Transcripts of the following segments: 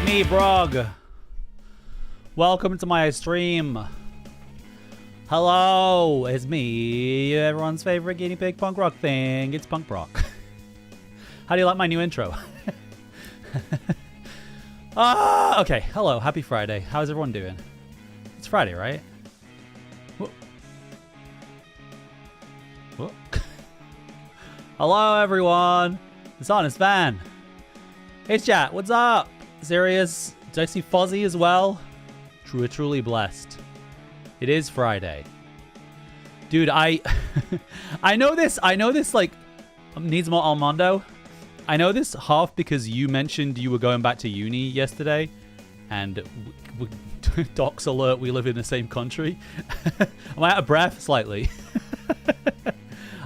me, Brog. Welcome to my stream. Hello, it's me, everyone's favorite guinea pig punk rock thing. It's Punk Rock. How do you like my new intro? Okay. Hello, happy Friday. How's everyone doing? It's Friday, right? Whoa. Whoa. Hello, everyone. It's Honest Van. Hey, chat. What's up? Serious? Did I see Fuzzy as well? Truly blessed. It is Friday. Dude, I know this like needs more Almondo. I know this half because you mentioned you were going back to uni yesterday, and docs alert, we live in the same country. I'm out of breath slightly.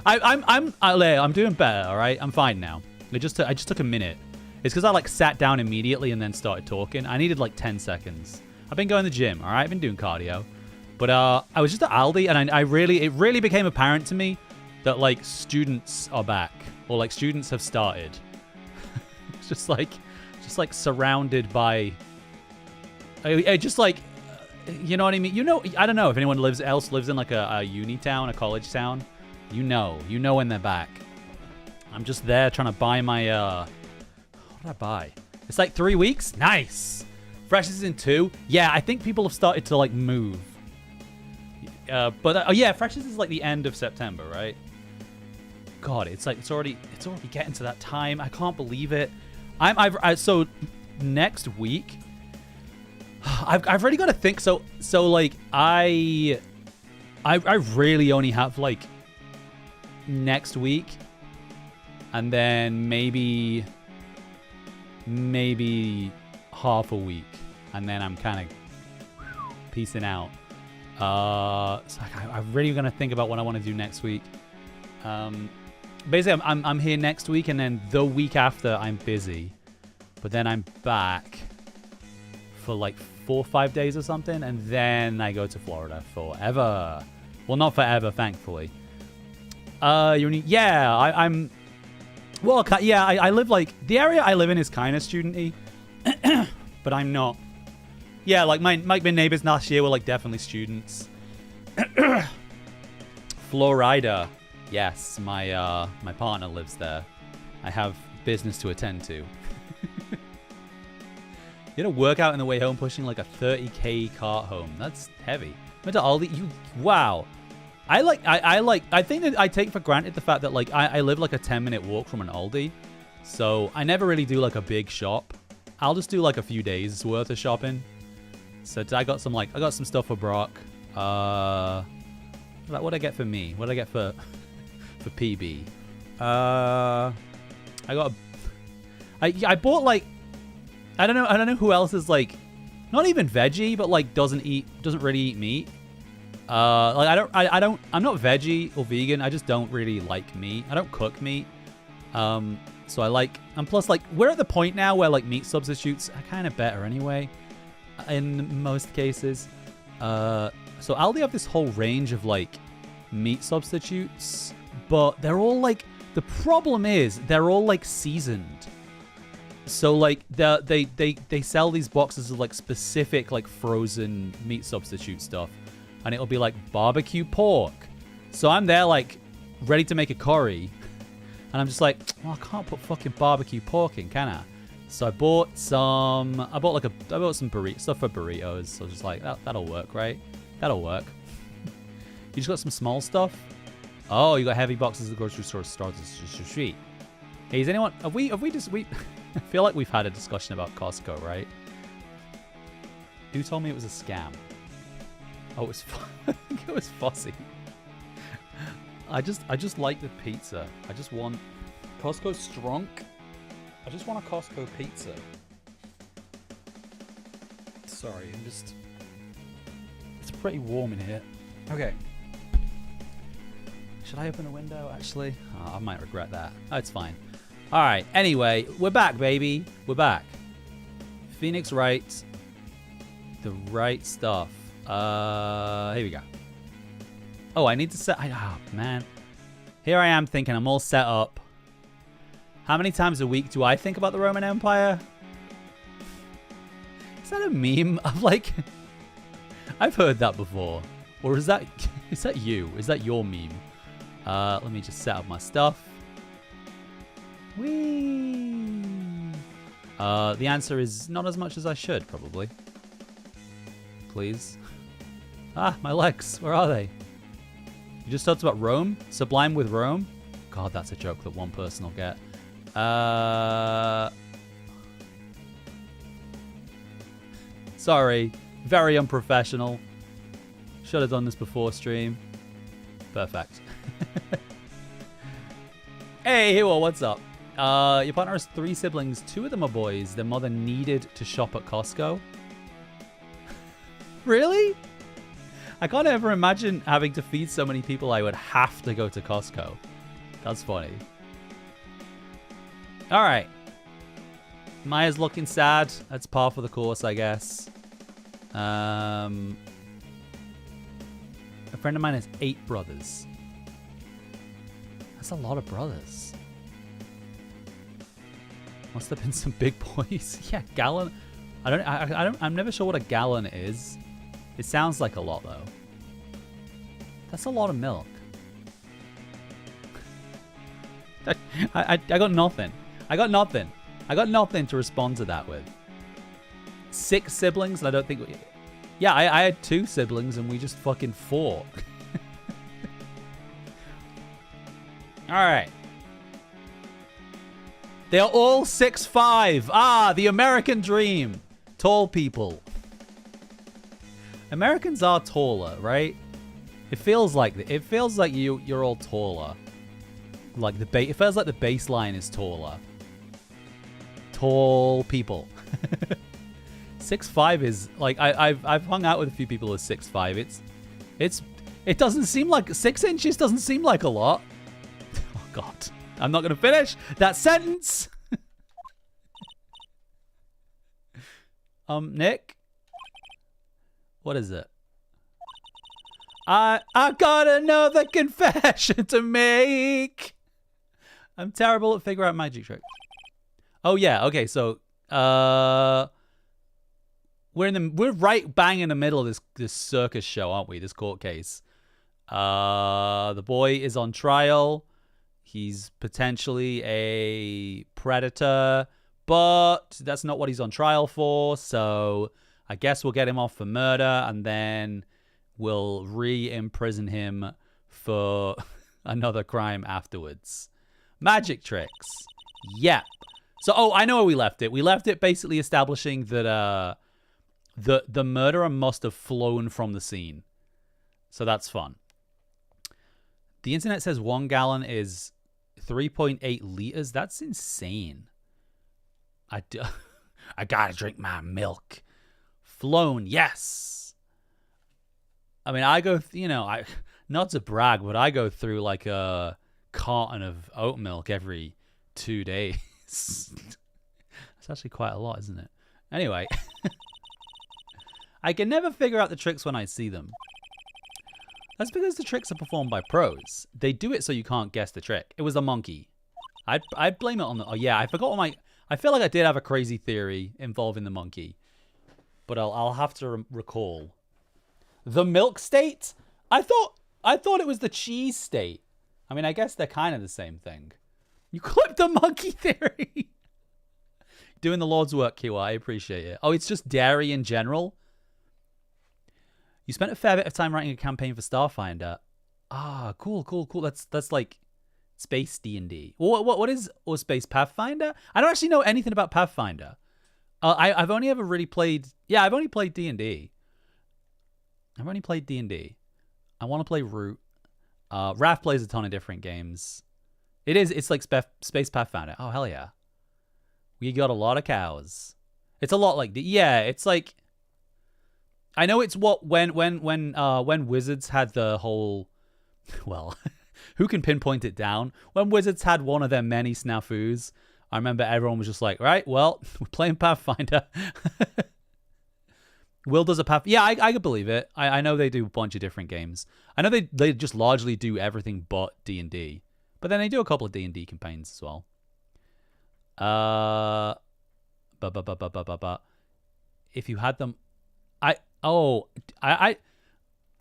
I'm doing better, all right? I'm fine now. I just took a minute. It's because I like sat down immediately and then started talking. I needed like 10 seconds. I've been going to the gym, all right? I've been doing cardio. But I was just at Aldi, and it really became apparent to me that like students are back, or like students have started. It's just like surrounded by, just like, you know what I mean? You know, I don't know if anyone else lives in like a uni town, a college town. You know when they're back. I'm just there trying to buy my what did I buy? It's like 3 weeks. Nice. Fresh is in 2. Yeah, I think people have started to like move. But yeah, Freshers is like the end of September, right? God, it's already getting to that time. I can't believe it. So next week, I've already got to think. So like I really only have like next week, and then maybe half a week, and then I'm kind of peacing out. So I'm really gonna think about what I want to do next week. Basically, I'm here next week, and then the week after I'm busy, but then I'm back for like 4 or 5 days or something, and then I go to Florida forever. Well, not forever, thankfully. I'm. Well, yeah, I live like the area I live in is kind of student-y, but I'm not. Yeah, like my neighbors last year were like definitely students. Florida. Yes, my partner lives there. I have business to attend to. You know, work out on the way home pushing like a 30k cart home. That's heavy. Went to Aldi. Wow. I think that I take for granted the fact that like I live like a 10-minute walk from an Aldi. So I never really do like a big shop. I'll just do like a few days worth of shopping. So I got some stuff for Brock. What'd I get for me? What'd I get for PB? I bought like, I don't know who else is like not even veggie, but like doesn't really eat meat. Like I'm not veggie or vegan. I just don't really like meat. I don't cook meat. So and plus like we're at the point now where like meat substitutes are kind of better anyway, in most cases. So Aldi have this whole range of like meat substitutes, but they're all like, the problem is they're all like seasoned. So like they sell these boxes of like specific like frozen meat substitute stuff, and it'll be like barbecue pork. So I'm there like ready to make a curry, and I'm just like, well, I can't put fucking barbecue pork in, can I? So I bought some stuff for burritos. So just like that'll work, right? That'll work. You just got some small stuff. Oh, you got heavy boxes at the grocery store. Street. Hey, is anyone? Have we I feel like we've had a discussion about Costco, right? Who told me it was a scam? Oh, it was Fuzzy. I just like the pizza. I just want Costco strunk. I just want a Costco pizza. Sorry, it's pretty warm in here. Okay. Should I open the window, actually? Oh, I might regret that. Oh, it's fine. All right. Anyway, we're back, baby. We're back. Phoenix Wright. The right stuff. Here we go. Oh, I need to set... Oh, man. Here I am thinking I'm all set up. How many times a week do I think about the Roman Empire? that a meme? I'm like, I've heard that before. Or is that you? Is that your meme? Let me just set up my stuff. Whee! The answer is not as much as I should, probably. Please. Ah, my legs. Where are they? You just talked about Rome? Sublime with Rome? God, that's a joke that one person will get. Sorry. Very unprofessional. Should have done this before stream. Perfect. Hey, Hero, what's up? Your partner has 3 siblings. 2 of them are boys. Their mother needed to shop at Costco. Really? I can't ever imagine having to feed so many people I would have to go to Costco. That's funny. Alright. Maya's looking sad. That's par for the course, I guess. A friend of mine has 8 brothers. That's a lot of brothers. Must have been some big boys. Yeah, gallon. I'm never sure what a gallon is. It sounds like a lot though. That's a lot of milk. I got nothing. I got nothing. I got nothing to respond to that with. 6 siblings, and I don't think... Yeah, I had 2 siblings, and we just fucking fought. Alright. They are all 6'5". Ah, the American dream. Tall people. Americans are taller, right? It feels like you're all taller. Like it feels like the baseline is taller. Tall people. 6'5" is like I've hung out with a few people who are 6'5". It doesn't seem like 6 inches doesn't seem like a lot. Oh God, I'm not gonna finish that sentence. Nick, what is it? I got another confession to make. I'm terrible at figuring out magic tricks. Oh yeah, okay, so we're right bang in the middle of this circus show, aren't we? This court case. The boy is on trial. He's potentially a predator, but that's not what he's on trial for. So I guess we'll get him off for murder, and then we'll re-imprison him for another crime afterwards. Magic tricks. Yep. So, I know where we left it. We left it basically establishing that the murderer must have flown from the scene. So that's fun. The internet says 1 gallon is 3.8 liters. That's insane. I gotta drink my milk. Flown, yes. I mean, I go, not to brag, but I go through like a carton of oat milk every 2 days. That's actually quite a lot, isn't it? Anyway. I can never figure out the tricks when I see them. That's because the tricks are performed by pros. They do it so you can't guess the trick. It was a monkey. I'd blame it on the... Oh, yeah, I forgot what I feel like I did have a crazy theory involving the monkey. But I'll have to recall. The milk state? I thought it was the cheese state. I mean, I guess they're kind of the same thing. You clipped the monkey theory. Doing the Lord's work, Kiwa. I appreciate it. Oh, it's just dairy in general? You spent a fair bit of time writing a campaign for Starfinder. Ah, cool. That's like Space D&D. What is or Space Pathfinder? I don't actually know anything about Pathfinder. I've only ever really played... Yeah, I've only played D&D. I've only played D&D. I want to play Root. Raph plays a ton of different games. It's like Space Pathfinder. Oh, hell yeah. We got a lot of cows. It's a lot like... Yeah, it's like... I know it's what... When Wizards had the whole... Well, who can pinpoint it down? When Wizards had one of their many snafus, I remember everyone was just like, right, well, we're playing Pathfinder. Will does a Path... Yeah, I could believe it. I know they do a bunch of different games. I know they just largely do everything but D&D. But then they do a couple of D&D campaigns as well. if you had them... I don't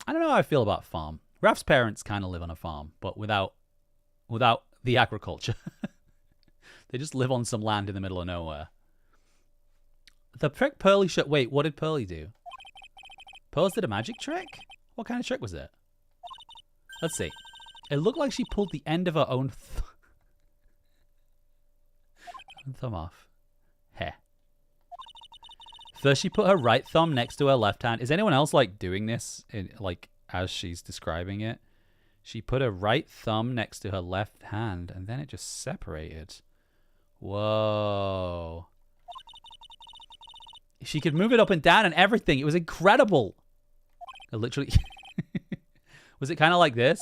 know how I feel about farm. Raph's parents kind of live on a farm, but without the agriculture. They just live on some land in the middle of nowhere. The trick Pearly shot. Wait, what did Pearly do? Pearls did a magic trick? What kind of trick was it? Let's see. It looked like she pulled the end of her own thumb off. Heh. First, she put her right thumb next to her left hand. Is anyone else like doing this as she's describing it? She put her right thumb next to her left hand, and then it just separated. Whoa. She could move it up and down and everything. It was incredible. It literally... Was it kind of like this?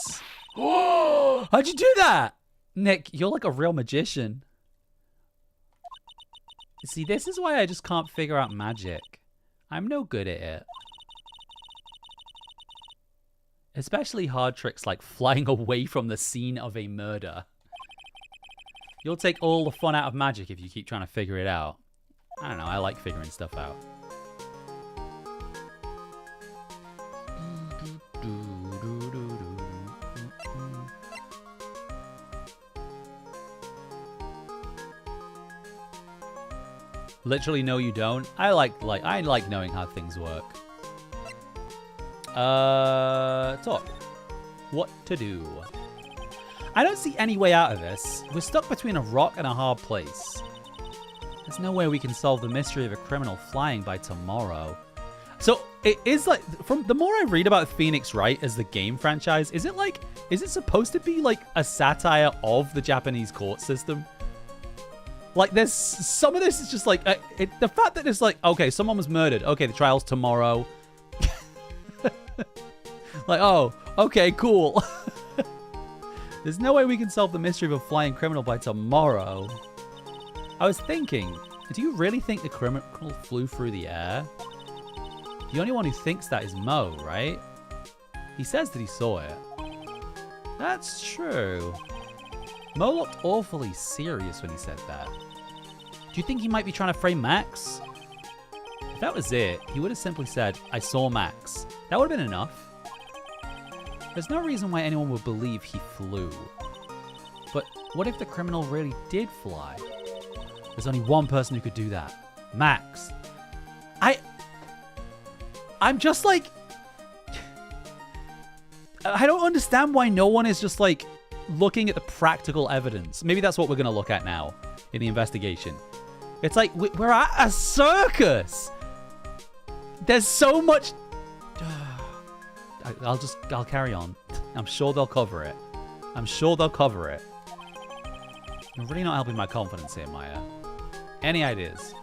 How'd you do that? Nick, you're like a real magician. See, this is why I just can't figure out magic. I'm no good at it. Especially hard tricks like flying away from the scene of a murder. You'll take all the fun out of magic if you keep trying to figure it out. I don't know, I like figuring stuff out. Literally, no, you don't. I like knowing how things work. Talk. What to do? I don't see any way out of this. We're stuck between a rock and a hard place. There's no way we can solve the mystery of a criminal flying by tomorrow. So it is like, from the more I read about Phoenix Wright as the game franchise, is it supposed to be like a satire of the Japanese court system? Like, there's some of this is just like the fact that it's like, okay, someone was murdered. Okay, the trial's tomorrow. Like, oh, okay, cool. There's no way we can solve the mystery of a flying criminal by tomorrow. I was thinking, do you really think the criminal flew through the air? The only one who thinks that is Mo, right? He says that he saw it. That's true. Mo looked awfully serious when he said that. Do you think he might be trying to frame Max? If that was it, he would have simply said, I saw Max. That would have been enough. There's no reason why anyone would believe he flew. But what if the criminal really did fly? There's only one person who could do that. Max. I'm just like... I don't understand why no one is just like looking at the practical evidence. Maybe that's what we're going to look at now in the investigation. It's like, we're at a circus. There's so much... I'll carry on. I'm sure they'll cover it. I'm sure they'll cover it. You're really not helping my confidence here, Maya. Any ideas?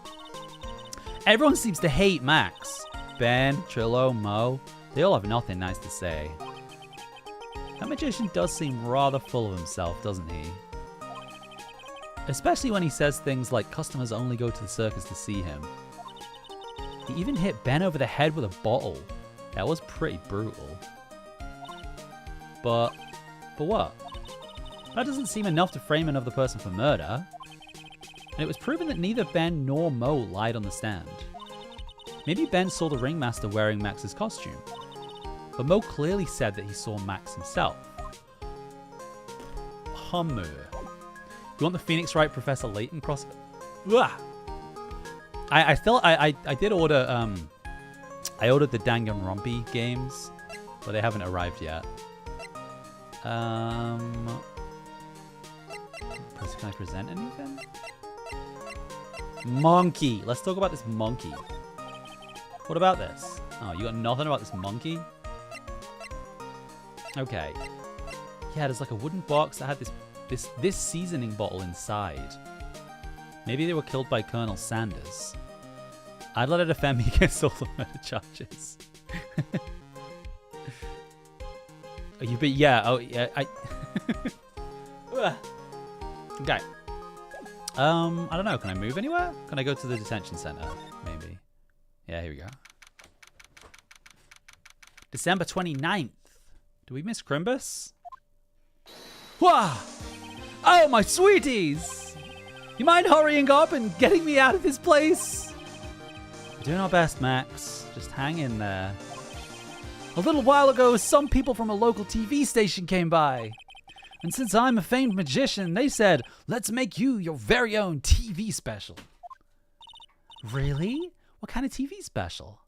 Everyone seems to hate Max. Ben, Trillo, Mo. They all have nothing nice to say. That magician does seem rather full of himself, doesn't he? Especially when he says things like customers only go to the circus to see him. He even hit Ben over the head with a bottle. That was pretty brutal. But what? That doesn't seem enough to frame another person for murder. And it was proven that neither Ben nor Mo lied on the stand. Maybe Ben saw the ringmaster wearing Max's costume. But Mo clearly said that he saw Max himself. Hummer. You want the Phoenix Wright Professor Layton cross? Ugh. I did order I ordered the Danganronpa games, but they haven't arrived yet. Can I present anything? Monkey. Let's talk about this monkey. What about this? Oh, you got nothing about this monkey? Okay. Yeah, there's like a wooden box that had this seasoning bottle inside. Maybe they were killed by Colonel Sanders. I'd let her defend me against all the murder charges. But yeah, oh yeah, okay. I don't know. Can I move anywhere? Can I go to the detention center? Maybe. Yeah, here we go. December 29th. Do we miss Crimbus? Wah! Oh, my sweeties! You mind hurrying up and getting me out of this place? Doing our best, Max. Just hang in there. A little while ago, some people from a local TV station came by. And since I'm a famed magician, they said, let's make you your very own TV special. Really? What kind of TV special?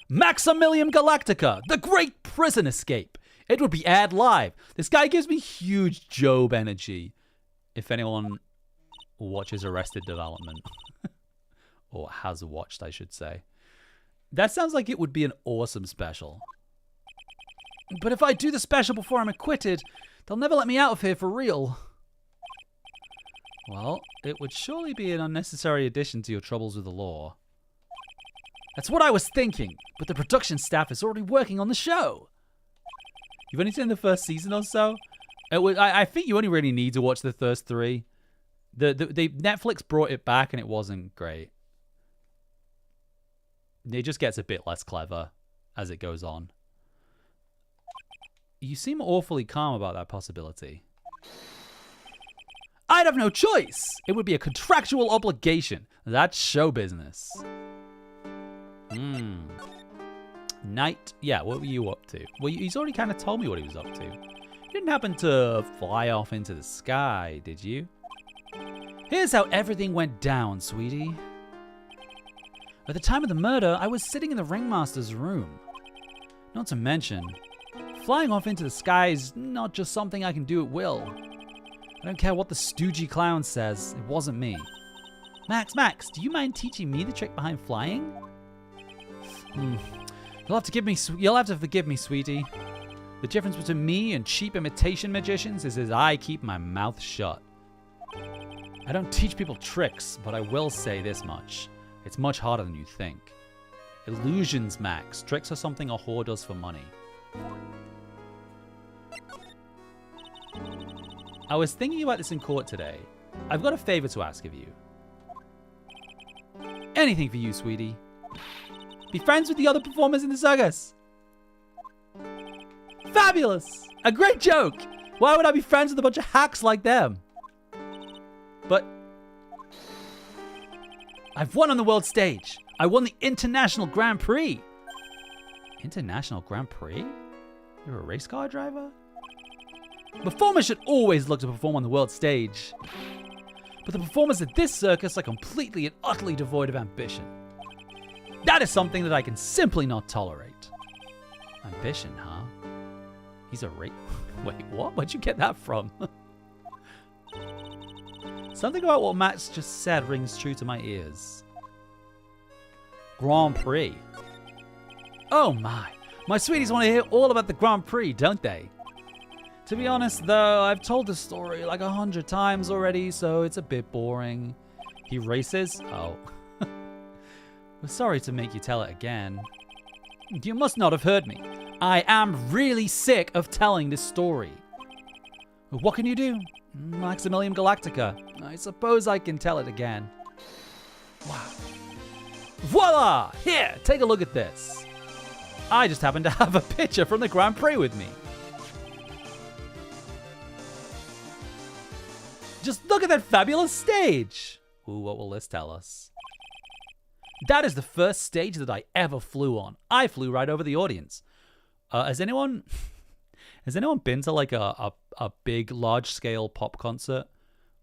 Maximilium Galactica, the Great Prison Escape. It would be aired live. This guy gives me huge Job energy. If anyone watches Arrested Development. Or has watched, I should say. That sounds like it would be an awesome special. But if I do the special before I'm acquitted, they'll never let me out of here for real. Well, it would surely be an unnecessary addition to your troubles with the law. That's what I was thinking, but the production staff is already working on the show. You've only seen the first season or so? I think you only really need to watch the first 3. Netflix brought it back and it wasn't great. It just gets a bit less clever as it goes on. You seem awfully calm about that possibility. I'd have no choice. It would be a contractual obligation. That's show business. Night. Yeah, what were you up to? Well, he's already kind of told me what he was up to. You didn't happen to fly off into the sky, did you? Here's how everything went down, sweetie. At the time of the murder, I was sitting in the ringmaster's room. Not to mention, flying off into the sky is not just something I can do at will. I don't care what the stoogey clown says, it wasn't me. Max, do you mind teaching me the trick behind flying? You'll have to forgive me, sweetie. The difference between me and cheap imitation magicians is that I keep my mouth shut. I don't teach people tricks, but I will say this much. It's much harder than you think. Illusions, Max. Tricks are something a whore does for money. I was thinking about this in court today. I've got a favor to ask of you. Anything for you, sweetie. Be friends with the other performers in the circus. Fabulous! A great joke! Why would I be friends with a bunch of hacks like them? But I've won on the world stage. I won the International Grand Prix. International Grand Prix? You're a race car driver? Performers should always look to perform on the world stage. But the performers at this circus are completely and utterly devoid of ambition. That is something that I can simply not tolerate. Ambition, huh? He's a Wait, what? Where'd you get that from? Something about what Max just said rings true to my ears. Grand Prix. Oh my sweeties want to hear all about the Grand Prix, don't they? To be honest though, I've told the story like 100 times already, so it's a bit boring. He races? Oh. We're sorry to make you tell it again. You must not have heard me. I am really sick of telling this story. What can you do? Maximilium Galactica. I suppose I can tell it again. Wow. Voila! Here, take a look at this. I just happen to have a picture from the Grand Prix with me. Just look at that fabulous stage. Ooh, what will this tell us? That is the first stage that I ever flew on. I flew right over the audience. Has anyone been to like a big, large-scale pop concert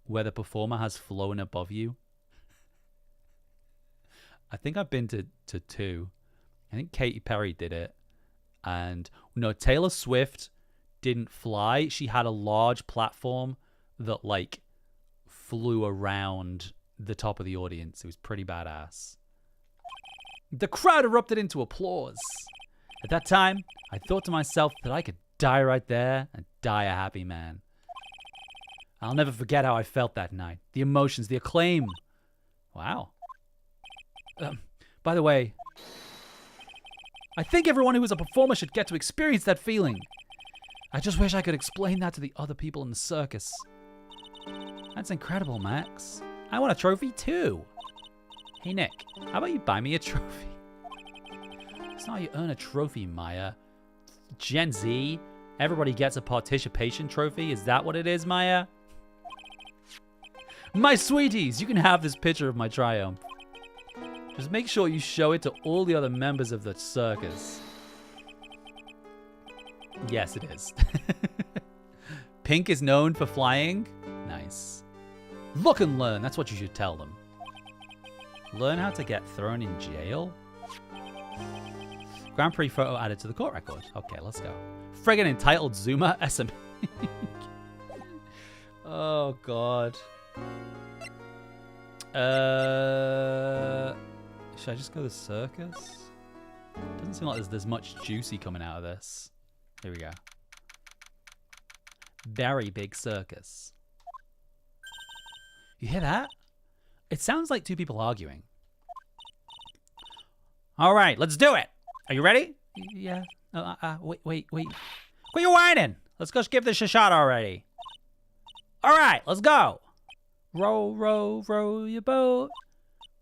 where the performer has flown above you? I think I've been to 2. I think Katy Perry did it. And no, Taylor Swift didn't fly. She had a large platform that like flew around the top of the audience. It was pretty badass. The crowd erupted into applause. At that time, I thought to myself that I could die right there and die a happy man. I'll never forget how I felt that night. The emotions, the acclaim. Wow. By the way, I think everyone who is a performer should get to experience that feeling. I just wish I could explain that to the other people in the circus. That's incredible, Max. I want a trophy too. Hey, Nick, how about you buy me a trophy? That's not how you earn a trophy, Maya. Gen Z, everybody gets a participation trophy. Is that what it is, Maya? My sweeties, you can have this picture of my triumph. Just make sure you show it to all the other members of the circus. Yes, it is. Pink is known for flying. Nice. Look and learn. That's what you should tell them. Learn how to get thrown in jail? Grand Prix photo added to the court record. Okay, let's go. Friggin' entitled Zuma SM. Oh, God. Should I just go to the circus? Doesn't seem like there's much juicy coming out of this. Here we go. Very big circus. You hear that? It sounds like two people arguing. All right, let's do it. Are you ready? Yeah. Wait. Quit your whining. Let's go give this a shot already. All right, let's go. Row, row, row your boat.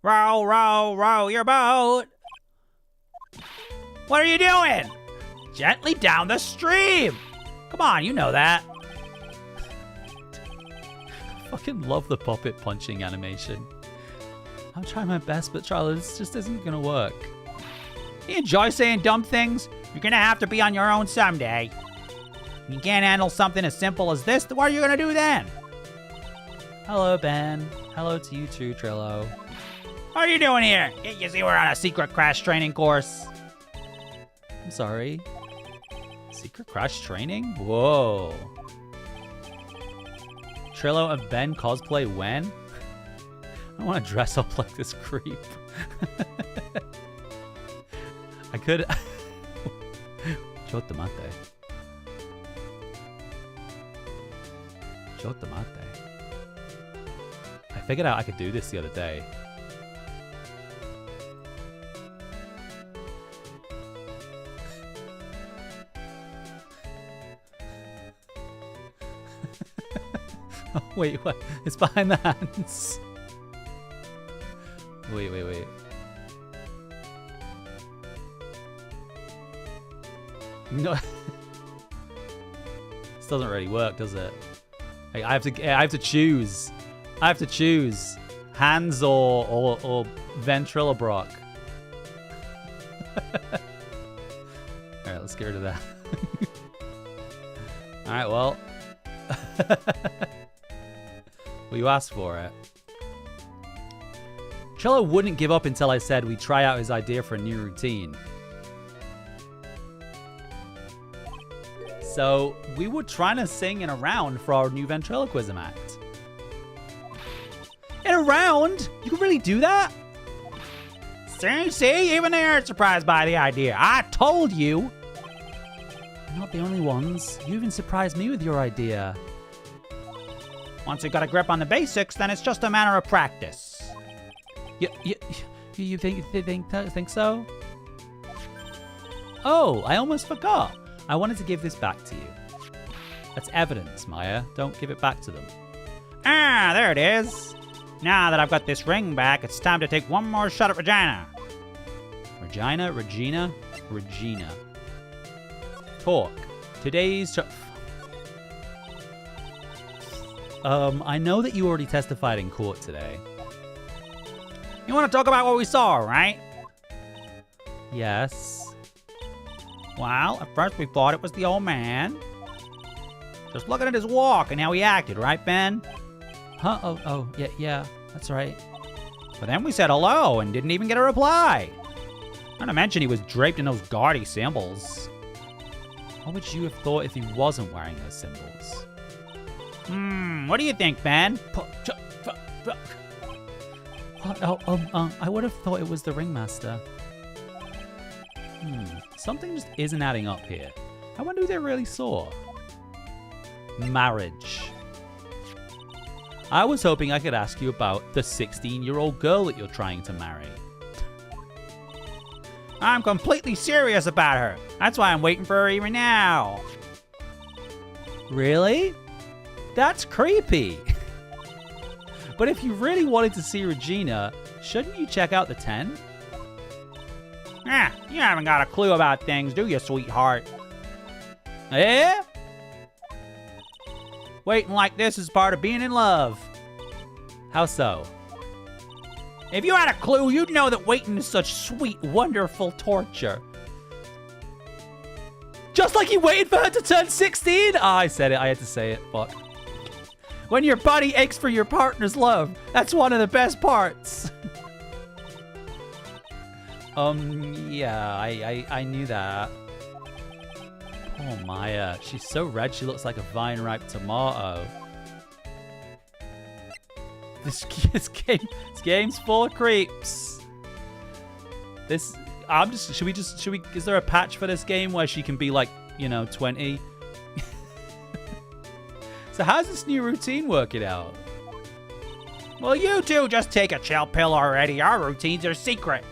Row, row, row your boat. What are you doing? Gently down the stream. Come on, you know that. I fucking love the puppet punching animation. I'm trying my best, but Charlie, this just isn't gonna work. You enjoy saying dumb things? You're gonna have to be on your own someday. You can't handle something as simple as this, what are you gonna do then? Hello, Ben. Hello to you too, Trillo. What are you doing here? Can't you see we're on a secret crash training course? I'm sorry. Secret crash training? Whoa. Trillo and Ben cosplay when? I want to dress up like this creep. I could... Chotamate. Chotamate. I figured out I could do this the other day. Oh, wait, what? It's behind the hands. Wait. No. This doesn't really work, does it? I have to choose. I have to choose hands or ventriloquist. Alright, let's get rid of that. Alright, well. Well, you asked for it. Trillo wouldn't give up until I said we'd try out his idea for a new routine. So, we were trying to sing in a round for our new ventriloquism act. In a round? You can really do that? See? Even they aren't surprised by the idea. I told you! You're not the only ones. You even surprised me with your idea. Once you got a grip on the basics, then it's just a matter of practice. You think so? Oh, I almost forgot. I wanted to give this back to you. That's evidence, Maya. Don't give it back to them. Ah, there it is. Now that I've got this ring back, it's time to take one more shot at Regina. Regina? Talk. Today's... I know that you already testified in court today. You want to talk about what we saw, right? Yes. Well, at first we thought it was the old man. Just looking at his walk and how he acted, right, Ben? Huh? Oh, yeah, that's right. But then we said hello and didn't even get a reply. Not to mention he was draped in those gaudy symbols. What would you have thought if he wasn't wearing those symbols? What do you think, Ben? I would have thought it was the ringmaster. Something just isn't adding up here. I wonder who they really saw. Marriage. I was hoping I could ask you about the 16-year-old girl that you're trying to marry. I'm completely serious about her. That's why I'm waiting for her even now. Really? That's creepy. But if you really wanted to see Regina, shouldn't you check out the 10? You haven't got a clue about things, do you, sweetheart? Eh? Waiting like this is part of being in love. How so? If you had a clue, you'd know that waiting is such sweet, wonderful torture. Just like he waited for her to turn 16? Ah, I said it. I had to say it. Fuck. When your body aches for your partner's love, that's one of the best parts. Yeah, I knew that. Oh, Maya. She's so red, she looks like a vine-ripe tomato. This game's full of creeps. Is there a patch for this game where she can be like, 20? So how's this new routine working out? Well, you two just take a chill pill already. Our routines are secret.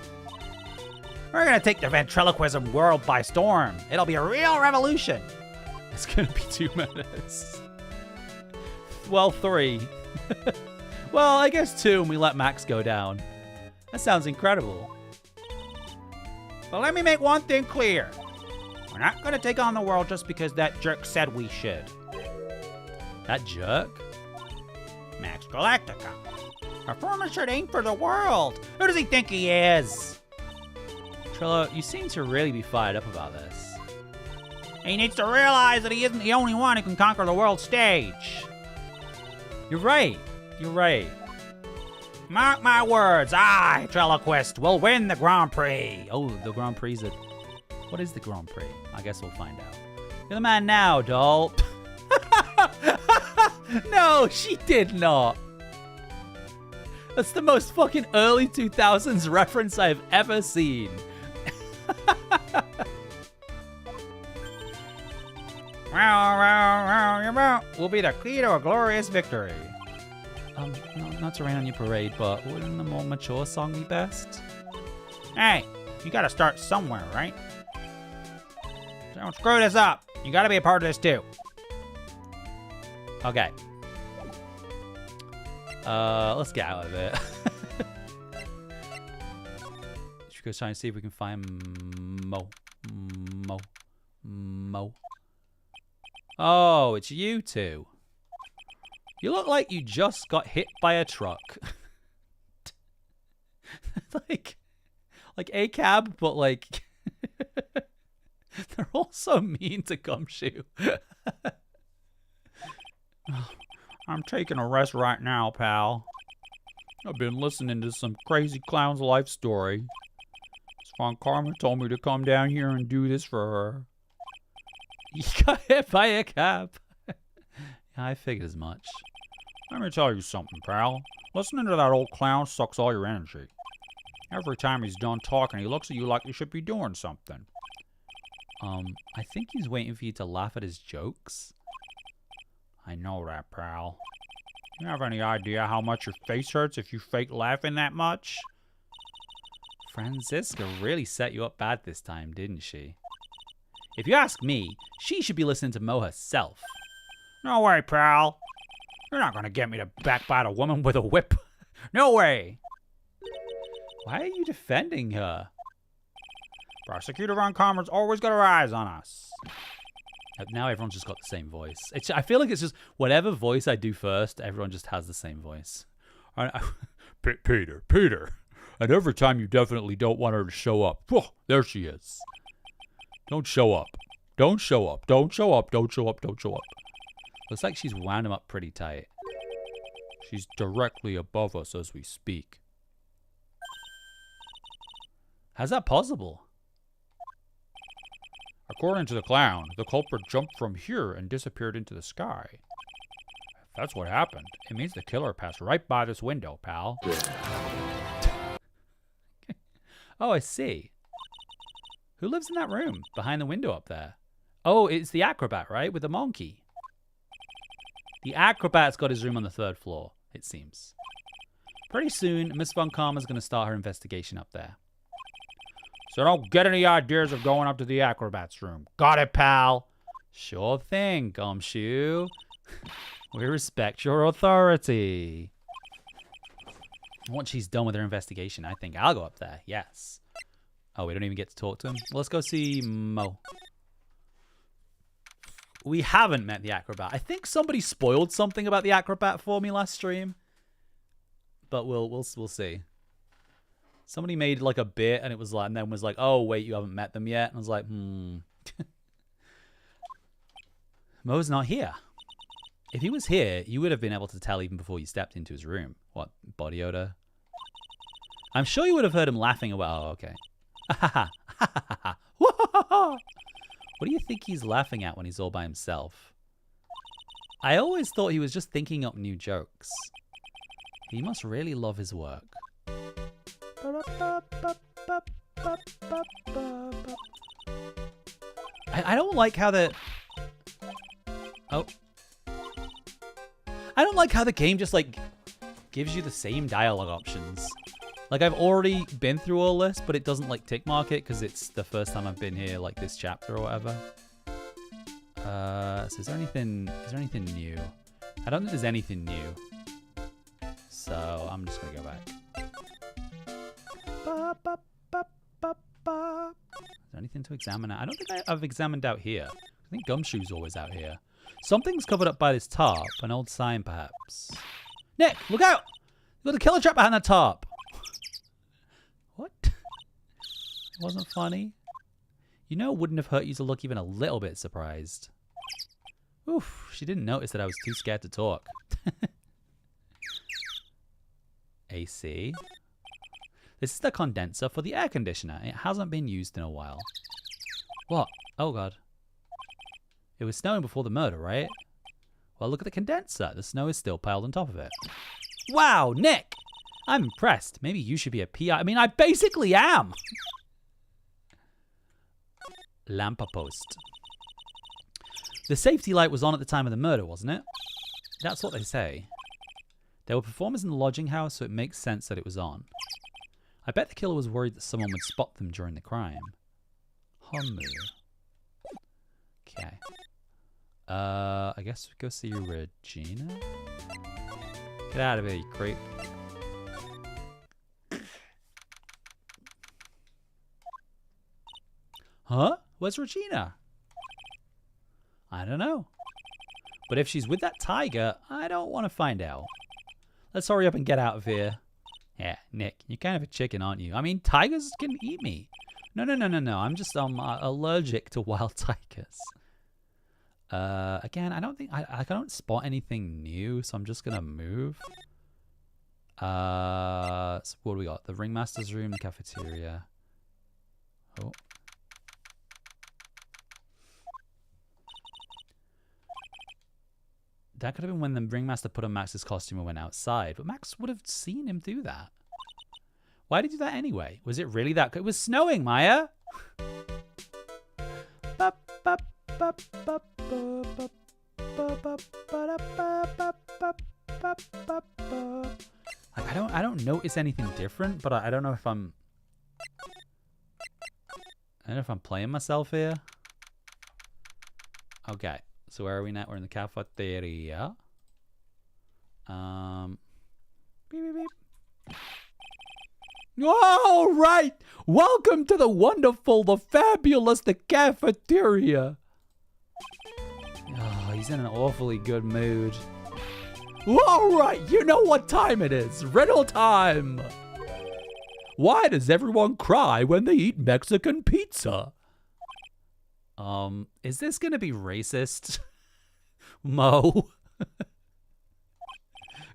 We're gonna take the ventriloquism world by storm. It'll be a real revolution. It's gonna be 2 minutes. Well, 3. Well, I guess 2 and we let Max go down. That sounds incredible. But let me make one thing clear. We're not gonna take on the world just because that jerk said we should. That jerk? Max Galactica. Our former should aim for the world. Who does he think he is? Trillo, you seem to really be fired up about this. He needs to realize that he isn't the only one who can conquer the world stage. You're right. You're right. Mark my words, I, Trilloquist, will win the Grand Prix. Oh, the Grand Prix is a... What is the Grand Prix? I guess we'll find out. You're the man now, doll. No, she did not. That's the most fucking early 2000s reference I've ever seen. Will be the key to a glorious victory. Not to rain on your parade, but wouldn't a more mature song be best? Hey, you gotta start somewhere, right? Don't screw this up. You gotta be a part of this too. Okay. Let's get out of it. Should we go try and see if we can find Mo. Oh, it's you two. You look like you just got hit by a truck. like a cab, but like they're all so mean to Gumshoe. I'm taking a rest right now, pal. I've been listening to some crazy clown's life story. Swan Karma told me to come down here and do this for her. You got hit by a cab. Yeah, I figured as much. Let me tell you something, pal. Listening to that old clown sucks all your energy. Every time he's done talking, he looks at you like you should be doing something. I think he's waiting for you to laugh at his jokes. I know that, pal. You have any idea how much your face hurts if you fake laughing that much? Franziska really set you up bad this time, didn't she? If you ask me, she should be listening to Mo herself. No way, pal. You're not gonna get me to backbite a woman with a whip. No way. Why are you defending her? Prosecutor Von Karma's always got her eyes on us. Now everyone's just got the same voice. I feel like it's just whatever voice I do first, everyone just has the same voice. Peter. And every time you definitely don't want her to show up. Oh, there she is. Don't show up. Don't show up. Don't show up. Don't show up. Don't show up. Looks like she's wound him up pretty tight. She's directly above us as we speak. How's that possible? According to the clown, the culprit jumped from here and disappeared into the sky. If that's what happened, it means the killer passed right by this window, pal. Oh, I see. Who lives in that room behind the window up there? Oh, it's the acrobat, right? With the monkey. The acrobat's got his room on the 3rd floor, it seems. Pretty soon, Miss Von Karma's going to start her investigation up there. So don't get any ideas of going up to the acrobat's room. Got it, pal? Sure thing, Gumshoe. We respect your authority. Once she's done with her investigation, I think I'll go up there. Yes. Oh, we don't even get to talk to him? Well, let's go see Mo. We haven't met the acrobat. I think somebody spoiled something about the acrobat for me last stream. But we'll see. Somebody made like a bit and it was like, and then was like, oh wait, you haven't met them yet. And I was like, Mo's not here. If he was here, you would have been able to tell even before you stepped into his room. What, body odor? I'm sure you would have heard him laughing about, oh, okay. What do you think he's laughing at when he's all by himself? I always thought he was just thinking up new jokes. He must really love his work. I don't like how the... Oh. I don't like how the game just, like, gives you the same dialogue options. Like, I've already been through all this, but it doesn't, like, tick mark it because it's the first time I've been here, like, this chapter or whatever. So is there anything new? I don't think there's anything new. So I'm just gonna go back. Is there anything to examine out? I don't think I've examined out here. I think Gumshoe's always out here. Something's covered up by this tarp. An old sign, perhaps. Nick, look out! You've got the killer trap behind that tarp. What? It wasn't funny? You know it wouldn't have hurt you to look even a little bit surprised. Oof, she didn't notice that I was too scared to talk. AC. This is the condenser for the air conditioner. It hasn't been used in a while. What? Oh god. It was snowing before the murder, right? Well, look at the condenser. The snow is still piled on top of it. Wow, Nick! I'm impressed. Maybe you should be a PI. I mean, I basically am! Lampa post. The safety light was on at the time of the murder, wasn't it? That's what they say. There were performers in the lodging house, so it makes sense that it was on. I bet the killer was worried that someone would spot them during the crime. Homu. Okay. I guess we go see Regina? Get out of here, you creep. Huh? Where's Regina? I don't know. But if she's with that tiger, I don't want to find out. Let's hurry up and get out of here. Yeah, Nick, you're kind of a chicken, aren't you? I mean, tigers can eat me. No. I'm just allergic to wild tigers. Again, I don't think I don't spot anything new, so I'm just gonna move. So what do we got? The ringmaster's room, the cafeteria. Oh. That could have been when the ringmaster put on Max's costume and went outside, but Max would have seen him do that. Why did he do that anyway? Was it really that good? It was snowing, Maya! Like, I don't notice anything different, but I don't know if I'm... I don't know if I'm playing myself here. Okay. So where are we now? We're in the cafeteria. Beep, beep, beep. All right. Welcome to the wonderful, the fabulous, the cafeteria. Oh, he's in an awfully good mood. All right. You know what time it is. Riddle time. Why does everyone cry when they eat Mexican pizza? Is this gonna be racist? Mo?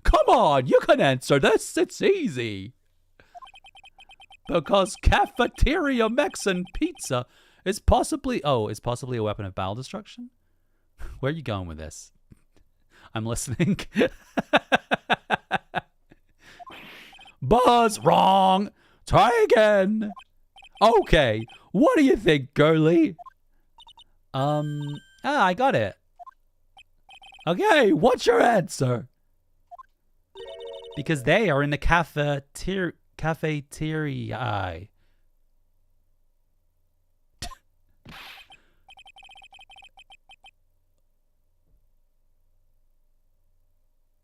Come on, you can answer this. It's easy. Because cafeteria Mexican pizza is possibly a weapon of bowel destruction? Where are you going with this? I'm listening. Buzz, wrong. Try again. Okay, what do you think, girlie? I got it. Okay, what's your answer? Because they are in the cafeteria.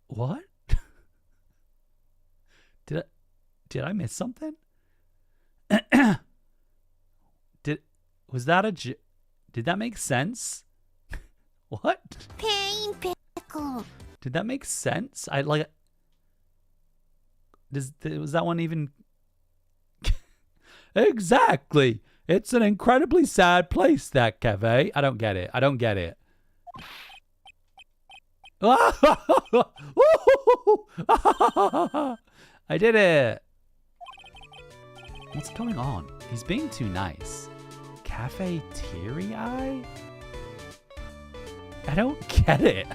What? Did I miss something? Did that make sense? What? Pain pickle. Did that make sense? Was that one even Exactly. It's an incredibly sad place, that cafe. I don't get it. I don't get it. I did it. What's going on? He's being too nice. Cafe teary-eye? I don't get it.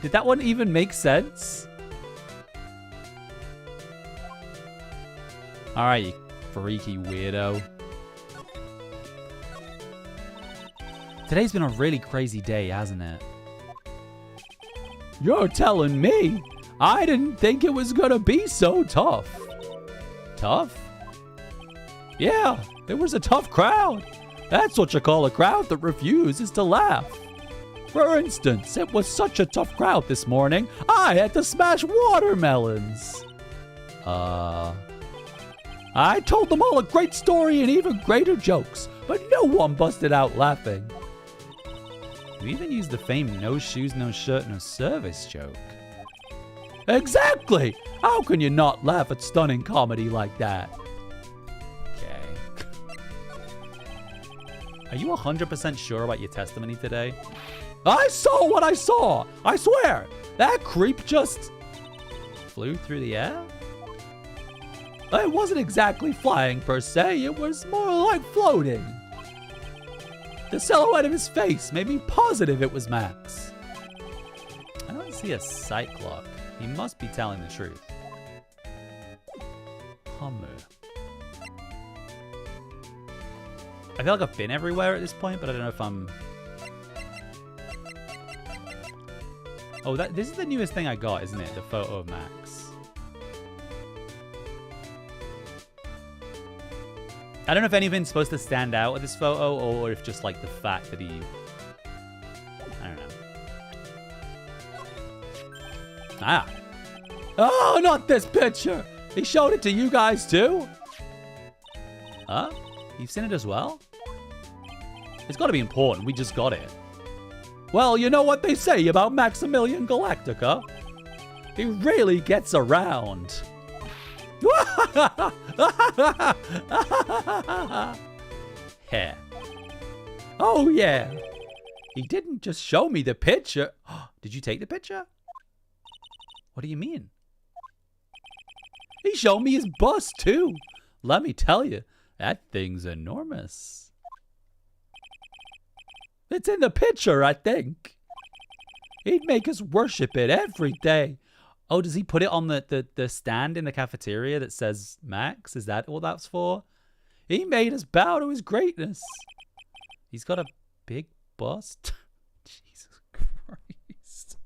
Did that one even make sense? Alright, you freaky weirdo. Today's been a really crazy day, hasn't it? You're telling me? I didn't think it was gonna be so tough. Tough? Yeah, it was a tough crowd. That's what you call a crowd that refuses to laugh. For instance, it was such a tough crowd this morning, I had to smash watermelons. I told them all a great story and even greater jokes, but no one busted out laughing. You even used the famed no shoes, no shirt, no service joke. Exactly! How can you not laugh at stunning comedy like that? Okay. Are you 100% sure about your testimony today? I saw what I saw! I swear! That creep just flew through the air? It wasn't exactly flying per se, it was more like floating. The silhouette of his face made me positive it was Max. I don't see a sight clock. He must be telling the truth. Hummer. I feel like I've been everywhere at this point, but I don't know if I'm... Oh, this is the newest thing I got, isn't it? The photo of Max. I don't know if anything's supposed to stand out with this photo, or if just like the fact that he... I don't know. Ah. Oh, not this picture! He showed it to you guys too? Huh? You've seen it as well? It's gotta be important, we just got it. Well, you know what they say about Maximilian Galactica? He really gets around. Yeah. Oh yeah. He didn't just show me the picture. Did you take the picture? What do you mean? He showed me his bust too. Let me tell you, that thing's enormous. It's in the picture, I think. He'd make us worship it every day. Oh, does he put it on the stand in the cafeteria that says Max? Is that what that's for? He made us bow to his greatness. He's got a big bust. Jesus Christ.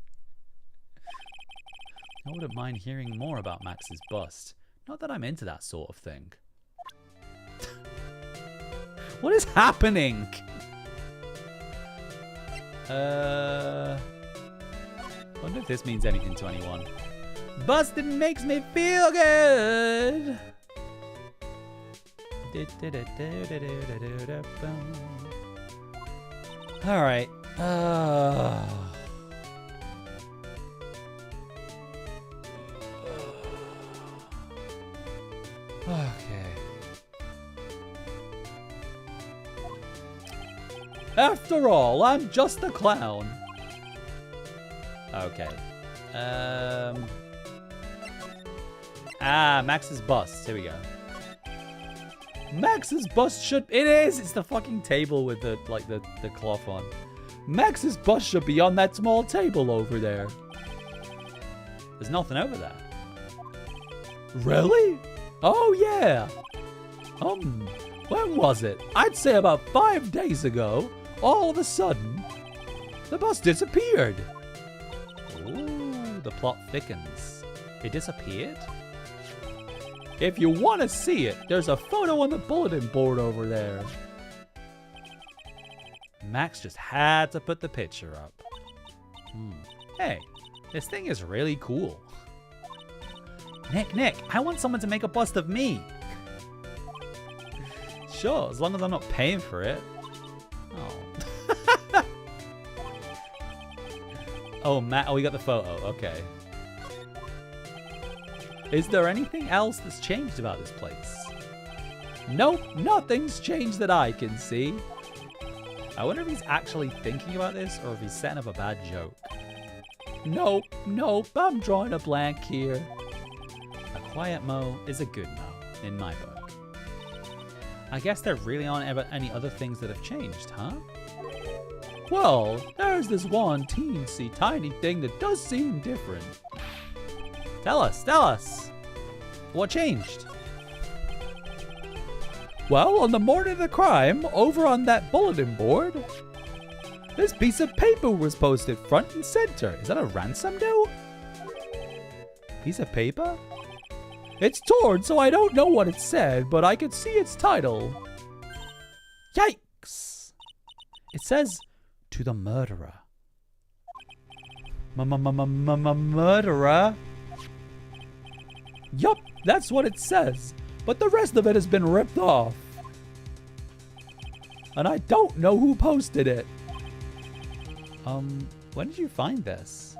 I wouldn't mind hearing more about Max's bust. Not that I'm into that sort of thing. What is happening? Wonder if this means anything to anyone. Busted makes me feel good. All right. Okay. After all, I'm just a clown. Okay. Max's bust. Here we go. Max's bust should... It is! It's the fucking table with the cloth on. Max's bust should be on that small table over there. There's nothing over there. Really? Oh, yeah. When was it? I'd say about 5 days ago. All of a sudden, the bust disappeared. Ooh, the plot thickens. It disappeared? If you want to see it, there's a photo on the bulletin board over there. Max just had to put the picture up. Hey, this thing is really cool. Nick, I want someone to make a bust of me. Sure, as long as I'm not paying for it. Oh. Oh, Matt, we got the photo. Okay. Is there anything else that's changed about this place? Nope, nothing's changed that I can see. I wonder if he's actually thinking about this or if he's setting up a bad joke. Nope, I'm drawing a blank here. A quiet Mo is a good Mo, in my book. I guess there really aren't ever any other things that have changed, huh? Well, there's this one teensy tiny thing that does seem different. Tell us. What changed? Well, on the morning of the crime, over on that bulletin board, this piece of paper was posted front and center. Is that a ransom note? Piece of paper? It's torn, so I don't know what it said, but I could see its title. Yikes! It says, to the murderer. Murderer? Yup, that's what it says. But the rest of it has been ripped off. And I don't know who posted it. When did you find this?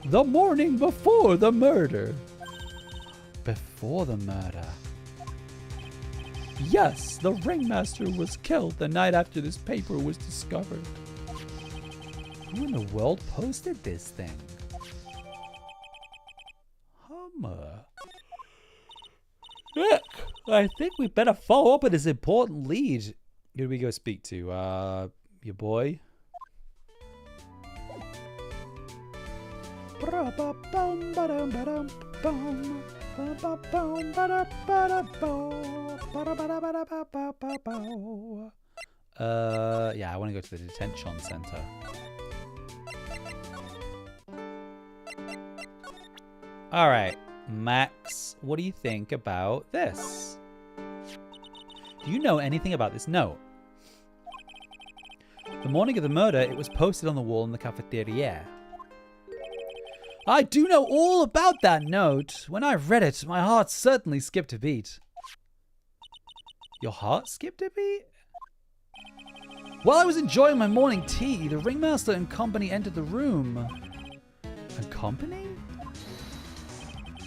The morning before the murder. Before the murder? Yes, the ringmaster was killed the night after this paper was discovered. Who in the world posted this thing? Hummer. Look, I think we better follow up with this important lead. Who do we go speak to? Your boy? Yeah, I want to go to the detention center. All right, Max, what do you think about this? Do you know anything about this note? The morning of the murder, it was posted on the wall in the cafeteria. I do know all about that note. When I read it, my heart certainly skipped a beat. Your heart skipped a beat? While I was enjoying my morning tea, the ringmaster and company entered the room. And company?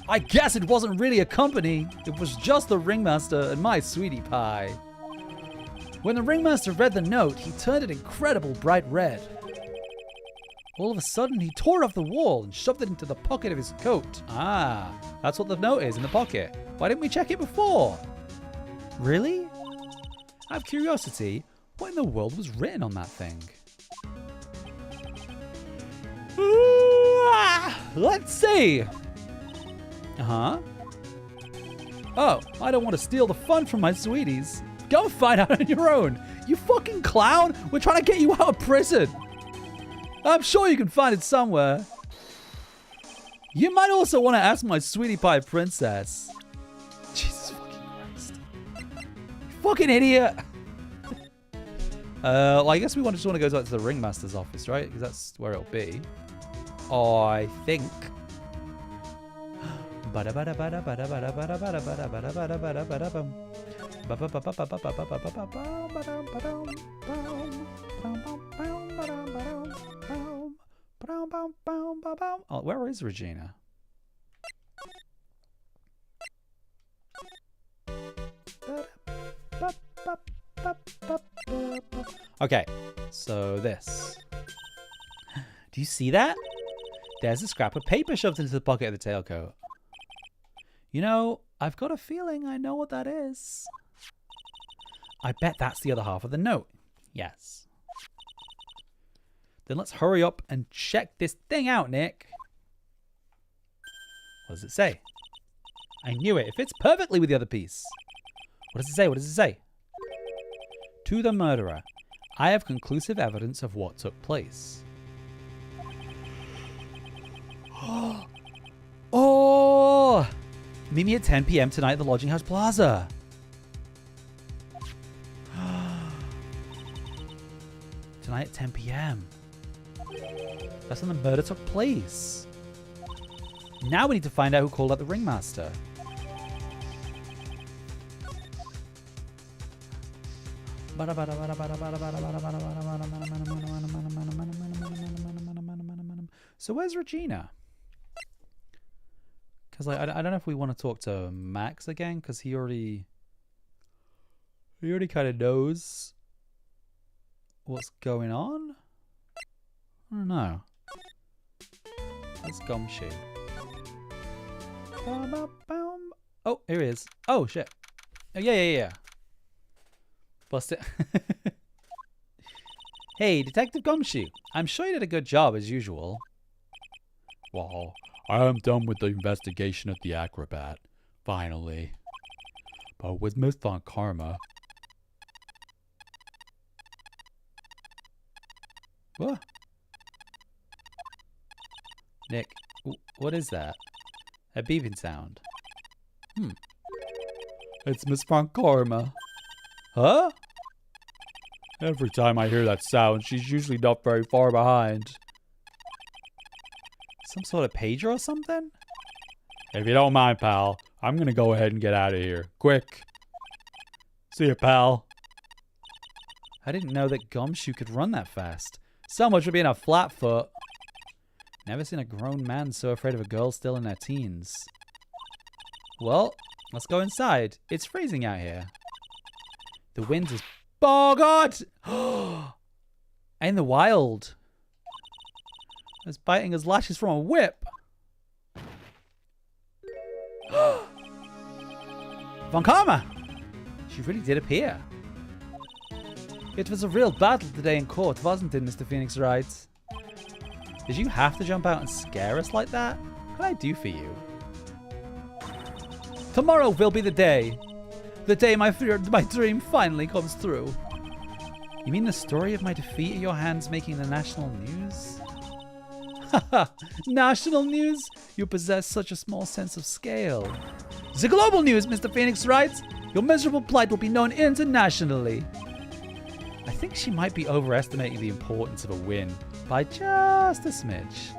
I guess it wasn't really a company. It was just the ringmaster and my sweetie pie. When the ringmaster read the note, he turned it incredible bright red. All of a sudden, he tore it off the wall and shoved it into the pocket of his coat. Ah, that's what the note is, in the pocket. Why didn't we check it before? Really? Out of curiosity, what in the world was written on that thing? Let's see. Uh-huh. Oh, I don't want to steal the fun from my sweeties. Go find out on your own. You fucking clown. We're trying to get you out of prison. I'm sure you can find it somewhere. You might also want to ask my sweetie pie princess. Jesus fucking Christ. Fucking idiot. Well, I guess we just want to go to the ringmaster's office, right? Because that's where it'll be. Oh, I think. Oh, where is Regina? Okay, so this. Do you see that? There's a scrap of paper shoved into the pocket of the tailcoat. You know, I've got a feeling I know what that is. I bet that's the other half of the note. Yes. Then let's hurry up and check this thing out, Nick. What does it say? I knew it. It fits perfectly with the other piece. What does it say? What does it say? To the murderer. I have conclusive evidence of what took place. Oh! Meet me at 10 p.m. tonight at the Lodging House Plaza. Tonight at 10 p.m. That's when the murder took place. Now we need to find out who called out the ringmaster. So where's Regina? Because like, I don't know if we want to talk to Max again, because he already... He already kind of knows what's going on. I don't know. That's Gumshoe. Oh, here he is. Oh, shit. Oh, yeah. Bust it. Hey, Detective Gumshoe. I'm sure you did a good job, as usual. Well, I am done with the investigation of the acrobat. Finally. But with Miss Von Karma... What? Nick, what is that? A beeping sound. It's Miss Von Karma. Huh? Every time I hear that sound, she's usually not very far behind. Some sort of pager or something? If you don't mind, pal, I'm gonna go ahead and get out of here. Quick. See ya, pal. I didn't know that Gumshoe could run that fast. So much for being a flatfoot. Never seen a grown man so afraid of a girl still in her teens. Well, let's go inside. It's freezing out here. The wind is... Oh, God! In the wild. It's biting his lashes from a whip. Von Karma! She really did appear. It was a real battle today in court, wasn't it, Mr. Phoenix Wright? Did you have to jump out and scare us like that? What can I do for you? Tomorrow will be the day. The day my dream finally comes through. You mean the story of my defeat at your hands making the national news? Haha, national news? You possess such a small sense of scale. The global news, Mr. Phoenix Wright. Your miserable plight will be known internationally. I think she might be overestimating the importance of a win by just a smidge.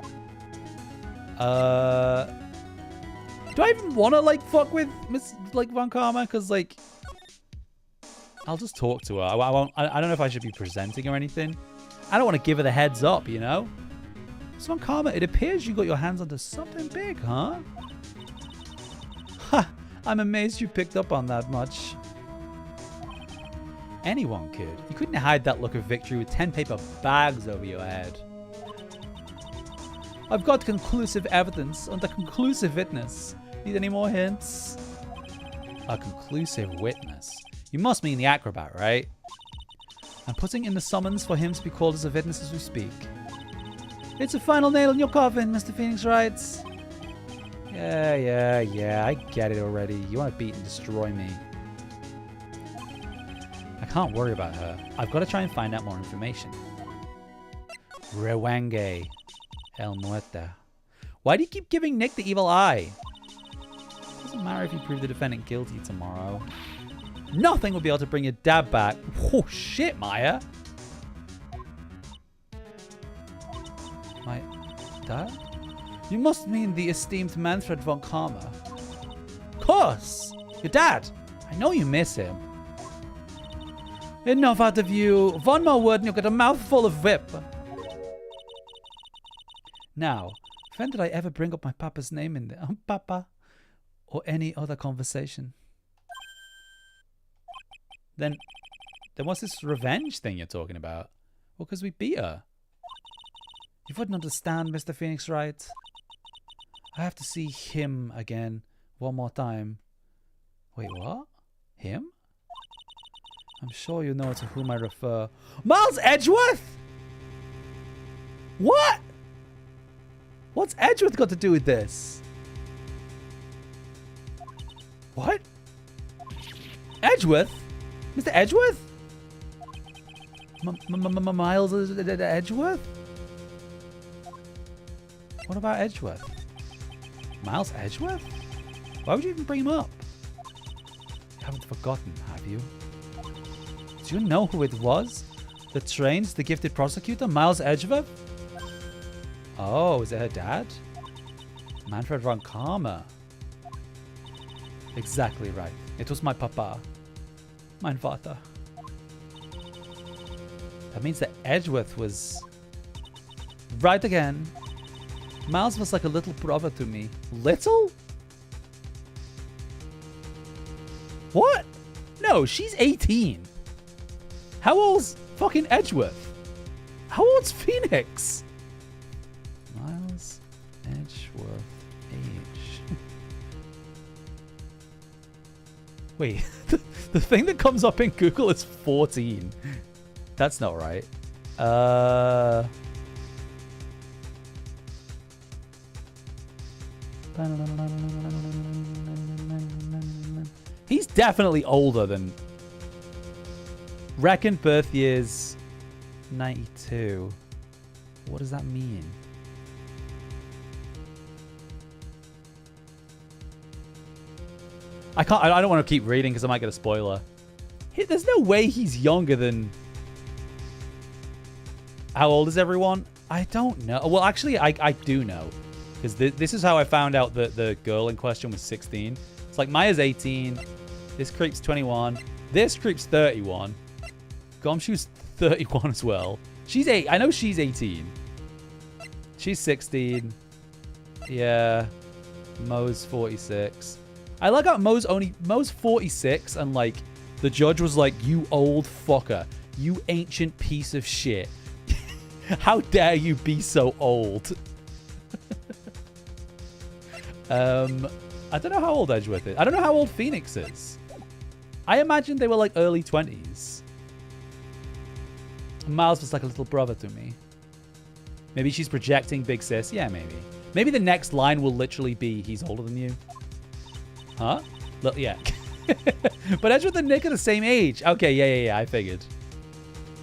Do I even want to, like, fuck with Miss, like, Von Karma? Because, like, I'll just talk to her. I don't know if I should be presenting or anything. I don't want to give her the heads up, you know? Miss Von Karma, it appears you got your hands onto something big, huh? Ha! I'm amazed you picked up on that much. Anyone could. You couldn't hide that look of victory with 10 paper bags over your head. I've got conclusive evidence under conclusive witness. Need any more hints? A conclusive witness? You must mean the acrobat, right? I'm putting in the summons for him to be called as a witness as we speak. It's a final nail in your coffin, Mr. Phoenix Wright. Yeah, I get it already. You want to beat and destroy me. I can't worry about her. I've got to try and find out more information. Rewenge. El Muerta. Why do you keep giving Nick the evil eye? Doesn't matter if you prove the defendant guilty tomorrow. Nothing will be able to bring your dad back. Oh shit, Maya. My dad? You must mean the esteemed Manfred von Karma. Of course! Your dad! I know you miss him. Enough out of you. One more word and you'll get a mouthful of whip. Now, when did I ever bring up my papa's name in there? Papa? Or any other conversation? Then what's this revenge thing you're talking about? Well, because we beat her. You wouldn't understand, Mr. Phoenix Wright. I have to see him again one more time. Wait, what? Him? I'm sure you know to whom I refer. Miles Edgeworth? What? What's Edgeworth got to do with this? What? Edgeworth? Mr. Edgeworth? Miles Edgeworth? What about Edgeworth? Miles Edgeworth? Why would you even bring him up? You haven't forgotten, have you? Do you know who it was that trains the gifted prosecutor, Miles Edgeworth? Oh, is it her dad? Manfred von Karma. Exactly right. It was my papa. Mein Vater. That means that Edgeworth was... Right again. Miles was like a little brother to me. Little? What? No, she's 18. How old's fucking Edgeworth? How old's Phoenix? Miles Edgeworth age. Wait, the thing that comes up in Google is 14. That's not right. He's definitely older than... Reckoned birth years 92. What does that mean? I don't want to keep reading because I might get a spoiler. There's no way he's younger than... How old is everyone? I don't know. Well, actually, I do know. Because this is how I found out that the girl in question was 16. It's like Maya's 18. This creep's 21. This creep's 31. Gumshoe's 31 as well. She's 8. I know she's 18. She's 16. Yeah. Mo's 46. I like how Mo's 46 and like the judge was like, you old fucker. You ancient piece of shit. How dare you be so old? I don't know how old Edgeworth is. I don't know how old Phoenix is. I imagine they were like early 20s. Miles was like a little brother to me. Maybe she's projecting big sis. Yeah, maybe. Maybe the next line will literally be, he's older than you. Huh? Look, yeah. But Edgeworth and Nick are the same age. Okay, yeah, I figured.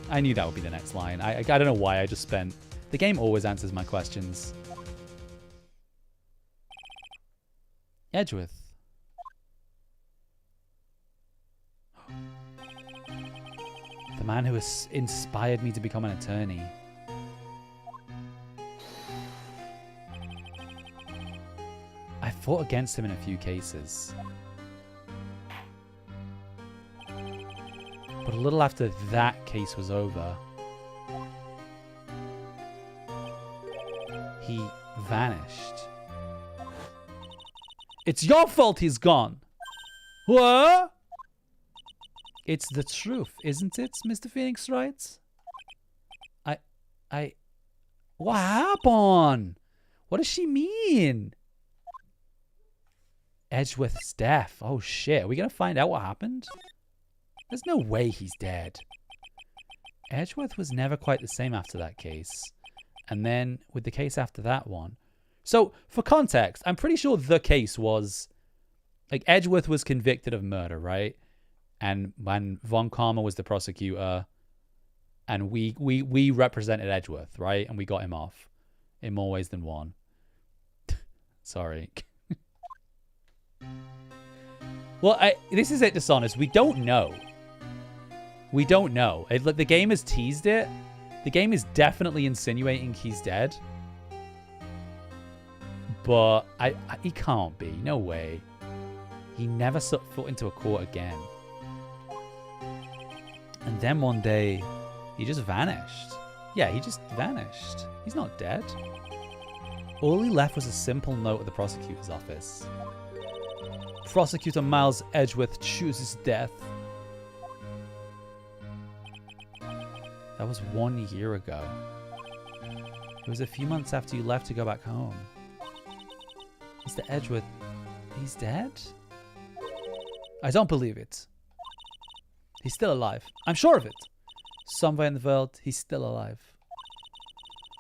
I knew that would be the next line. I don't know why I just spent... The game always answers my questions. Edgeworth. The man who has inspired me to become an attorney. I fought against him in a few cases. But a little after that case was over, he vanished. It's your fault he's gone. What? It's the truth, isn't it, Mr. Phoenix Wright? What happened? What does she mean? Edgeworth's death. Oh shit, are we gonna find out what happened? There's no way he's dead. Edgeworth was never quite the same after that case. And then with the case after that one. So, for context, I'm pretty sure the case was... Like, Edgeworth was convicted of murder, right? And when Von Karma was the prosecutor, and we represented Edgeworth, right? And we got him off. In more ways than one. Sorry. Well, this is it, Dishonest. We don't know. We don't know. The game has teased it. The game is definitely insinuating he's dead. But he can't be. No way. He never set foot into a court again. And then one day, he just vanished. Yeah, he just vanished. He's not dead. All he left was a simple note at the prosecutor's office. Prosecutor Miles Edgeworth chooses death. That was 1 year ago. It was a few months after you left to go back home. Mr. Edgeworth, he's dead? I don't believe it. He's still alive. I'm sure of it. Somewhere in the world, he's still alive.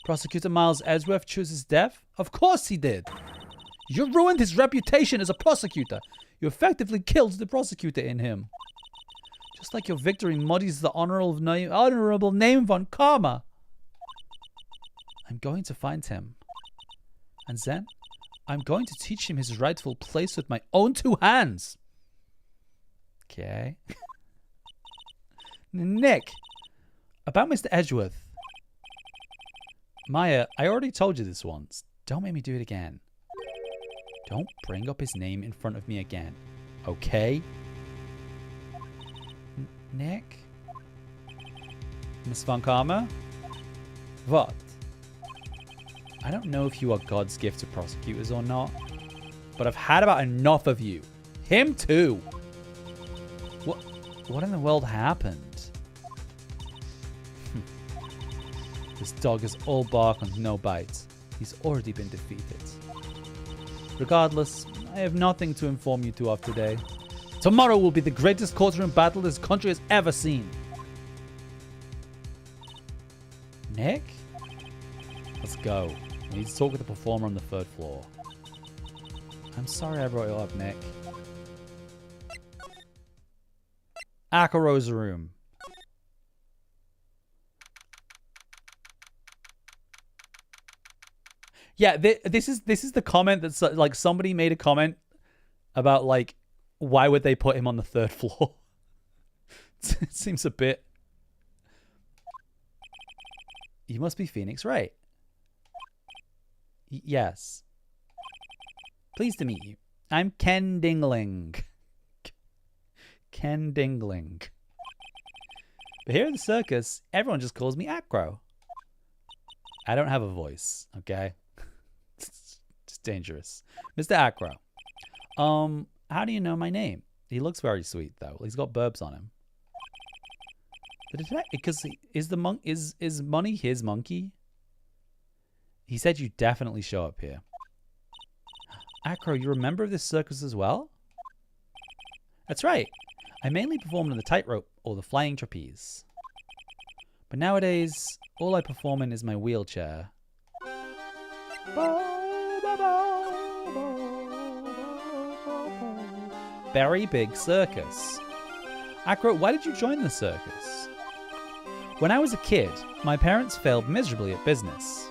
Prosecutor Miles Edgeworth chooses death? Of course he did. You ruined his reputation as a prosecutor. You effectively killed the prosecutor in him. Just like your victory muddies the honorable name Von Karma. I'm going to find him. And then, I'm going to teach him his rightful place with my own 2 hands. Okay. Nick, about Mr. Edgeworth. Maya, I already told you this once. Don't make me do it again. Don't bring up his name in front of me again. Okay? Nick? Miss Von Karma? What? I don't know if you are God's gift to prosecutors or not, but I've had about enough of you. Him too. What in the world happened? This dog is all bark and no bites. He's already been defeated. Regardless, I have nothing to inform you two of today. Tomorrow will be the greatest courtroom battle this country has ever seen. Nick? Let's go. We need to talk with the performer on the 3rd floor. I'm sorry I brought you up, Nick. Akaro's room. Yeah, this is the comment that's like somebody made a comment about like why would they put him on the 3rd floor? It seems a bit. You must be Phoenix Wright. Yes. Pleased to meet you. I'm Ken Dingling. Ken Dingling. But here at the circus, everyone just calls me Acro. I don't have a voice, okay? It's dangerous. Mr. Acro. How do you know my name? He looks very sweet though. He's got burbs on him. Because is Money his monkey? He said you definitely show up here. Acro, you're a member of this circus as well? That's right. I mainly perform in the tightrope or the flying trapeze. But nowadays, all I perform in is my wheelchair. Very big circus. Acro, why did you join the circus? When I was a kid, my parents failed miserably at business.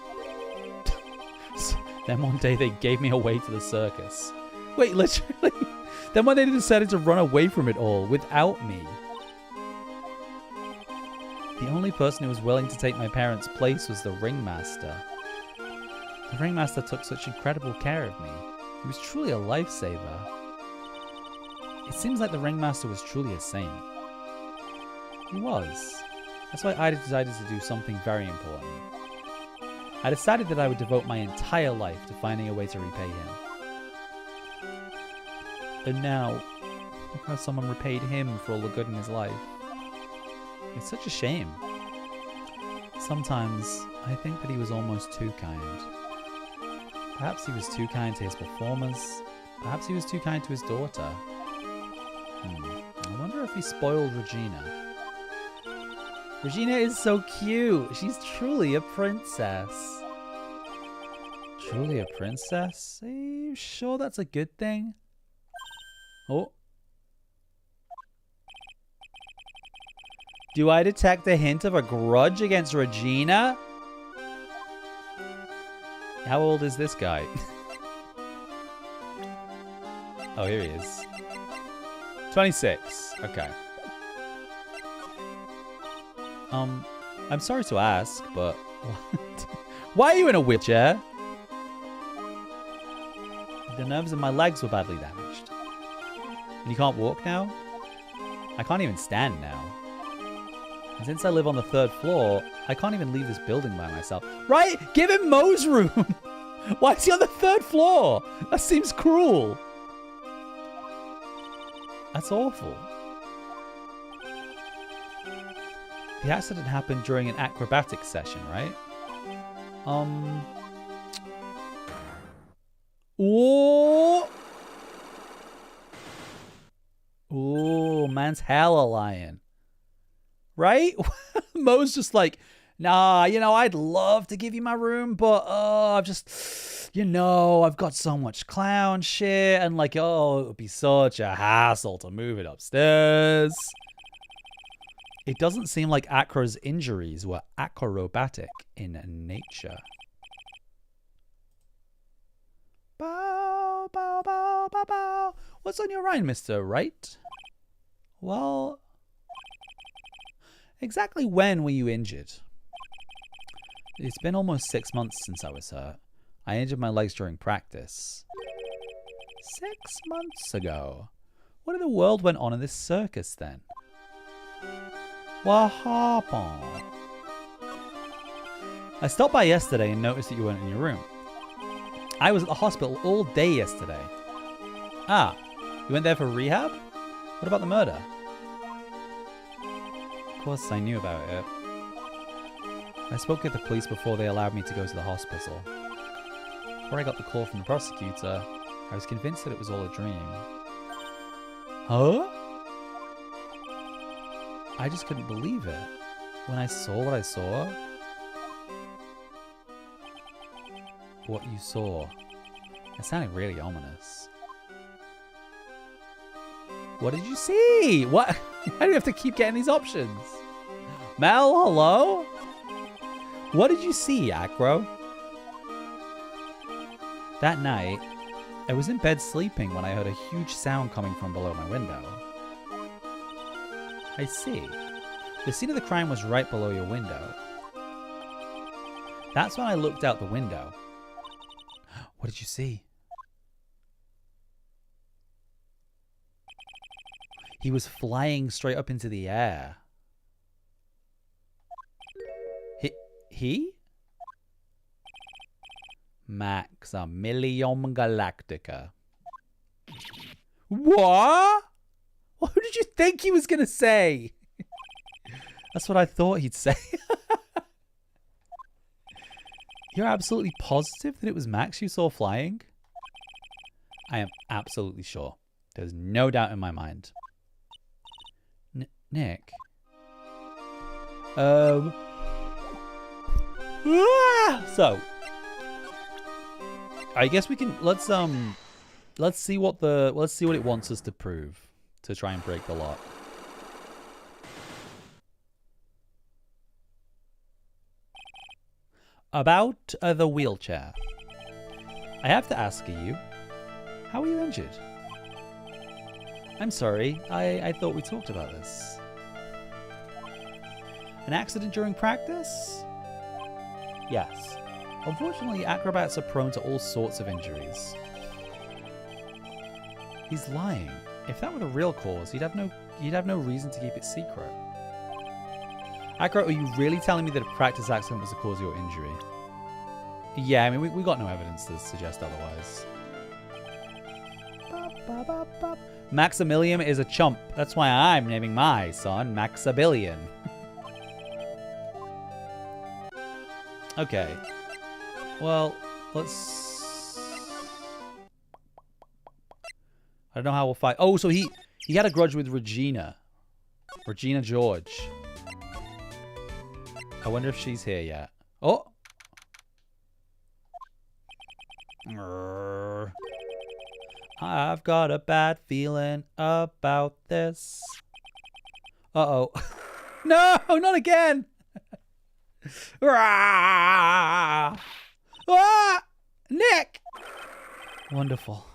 Then one day they gave me away to the circus. Wait, literally? Then one day they decided to run away from it all without me. The only person who was willing to take my parents' place was the ringmaster. The ringmaster took such incredible care of me. He was truly a lifesaver. It seems like the ringmaster was truly a saint. He was. That's why I decided to do something very important. I decided that I would devote my entire life to finding a way to repay him. And now, look how someone repaid him for all the good in his life. It's such a shame. Sometimes, I think that he was almost too kind. Perhaps he was too kind to his performers. Perhaps he was too kind to his daughter. I wonder if he spoiled Regina. Regina is so cute. She's truly a princess. Truly a princess? Are you sure that's a good thing? Oh. Do I detect a hint of a grudge against Regina? How old is this guy? Oh, here he is. 26. Okay. I'm sorry to ask, but why are you in a wheelchair? The nerves in my legs were badly damaged. And you can't walk now? I can't even stand now. And since I live on the 3rd floor, I can't even leave this building by myself. Right? Give him Mo's room! Why is he on the 3rd floor? That seems cruel. That's awful. The accident happened during an acrobatic session, right? Ooh! Ooh, man's hella lying. Right? Mo's just like, nah, you know, I'd love to give you my room, but I've just, you know, I've got so much clown shit, and like, oh, it would be such a hassle to move it upstairs. It doesn't seem like Acro's injuries were acrobatic in nature. Bow, bow, bow, bow, bow. What's on your mind, Mr. Wright? Well, exactly when were you injured? It's been almost 6 months since I was hurt. I injured my legs during practice. 6 months ago. What in the world went on in this circus then? What happened? I stopped by yesterday and noticed that you weren't in your room. I was at the hospital all day yesterday. Ah, you went there for rehab? What about the murder? course I knew about it. I spoke with the police before they allowed me to go to the hospital. Before I got the call from the prosecutor, I was convinced that it was all a dream. Huh? I just couldn't believe it. When I saw what I saw. What you saw. It sounded really ominous. What did you see? What? How do you have to keep getting these options? Mel, hello? What did you see, Acro? That night, I was in bed sleeping when I heard a huge sound coming from below my window. I see. The scene of the crime was right below your window. That's when I looked out the window. What did you see? He was flying straight up into the air. He? Maximilium Galactica. What? What did you think he was going to say? That's what I thought he'd say. You're absolutely positive that it was Max you saw flying? I am absolutely sure. There's no doubt in my mind. Nick? So, I guess we can let's see what it wants us to prove to try and break the lock. About the wheelchair. I have to ask you, how are you injured? I'm sorry, I thought we talked about this. An accident during practice? Yes. Unfortunately, acrobats are prone to all sorts of injuries. He's lying. If that were the real cause, he'd have no reason to keep it secret. Acro, are you really telling me that a practice accident was the cause of your injury? Yeah, I mean, we got no evidence to suggest otherwise. Maximilian is a chump. That's why I'm naming my son Maximilian. Okay. Well, let's... I don't know how we'll fight. Oh, so he had a grudge with Regina. Regina George. I wonder if she's here yet. Oh! I've got a bad feeling about this. Uh-oh. No, not again! Ah! Nick! Wonderful.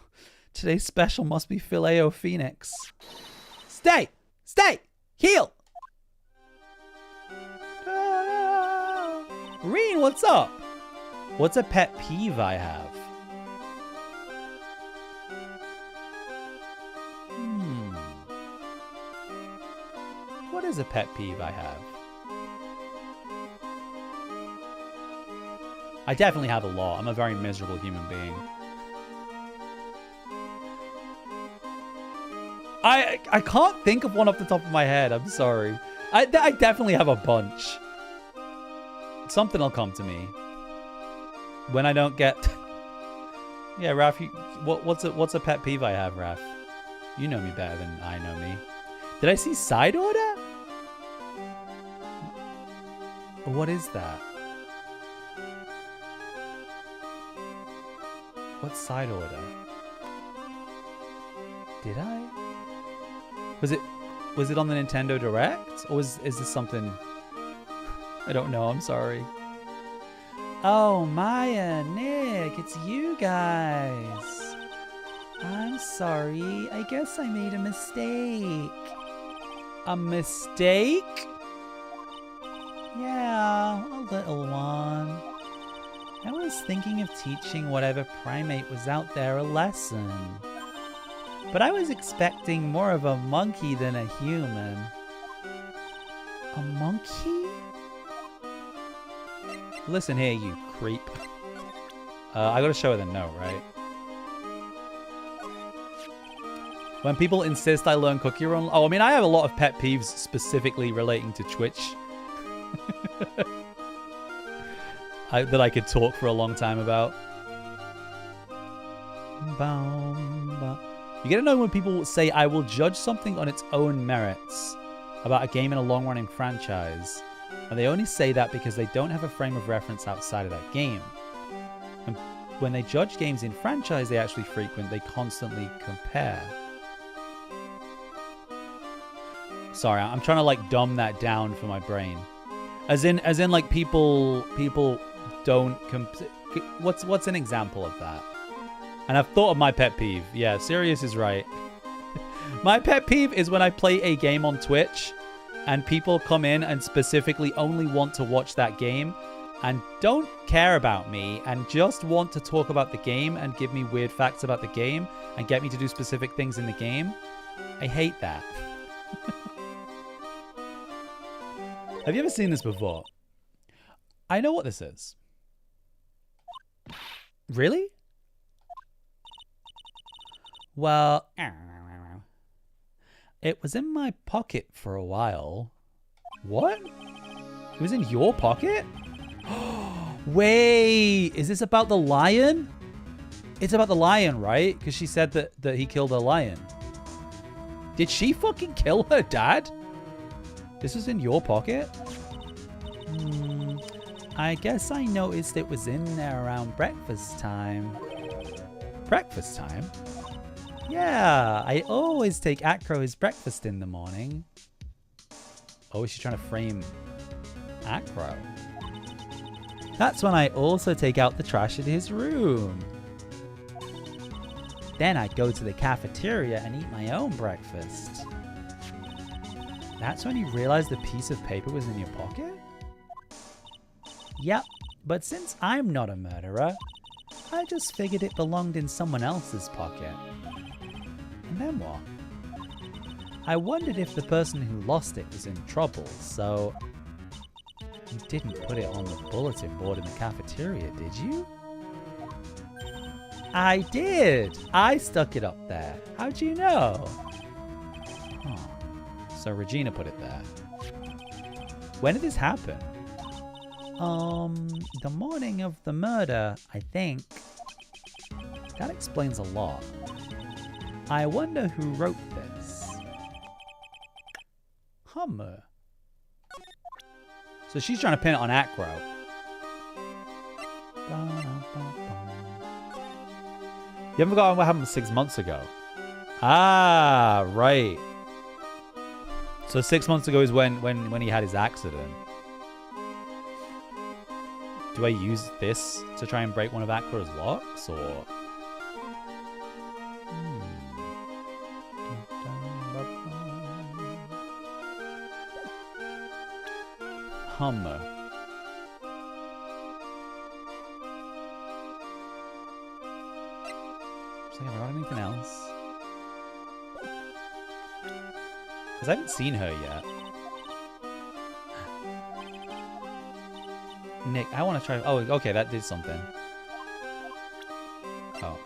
Today's special must be Filet-O Phoenix. Stay! Stay! Heal! Reen, what's up? What's a pet peeve I have? What is a pet peeve I have? I definitely have a lot. I'm a very miserable human being. I can't think of one off the top of my head. I'm sorry. I definitely have a bunch. Something will come to me when I don't get. Yeah, Raph. What's a pet peeve I have, Raph? You know me better than I know me. Did I see side order? What is that? What side order? Did I? Was it on the Nintendo Direct? Or is this something? I don't know, I'm sorry. Oh, Maya, Nick, it's you guys. I'm sorry. I guess I made a mistake. A mistake? Yeah, a little one. I was thinking of teaching whatever primate was out there a lesson. But I was expecting more of a monkey than a human. A monkey? Listen here, you creep. I gotta show her the note, right? When people insist I learn cookie run. Oh, I mean, I have a lot of pet peeves specifically relating to Twitch. That I could talk for a long time about. You get to know when people say I will judge something on its own merits about a game in a long-running franchise. And they only say that because they don't have a frame of reference outside of that game. And when they judge games in franchise they actually frequent, they constantly compare. Sorry, I'm trying to like dumb that down for my brain. As in like people don't what's an example of that? And I've thought of my pet peeve. Yeah, Sirius is right. My pet peeve is when I play a game on Twitch and people come in and specifically only want to watch that game and don't care about me and just want to talk about the game and give me weird facts about the game and get me to do specific things in the game. I hate that. Have you ever seen this before? I know what this is. Really? Well, it was in my pocket for a while. What? It was in your pocket? Wait, is this about the lion? It's about the lion, right? Because she said that he killed a lion. Did she fucking kill her dad? This was in your pocket? I guess I noticed it was in there around breakfast time. Breakfast time? Yeah, I always take Acro his breakfast in the morning. Oh, is she trying to frame Acro? That's when I also take out the trash in his room. Then I go to the cafeteria and eat my own breakfast. That's when you realize the piece of paper was in your pocket? Yep, but since I'm not a murderer, I just figured it belonged in someone else's pocket. And then what? I wondered if the person who lost it was in trouble, so... You didn't put it on the bulletin board in the cafeteria, did you? I did! I stuck it up there. How'd you know? Oh. So Regina put it there. When did this happen? The morning of the murder, I think. That explains a lot. I wonder who wrote this. Hummer. So she's trying to pin it on Acro. You haven't forgotten what happened 6 months ago. Ah, right. So 6 months ago is when he had his accident. Do I use this to try and break one of Acro's locks, or...? Hummer. Have I got anything else? Because I haven't seen her yet. Nick, I want to try... Oh, okay, that did something. Oh.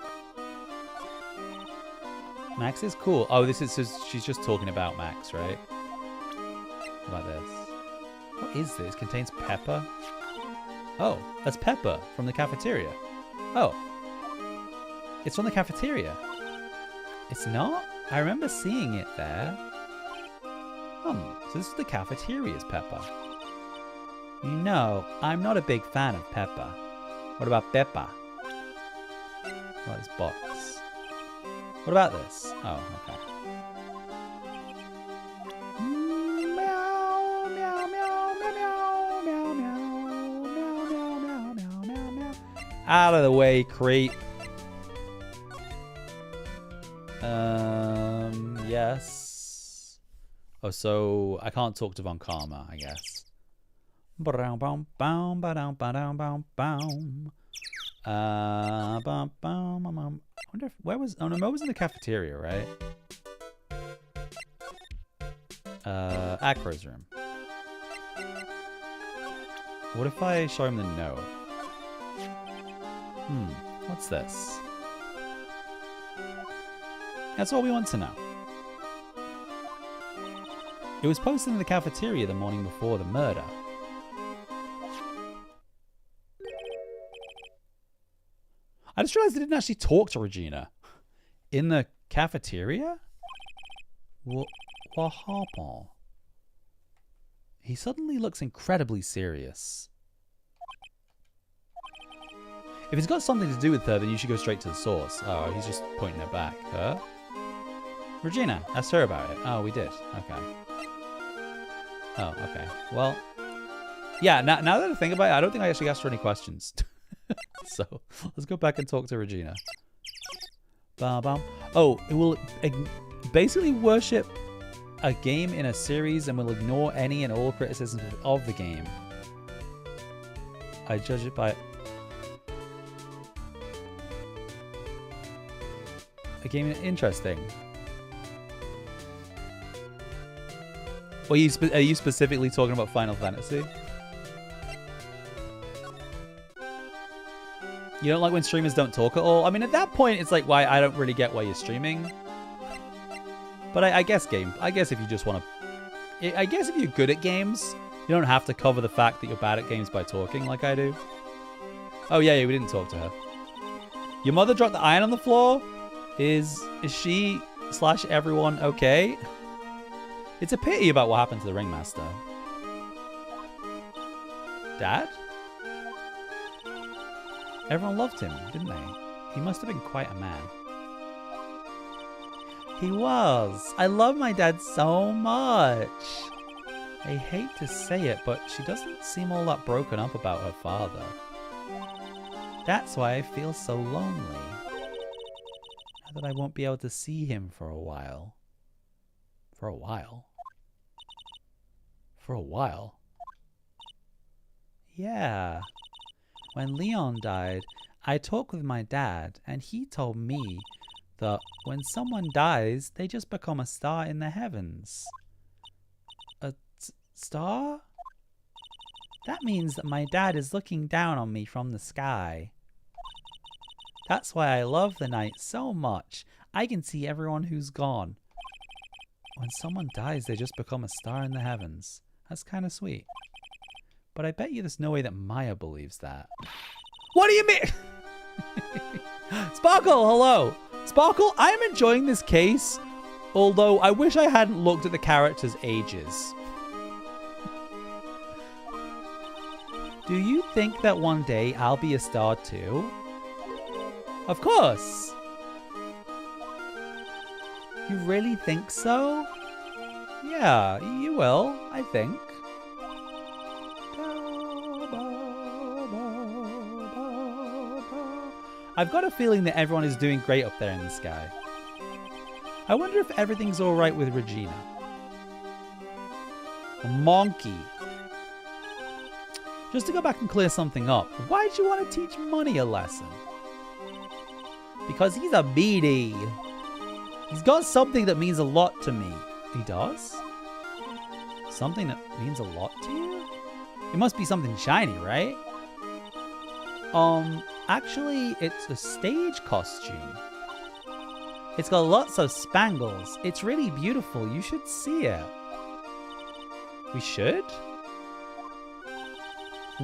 Max is cool. Oh, this is... She's just talking about Max, right? What about this? What is this? Contains pepper? Oh, that's pepper from the cafeteria. Oh. It's from the cafeteria. It's not? I remember seeing it there. So this is the cafeteria's pepper. You know, I'm not a big fan of pepper. What about pepper? What about this box? What about this? Oh, okay. Meow, meow, meow, meow, meow, meow, meow, meow, meow, meow, meow, meow. Out of the way, creep. Yes. Oh, so I can't talk to Von Karma, I guess. I wonder if... Where was... Oh, no, Mo was in the cafeteria, right? Acro's room. What if I show him the note? What's this? That's all we want to know. It was posted in the cafeteria the morning before the murder. I just realized I didn't actually talk to Regina. In the cafeteria? What happened? He suddenly looks incredibly serious. If it's got something to do with her, then you should go straight to the source. Oh, he's just pointing it back. Her? Regina, asked her about it. Oh, we did. Okay. Oh, okay. Well, yeah, now that I think about it, I don't think I actually asked her any questions. So, let's go back and talk to Regina. Ba-bam. Oh, it will basically worship a game in a series and will ignore any and all criticisms of the game. I judge it by... A game interesting. Well, are you specifically talking about Final Fantasy? You don't like when streamers don't talk at all? I mean, at that point, it's like, why I don't really get why you're streaming. But I guess if you just want to... I guess if you're good at games, you don't have to cover the fact that you're bad at games by talking like I do. Oh, yeah, we didn't talk to her. Your mother dropped the iron on the floor? Is she / everyone okay? It's a pity about what happened to the ringmaster. Dad? Everyone loved him, didn't they? He must have been quite a man. He was. I love my dad so much. I hate to say it, but she doesn't seem all that broken up about her father. That's why I feel so lonely. Now that I won't be able to see him for a while. For a while? For a while? Yeah. When Leon died, I talked with my dad, and he told me that when someone dies, they just become a star in the heavens. A star? That means that my dad is looking down on me from the sky. That's why I love the night so much. I can see everyone who's gone. When someone dies, they just become a star in the heavens. That's kind of sweet. But I bet you there's no way that Maya believes that. What do you mean? Sparkle, hello. Sparkle, I am enjoying this case, although I wish I hadn't looked at the characters' ages. Do you think that one day I'll be a star too? Of course. You really think so? Yeah, you will, I think. I've got a feeling that everyone is doing great up there in the sky. I wonder if everything's alright with Regina. Monkey. Just to go back and clear something up, why'd you want to teach Money a lesson? Because he's a meanie. He's got something that means a lot to me. He does? Something that means a lot to you? It must be something shiny, right? Actually, it's a stage costume. It's got lots of spangles. It's really beautiful. You should see it. We should?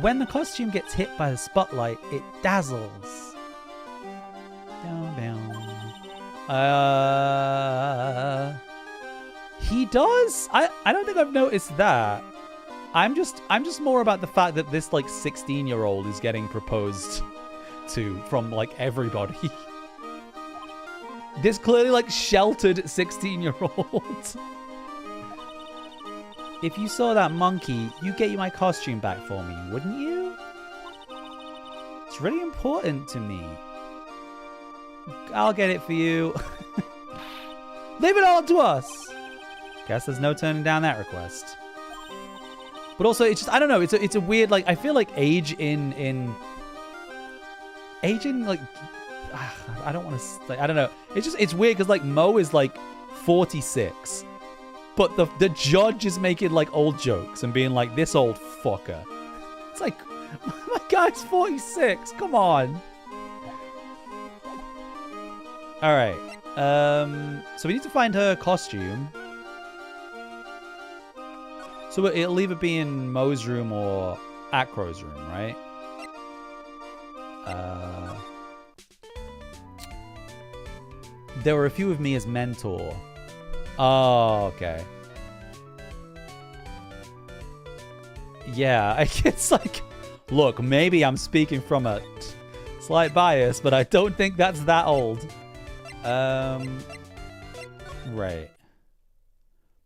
When the costume gets hit by the spotlight, it dazzles. He does? I don't think I've noticed that. I'm just more about the fact that this like 16-year-old is getting proposed to from like everybody. This clearly like sheltered 16-year-old. If you saw that monkey, you'd get my costume back for me, wouldn't you? It's really important to me. I'll get it for you. Leave it all to us. Guess there's no turning down that request. But also, it's just, I don't know, it's a weird, like, I feel like age in like, I don't want to, like, I don't know. It's weird because, like, Mo is, like, 46. But the judge is making, like, old jokes and being like, this old fucker. It's like, my guy's 46. Come on. All right. So we need to find her costume. So it'll either be in Mo's room or Acro's room, right? There were a few of me as mentor. Oh, okay. Yeah, it's like, look, maybe I'm speaking from a slight bias, but I don't think that's that old. Right.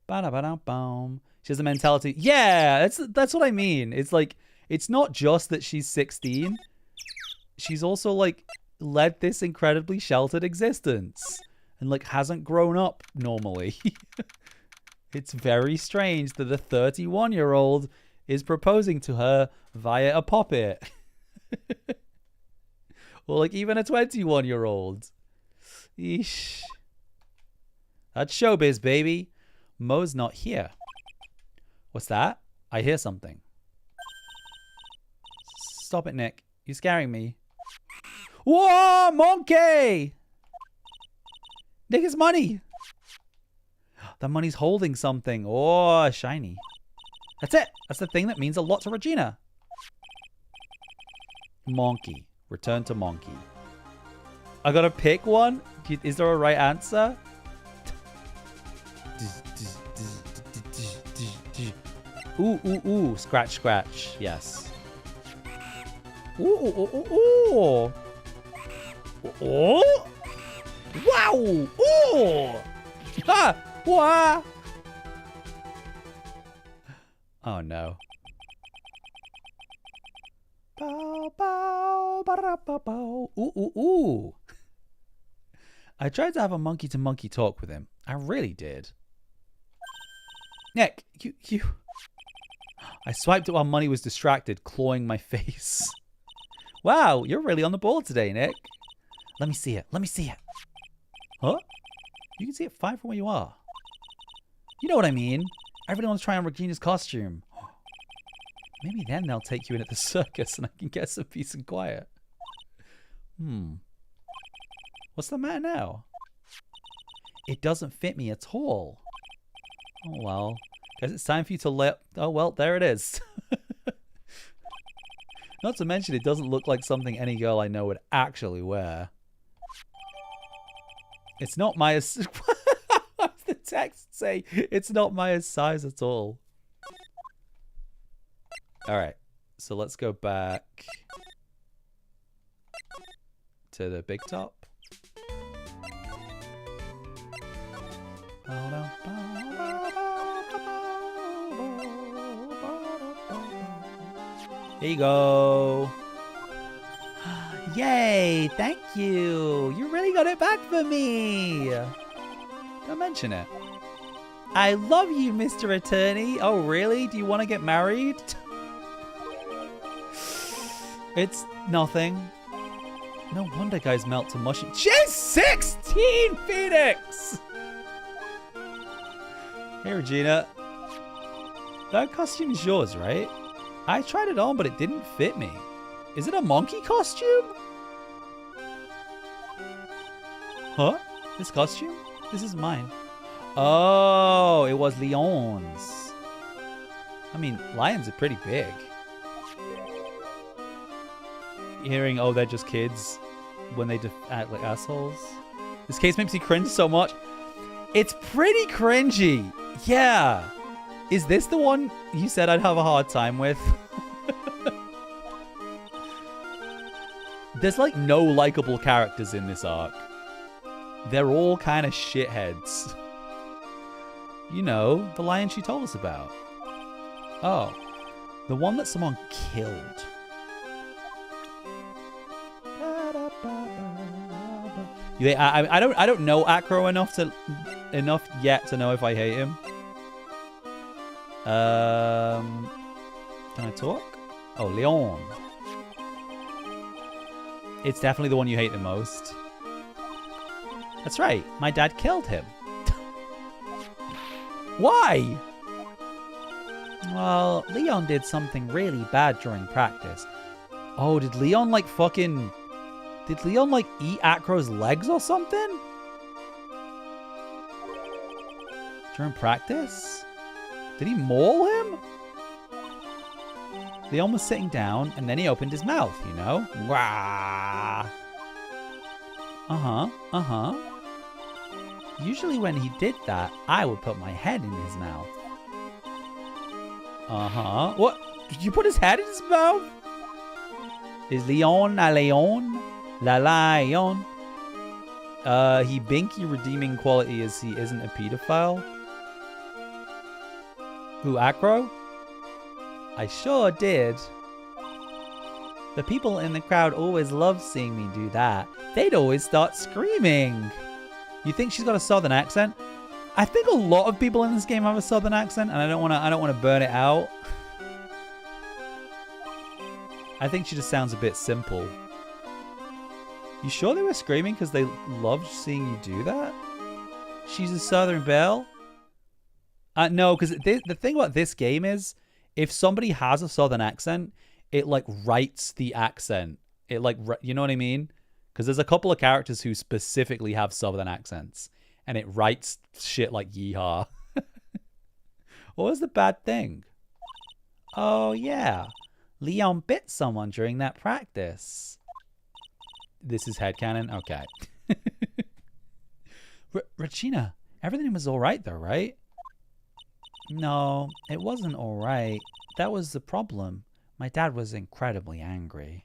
Ba-da-ba-da-boom. She has a mentality. Yeah, that's what I mean. It's like, it's not just that she's 16. She's also like led this incredibly sheltered existence and like hasn't grown up normally. It's very strange that a 31-year-old is proposing to her via a puppet. Or like even a 21-year-old. Eesh. That's showbiz, baby. Mo's not here. What's that? I hear something. Stop it, Nick. You're scaring me. Whoa, monkey! Nick, it's money. The money's holding something. Oh, shiny. That's it. That's the thing that means a lot to Regina. Monkey. Return to monkey. I gotta pick one? Is there a right answer? Ooh, ooh, ooh. Scratch, scratch. Yes. Ooh, ooh, ooh, ooh. Oh! Wow! Ooh! Ha! Wah! Oh no. Bow, bow, ba-da-ba-bow. Ooh, ooh, ooh. I tried to have a monkey-to-monkey talk with him. I really did. Nick, you... I swiped it while money was distracted, clawing my face. Wow, you're really on the ball today, Nick. Let me see it. Let me see it. Huh? You can see it fine from where you are. You know what I mean. I really want to try on Regina's costume. Maybe then they'll take you in at the circus and I can get some peace and quiet. What's the matter now? It doesn't fit me at all. Oh, well. Guess it's time for you to let... Oh, well, there it is. Not to mention, it doesn't look like something any girl I know would actually wear. It's not my... What's the text say? It's not my size at all. Alright. So let's go back to the big top. Here you go. Yay, thank you. You really got it back for me. Don't mention it. I love you, Mr. Attorney. Oh, really? Do you want to get married? It's nothing. No wonder guys melt to mush. She's 16, Phoenix! Hey, Regina. That costume's yours, right? I tried it on, but it didn't fit me. Is it a monkey costume? Huh? This costume? This is mine. Oh, it was Leon's. I mean, lions are pretty big. Hearing, oh, they're just kids when they act like assholes. This case makes me cringe so much. It's pretty cringy. Yeah. Is this the one you said I'd have a hard time with? There's like no likable characters in this arc. They're all kind of shitheads. You know, the lion she told us about. Oh, the one that someone killed. I don't know Acro enough yet to know if I hate him. Can I talk? Oh, Leon. It's definitely the one you hate the most. That's right. My dad killed him. Why? Well, Leon did something really bad during practice. Oh, did Leon like fucking... Did Leon like eat Acro's legs or something? During practice? Did he maul him? Leon was sitting down, and then he opened his mouth, you know? Wah! Uh-huh. Usually when he did that, I would put my head in his mouth. Uh-huh. What? Did you put his head in his mouth? Is Leon a Leon? La Lion? He binky redeeming quality is he isn't a pedophile? Who, Acro? I sure did. The people in the crowd always loved seeing me do that. They'd always start screaming. You think she's got a southern accent? I think a lot of people in this game have a southern accent, and I don't want to burn it out. I think she just sounds a bit simple. You sure they were screaming because they loved seeing you do that? She's a Southern Belle? No, because the thing about this game is, if somebody has a Southern accent, it like writes the accent. It like, you know what I mean? Because there's a couple of characters who specifically have Southern accents, and it writes shit like yeehaw. What was the bad thing? Oh yeah, Leon bit someone during that practice. This is headcanon? Okay. Regina, everything was alright though, right? No, it wasn't alright. That was the problem. My dad was incredibly angry.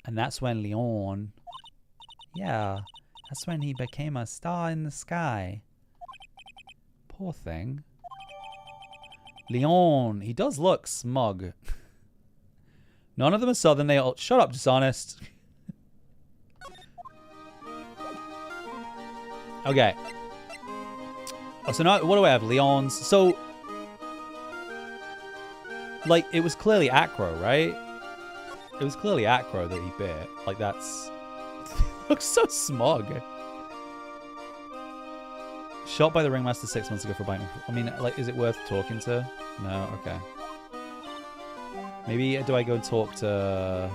And that's when Leon... Yeah, that's when he became a star in the sky. Poor thing. Leon, he does look smug. None of them are Southern. They all... Shut up, dishonest. Okay. Oh, so now, what do I have? Leon's. So, like, it was clearly Acro, right? It was clearly Acro that he bit. Like, that's... looks so smug. Shot by the ringmaster 6 months ago for biting... I mean, like, is it worth talking to? No? Okay. Maybe, do I go talk to...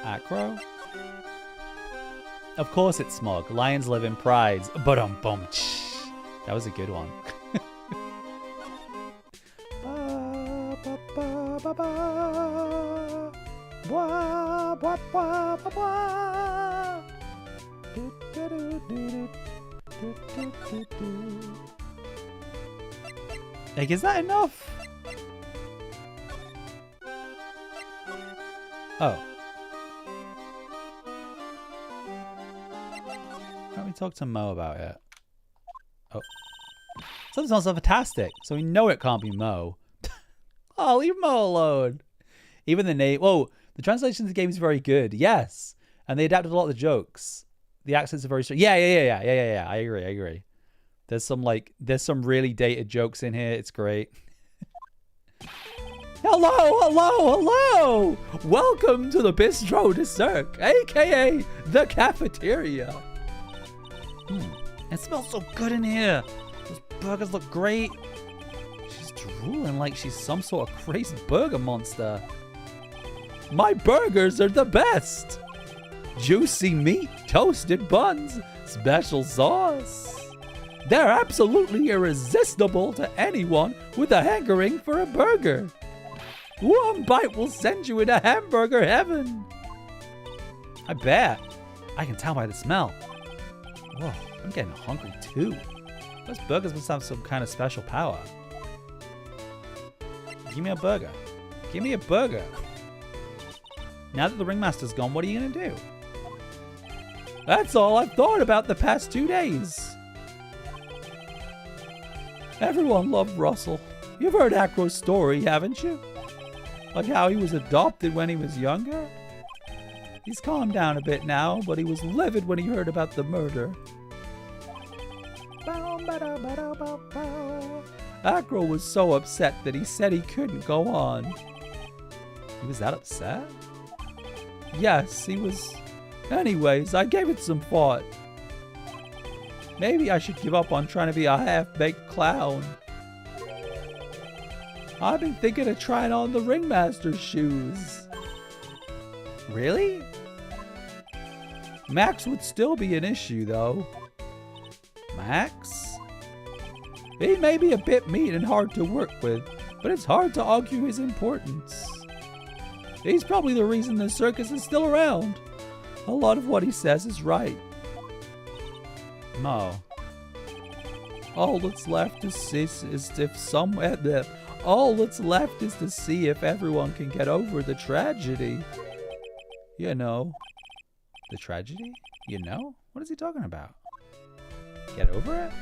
Acro? Of course it's smug. Lions live in prides. Ba-dum-bum. That was a good one. Like, is that enough? Oh. Why don't we talk to Mo about it? Oh. Something smells so fantastic, so we know it can't be Mo. Oh, leave Mo alone. Even the name... Whoa, the translation of the game is very good. Yes. And they adapted a lot of the jokes. The accents are very strong. Yeah. I agree. There's some really dated jokes in here. It's great. Hello. Welcome to the Bistro de Cirque, a.k.a. the cafeteria. It smells so good in here. Those burgers look great. She's drooling like she's some sort of crazy burger monster. My burgers are the best. Juicy meat, toasted buns, special sauce. They're absolutely irresistible to anyone with a hankering for a burger. One bite will send you into hamburger heaven. I bet. I can tell by the smell. Whoa, I'm getting hungry too. Those burgers must have some kind of special power. Give me a burger. Give me a burger. Now that the ringmaster's gone, what are you going to do? That's all I've thought about the past 2 days. Everyone loved Russell. You've heard Acro's story, haven't you? Like how he was adopted when he was younger? He's calmed down a bit now, but he was livid when he heard about the murder. Acro was so upset that he said he couldn't go on. He was that upset? Yes, he was. Anyways, I gave it some thought. Maybe I should give up on trying to be a half-baked clown. I've been thinking of trying on the ringmaster's shoes. Really? Max would still be an issue, though. Max? He may be a bit mean and hard to work with, but it's hard to argue his importance. He's probably the reason the circus is still around. A lot of what he says is right. Mo. All that's left is to see if everyone can get over the tragedy. You know. The tragedy? You know? What is he talking about? Get over it?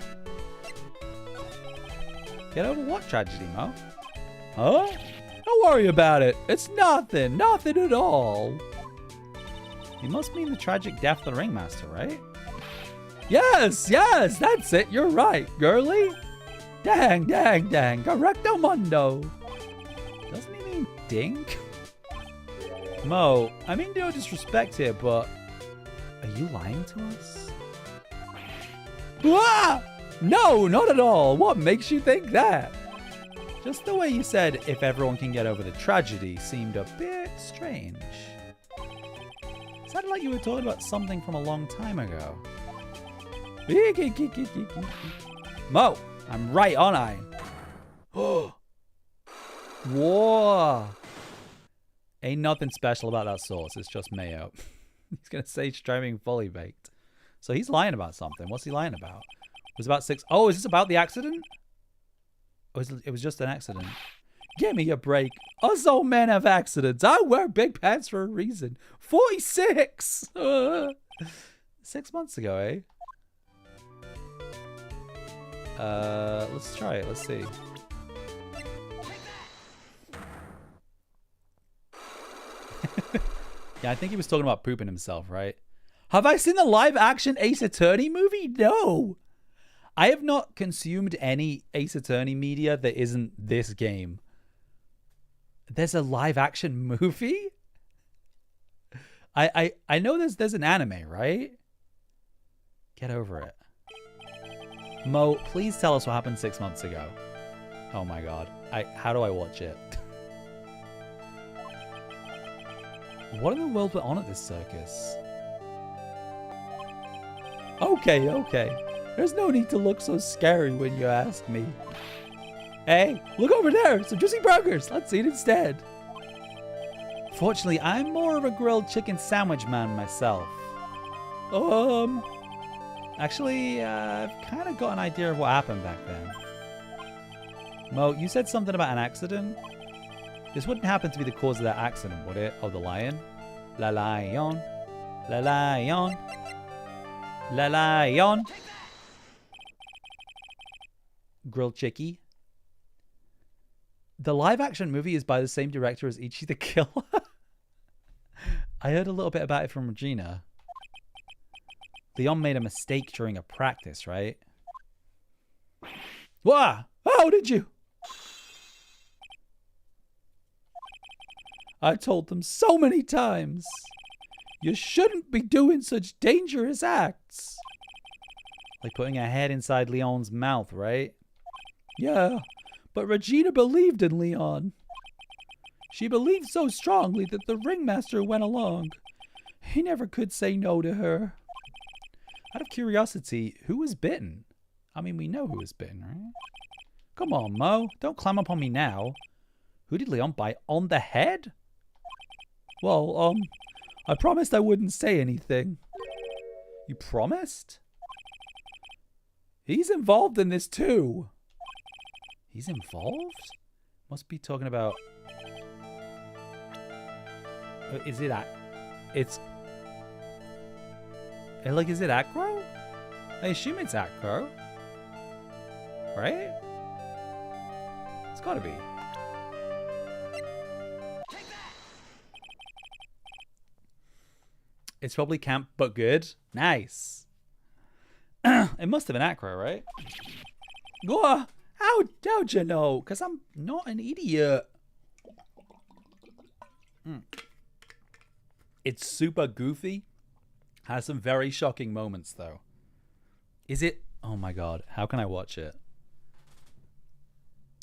Get over what tragedy, Mo? Huh? Don't worry about it. It's nothing. Nothing at all. You must mean the tragic death of the ringmaster, right? Yes, that's it. You're right, girly. Dang. Correcto mundo. Doesn't he mean dink? Mo, I mean no disrespect here, but are you lying to us? Ah! No, not at all. What makes you think that? Just the way you said, if everyone can get over the tragedy, seemed a bit strange. Sounded like you were talking about something from a long time ago. Mo, I'm right, aren't I? Whoa. Ain't nothing special about that sauce. It's just mayo. He's going to say streaming fully baked. So he's lying about something. What's he lying about? It was about 6. Oh, is this about the accident? Oh, it was just an accident. Give me a break. Us old men have accidents. I wear big pants for a reason. 46! 6 months ago, eh? Let's try it. Let's see. Yeah, I think he was talking about pooping himself, right? Have I seen the live-action Ace Attorney movie? No. I have not consumed any Ace Attorney media that isn't this game. There's a live-action movie? I know there's an anime, right? Get over it. Mo, please tell us what happened 6 months ago. Oh my god. How do I watch it? What in the world went on at this circus? Okay. There's no need to look so scary when you ask me. Hey, look over there! Some juicy burgers! Let's eat instead. Fortunately, I'm more of a grilled chicken sandwich man myself. Actually, I've kind of got an idea of what happened back then. Mo, you said something about an accident? This wouldn't happen to be the cause of that accident, would it? Oh, the lion? La lion. La lion. La lion. Grilled chickie. The live-action movie is by the same director as Ichi the Killer. I heard a little bit about it from Regina. Leon made a mistake during a practice, right? Wah! How did you? I told them so many times. You shouldn't be doing such dangerous acts. Like putting a head inside Leon's mouth, right? Yeah, but Regina believed in Leon. She believed so strongly that the ringmaster went along. He never could say no to her. Out of curiosity, who was bitten? I mean, we know who was bitten, right? Come on, Mo. Don't climb up on me now. Who did Leon bite on the head? Well, I promised I wouldn't say anything. You promised? He's involved in this too. He's involved? Must be talking about... Is it... It's... Like, is it Acro? I assume it's Acro. Right? It's gotta be. It's probably camp, but good. Nice. It must have been Acro, right? Goa! How'd you know? Because I'm not an idiot. It's super goofy. Has some very shocking moments, though. Is it? Oh my god. How can I watch it?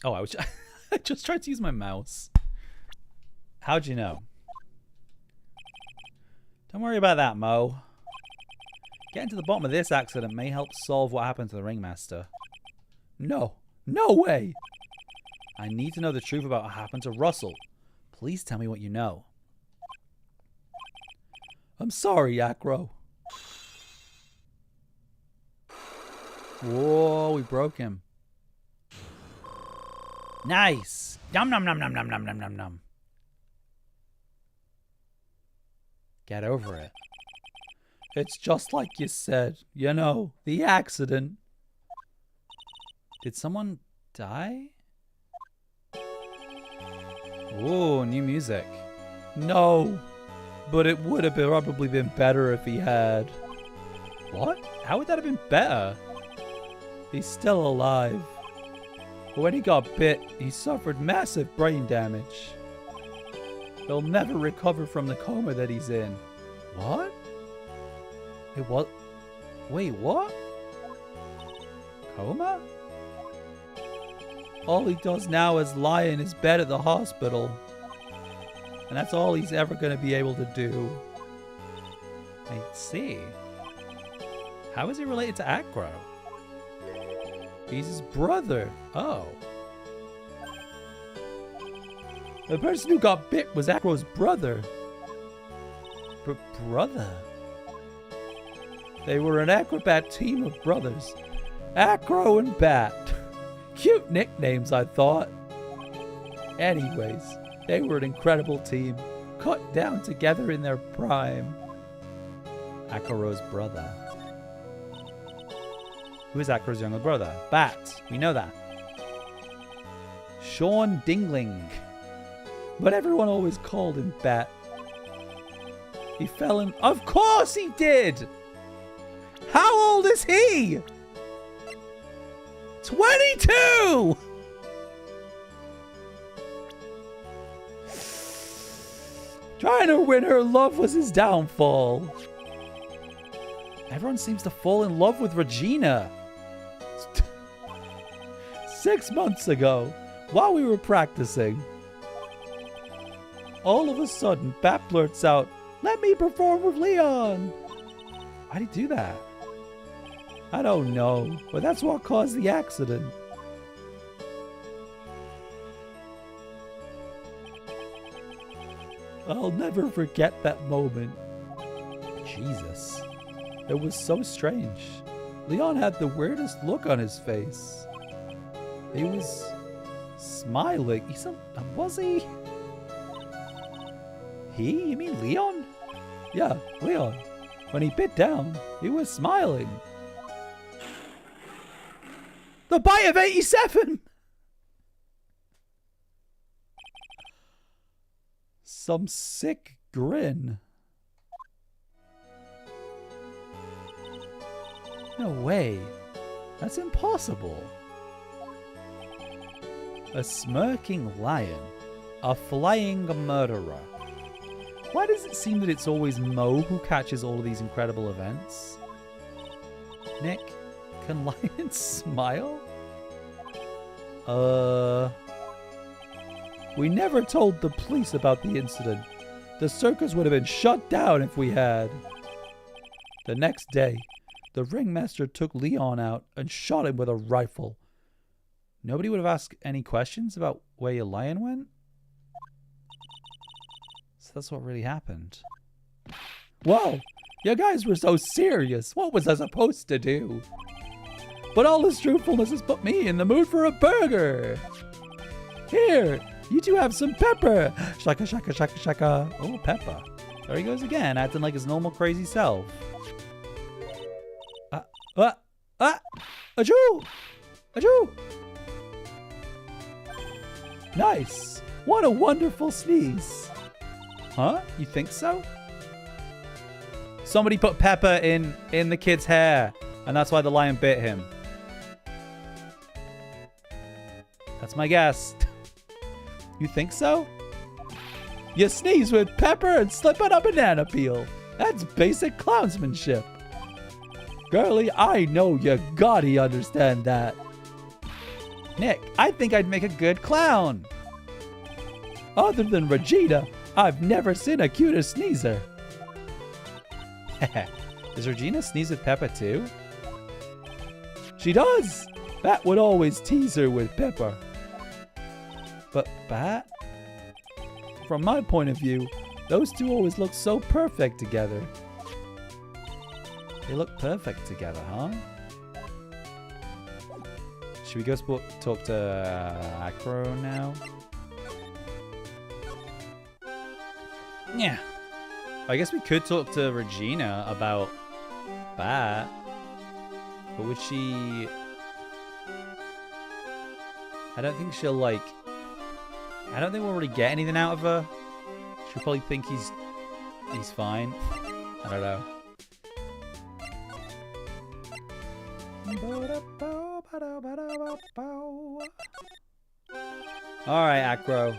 Oh, I just tried to use my mouse. How'd you know? Don't worry about that, Mo. Getting to the bottom of this accident may help solve what happened to the ringmaster. No, No way! I need to know the truth about what happened to Russell. Please tell me what you know. I'm sorry, Acro. Whoa, we broke him. Nice! Yum nom nom nom nom nom nom nom nom. Get over it. It's just like you said. You know, the accident. Did someone die? Whoa, new music. No, but it would have probably been better if he had. What? How would that have been better? He's still alive. But when he got bit, he suffered massive brain damage. He'll never recover from the coma that he's in. What? Wait, what? Wait, what? Coma? All he does now is lie in his bed at the hospital. And that's all he's ever going to be able to do. I see. How is he related to Acro? He's his brother. Oh. The person who got bit was Acro's brother. Brother? They were an acrobat team of brothers. Acro and Bat. Cute nicknames, I thought. Anyways, they were an incredible team. Cut down together in their prime. Acro's brother. Who is Acro's younger brother? Bat. We know that. Sean Dingling. But everyone always called him Bat. He fell in... Of course he did! How old is he? 22! Trying to win her love was his downfall. Everyone seems to fall in love with Regina. 6 months ago, while we were practicing, all of a sudden, Bat blurts out, "Let me perform with Leon." Why'd he do that? I don't know, but that's what caused the accident. I'll never forget that moment. Jesus. It was so strange. Leon had the weirdest look on his face. He was smiling. Was he? He? You mean Leon? Yeah, Leon. When he bit down, he was smiling. The bite of 87! Some sick grin. No way. That's impossible. A smirking lion. A flying murderer. Why does it seem that it's always Mo who catches all of these incredible events? Nick, can lions smile? We never told the police about the incident. The circus would have been shut down if we had. The next day, the ringmaster took Leon out and shot him with a rifle. Nobody would have asked any questions about where your lion went? So that's what really happened. Whoa! You guys were so serious. What was I supposed to do? But all this truthfulness has put me in the mood for a burger. Here, you two have some pepper. Shaka, shaka, shaka, shaka. Oh, pepper. There he goes again, acting like his normal crazy self. Achoo! Achoo! Nice. What a wonderful sneeze. Huh? You think so? Somebody put pepper in the kid's hair, and that's why the lion bit him. That's my guess. You think so? You sneeze with pepper and slip on a banana peel. That's basic clownsmanship. Girlie, I know you gotta understand that. Nick, I think I'd make a good clown. Other than Regina, I've never seen a cuter sneezer. Does Regina sneeze with pepper too? She does. Bat would always tease her with Pepper. But Bat? From my point of view, those two always look so perfect together. They look perfect together, huh? Should we go talk to Acro now? Yeah. I guess we could talk to Regina about Bat. But would she... I don't think she'll like... I don't think we'll really get anything out of her. She'll probably think he's fine. I don't know. Alright, Acro.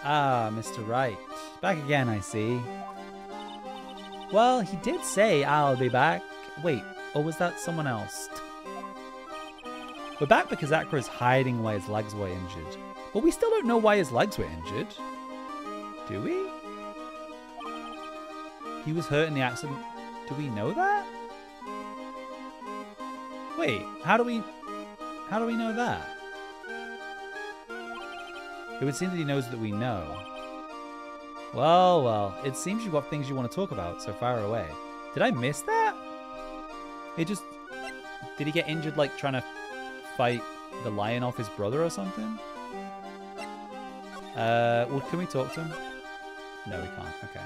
Ah, Mr. Wright. Back again, I see. Well, he did say I'll be back. Wait, or was that someone else? We're back because Acro's hiding why his legs were injured. But we still don't know why his legs were injured. Do we? He was hurt in the accident. Do we know that? Wait, how do we know that? It would seem that he knows that we know. Well, it seems you've got things you want to talk about so far away. Did I miss that? Did he get injured like trying to fight the lion off his brother or something? Well, can we talk to him? No, we can't. Okay.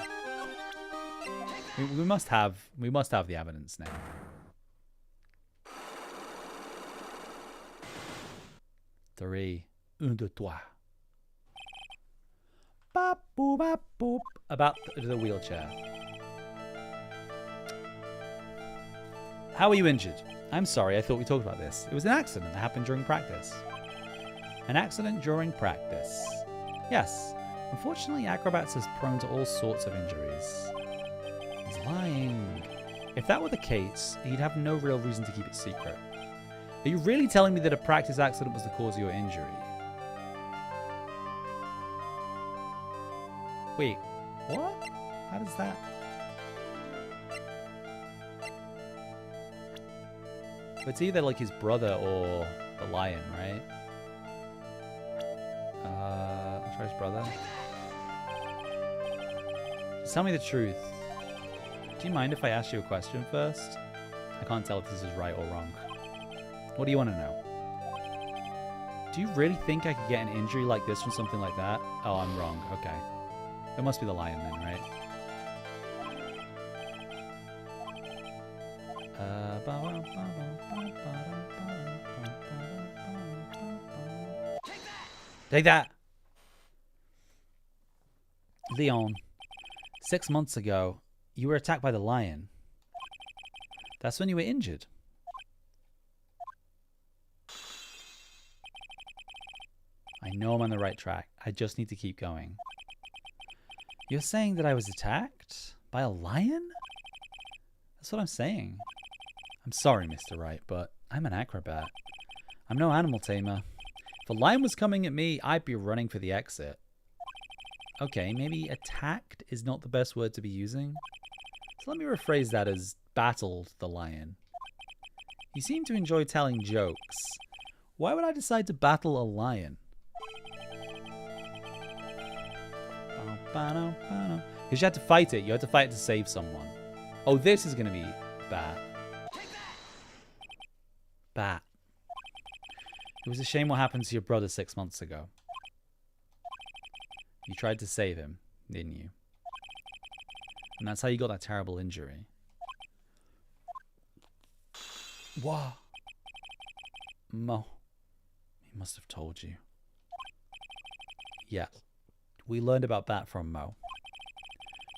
We must have the evidence now. Three. Un, deux, trois. Bop, boop, bop, boop. About the wheelchair. How are you injured? I'm sorry, I thought we talked about this. It was an accident that happened during practice. An accident during practice. Yes. Unfortunately, Acrobats is prone to all sorts of injuries. He's lying. If that were the case, he'd have no real reason to keep it secret. Are you really telling me that a practice accident was the cause of your injury? Wait, what? How does that... It's either like his brother or the lion, right? I'll try his brother. Just tell me the truth. Do you mind if I ask you a question first? I can't tell if this is right or wrong. What do you want to know? Do you really think I could get an injury like this from something like that? Oh, I'm wrong. Okay. It must be the lion then, right? Take that! Leon, 6 months ago, you were attacked by the lion. That's when you were injured. I know I'm on the right track. I just need to keep going. You're saying that I was attacked by a lion? That's what I'm saying. I'm sorry, Mr. Wright, but I'm an acrobat. I'm no animal tamer. If a lion was coming at me, I'd be running for the exit. Okay, maybe attacked is not the best word to be using. So let me rephrase that as battled the lion. You seem to enjoy telling jokes. Why would I decide to battle a lion? Because you had to fight it. You had to fight it to save someone. Oh, this is going to be Bat. Bat. It was a shame what happened to your brother 6 months ago. You tried to save him, didn't you? And that's how you got that terrible injury. What? Mo. He must have told you. Yeah. We learned about that from Mo.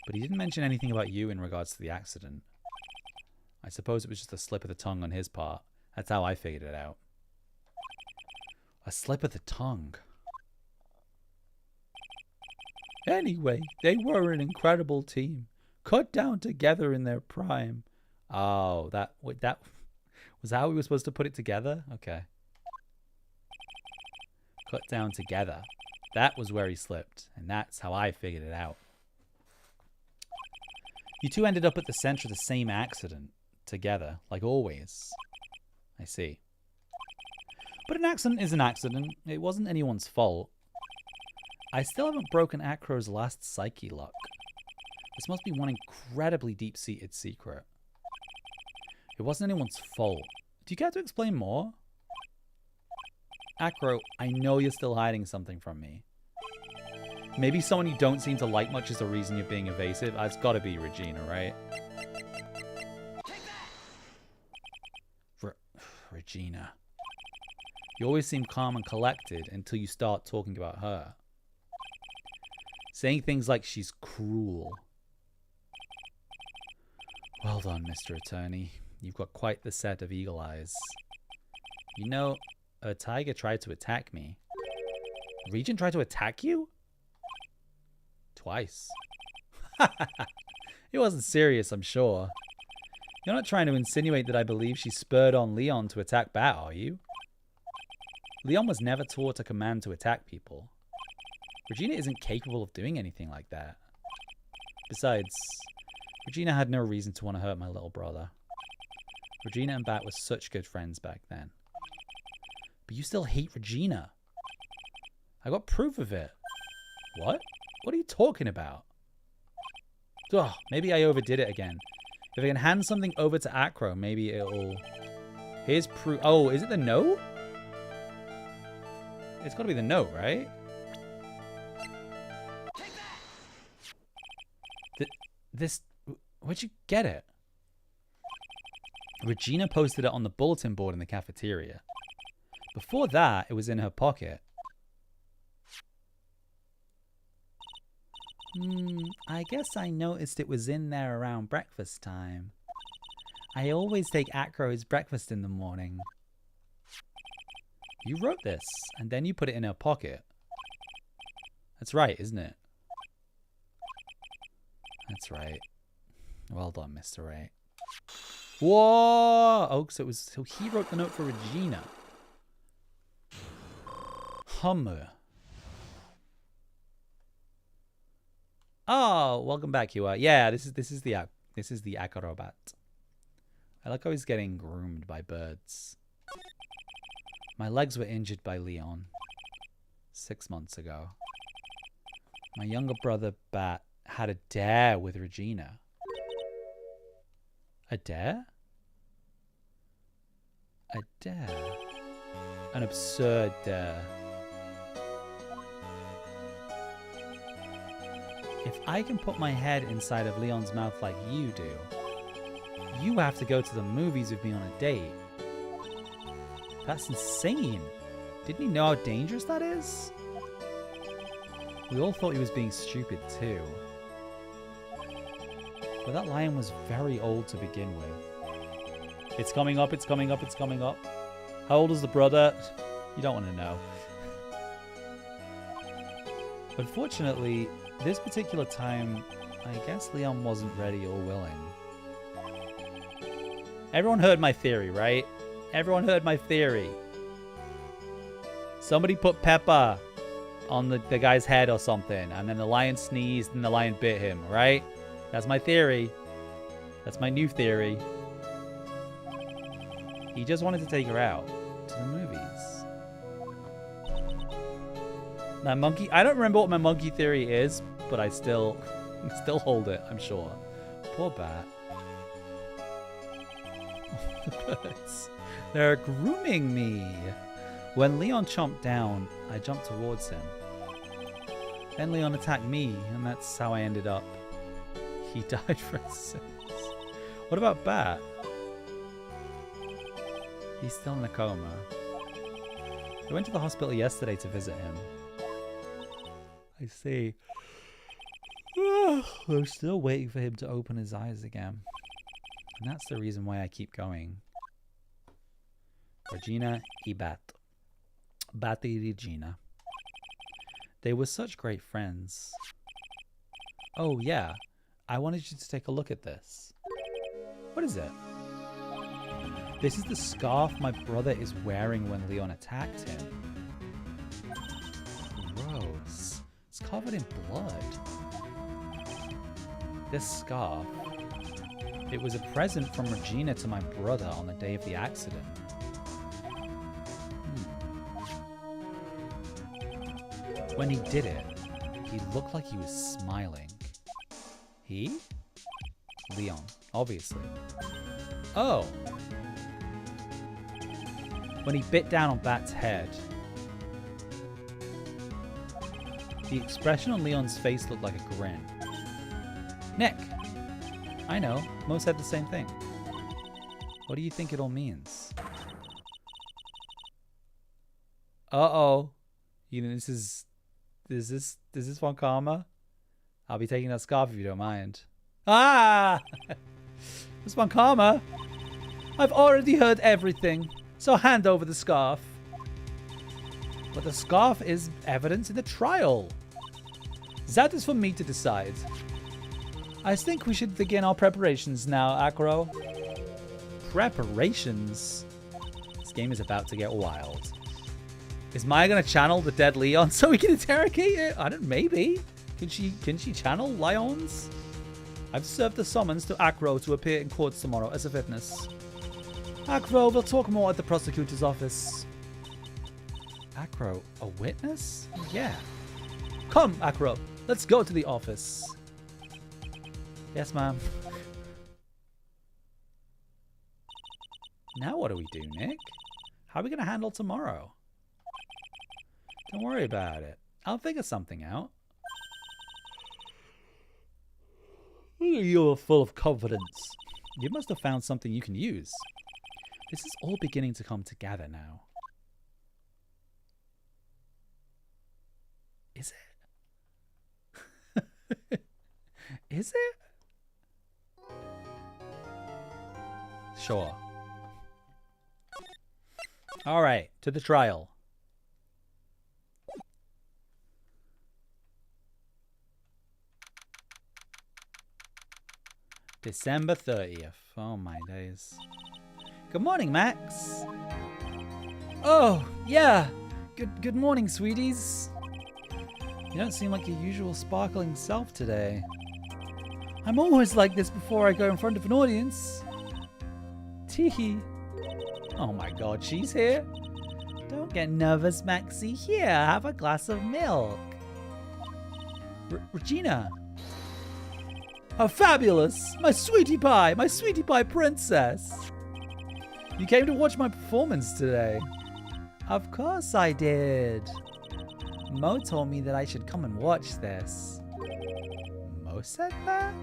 But he didn't mention anything about you in regards to the accident. I suppose it was just a slip of the tongue on his part. That's how I figured it out. A slip of the tongue. Anyway, they were an incredible team. Cut down together in their prime. Oh, that was how we were supposed to put it together? Okay. Cut down together. That was where he slipped, and that's how I figured it out. You two ended up at the center of the same accident, together, like always. I see. But an accident is an accident. It wasn't anyone's fault. I still haven't broken Acro's last psyche lock. This must be one incredibly deep-seated secret. It wasn't anyone's fault. Do you care to explain more? Acro, I know you're still hiding something from me. Maybe someone you don't seem to like much is the reason you're being evasive. It's got to be Regina, right? Regina. You always seem calm and collected until you start talking about her. Saying things like she's cruel. Well done, Mr. Attorney. You've got quite the set of eagle eyes. You know, a tiger tried to attack me. Regent tried to attack you? Twice. It wasn't serious, I'm sure. You're not trying to insinuate that I believe she spurred on Leon to attack Bat, are you? Leon was never taught a command to attack people. Regina isn't capable of doing anything like that. Besides, Regina had no reason to want to hurt my little brother. Regina and Bat were such good friends back then. But you still hate Regina. I got proof of it. What? What are you talking about? Ugh, maybe I overdid it again. If I can hand something over to Acro, maybe it'll... Here's proof. Oh, is it the note? It's got to be the note, right? This... Where'd you get it? Regina posted it on the bulletin board in the cafeteria. Before that, it was in her pocket. I guess I noticed it was in there around breakfast time. I always take Acro's breakfast in the morning. You wrote this, and then you put it in her pocket. That's right, isn't it? That's right. Well done, Mr. Wright. Whoa! Oh, so he wrote the note for Regina. Hummer. Oh, welcome back, you are. Yeah, this is the acrobat. I like how he's getting groomed by birds. My legs were injured by Leon 6 months ago. My younger brother Bat had a dare with Regina. A dare? A dare. An absurd dare. If I can put my head inside of Leon's mouth like you do, you have to go to the movies with me on a date. That's insane. Didn't he know how dangerous that is? We all thought he was being stupid too. But that lion was very old to begin with. It's coming up, it's coming up, it's coming up. How old is the brother? You don't want to know. Unfortunately, this particular time, I guess Leon wasn't ready or willing. Everyone heard my theory, right? Everyone heard my theory. Somebody put pepper on the guy's head or something, and then the lion sneezed and the lion bit him, right? That's my theory. That's my new theory. He just wanted to take her out to the movies. My monkey... I don't remember what my monkey theory is, but I still hold it, I'm sure. Poor Bat. The birds. They're grooming me. When Leon chomped down, I jumped towards him. Then Leon attacked me, and that's how I ended up. He died for his sins. What about Bat? He's still in a coma. I went to the hospital yesterday to visit him. I see. I'm still waiting for him to open his eyes again. And that's the reason why I keep going. Regina y Bat. Bat y Regina. They were such great friends. Oh yeah, I wanted you to take a look at this. What is it? This is the scarf my brother is wearing when Leon attacked him. Gross. It's covered in blood. This scarf, it was a present from Regina to my brother on the day of the accident. When he did it, he looked like he was smiling. He? Leon, obviously. Oh. When he bit down on Bat's head. The expression on Leon's face looked like a grin. Nick! I know, Mo said the same thing. What do you think it all means? Uh-oh. You know, is this one karma? I'll be taking that scarf if you don't mind. Ah! This one karma. I've already heard everything, so hand over the scarf. But the scarf is evidence in the trial. That is for me to decide. I think we should begin our preparations now, Acro. Preparations? This game is about to get wild. Is Maya gonna channel the dead Leon so we can interrogate it? I don't know, maybe. Can she channel Lions? I've served the summons to Acro to appear in court tomorrow as a witness. Acro, we'll talk more at the prosecutor's office. Acro, a witness? Yeah. Come, Acro, let's go to the office. Yes, ma'am. Now what do we do, Nick? How are we going to handle tomorrow? Don't worry about it. I'll figure something out. You're full of confidence. You must have found something you can use. This is all beginning to come together now. Is it? Is it? Sure. All right, to the trial. December 30th. Oh my days. Good morning, Max. Oh, yeah. Good morning, sweeties. You don't seem like your usual sparkling self today. I'm always like this before I go in front of an audience. Teehee. Oh my god, she's here? Don't get nervous, Maxie. Here, have a glass of milk. Regina. Oh, fabulous! My sweetie pie princess! You came to watch my performance today. Of course I did. Mo told me that I should come and watch this. Mo said that?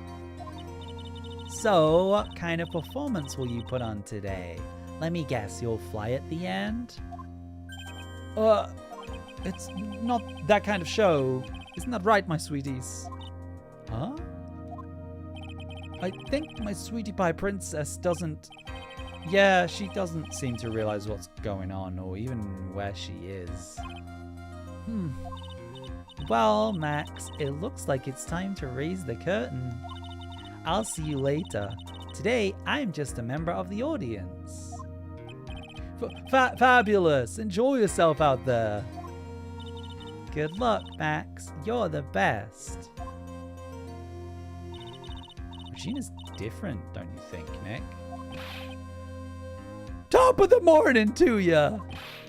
So, what kind of performance will you put on today? Let me guess, you'll fly at the end? It's not that kind of show. Isn't that right, my sweeties? Huh? I think my sweetie pie princess doesn't... Yeah, she doesn't seem to realize what's going on or even where she is. Well, Max, it looks like it's time to raise the curtain. I'll see you later. Today, I'm just a member of the audience. Fabulous! Enjoy yourself out there. Good luck, Max. You're the best. Regina's different, don't you think, Nick? Top of the morning to ya!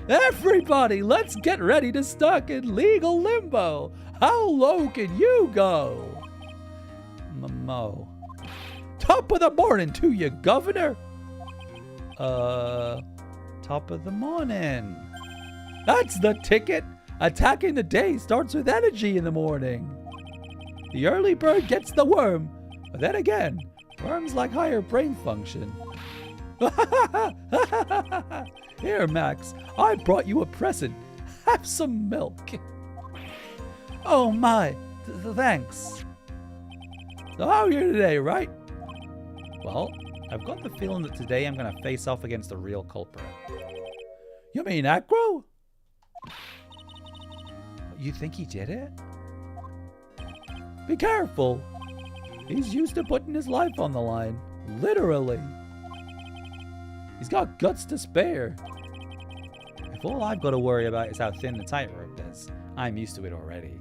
Everybody, let's get ready to stuck in legal limbo. How low can you go? Mo. Top of the morning to you, Governor. Top of the morning. That's the ticket. Attacking the day starts with energy in the morning. The early bird gets the worm. But then again, worms like higher brain function. Here, Max, I brought you a present. Have some milk. Oh my, thanks. So how are you today, right? Well, I've got the feeling that today I'm going to face off against the real culprit. You mean Acro? You think he did it? Be careful. He's used to putting his life on the line. Literally. He's got guts to spare. If all I've got to worry about is how thin the tightrope is, I'm used to it already.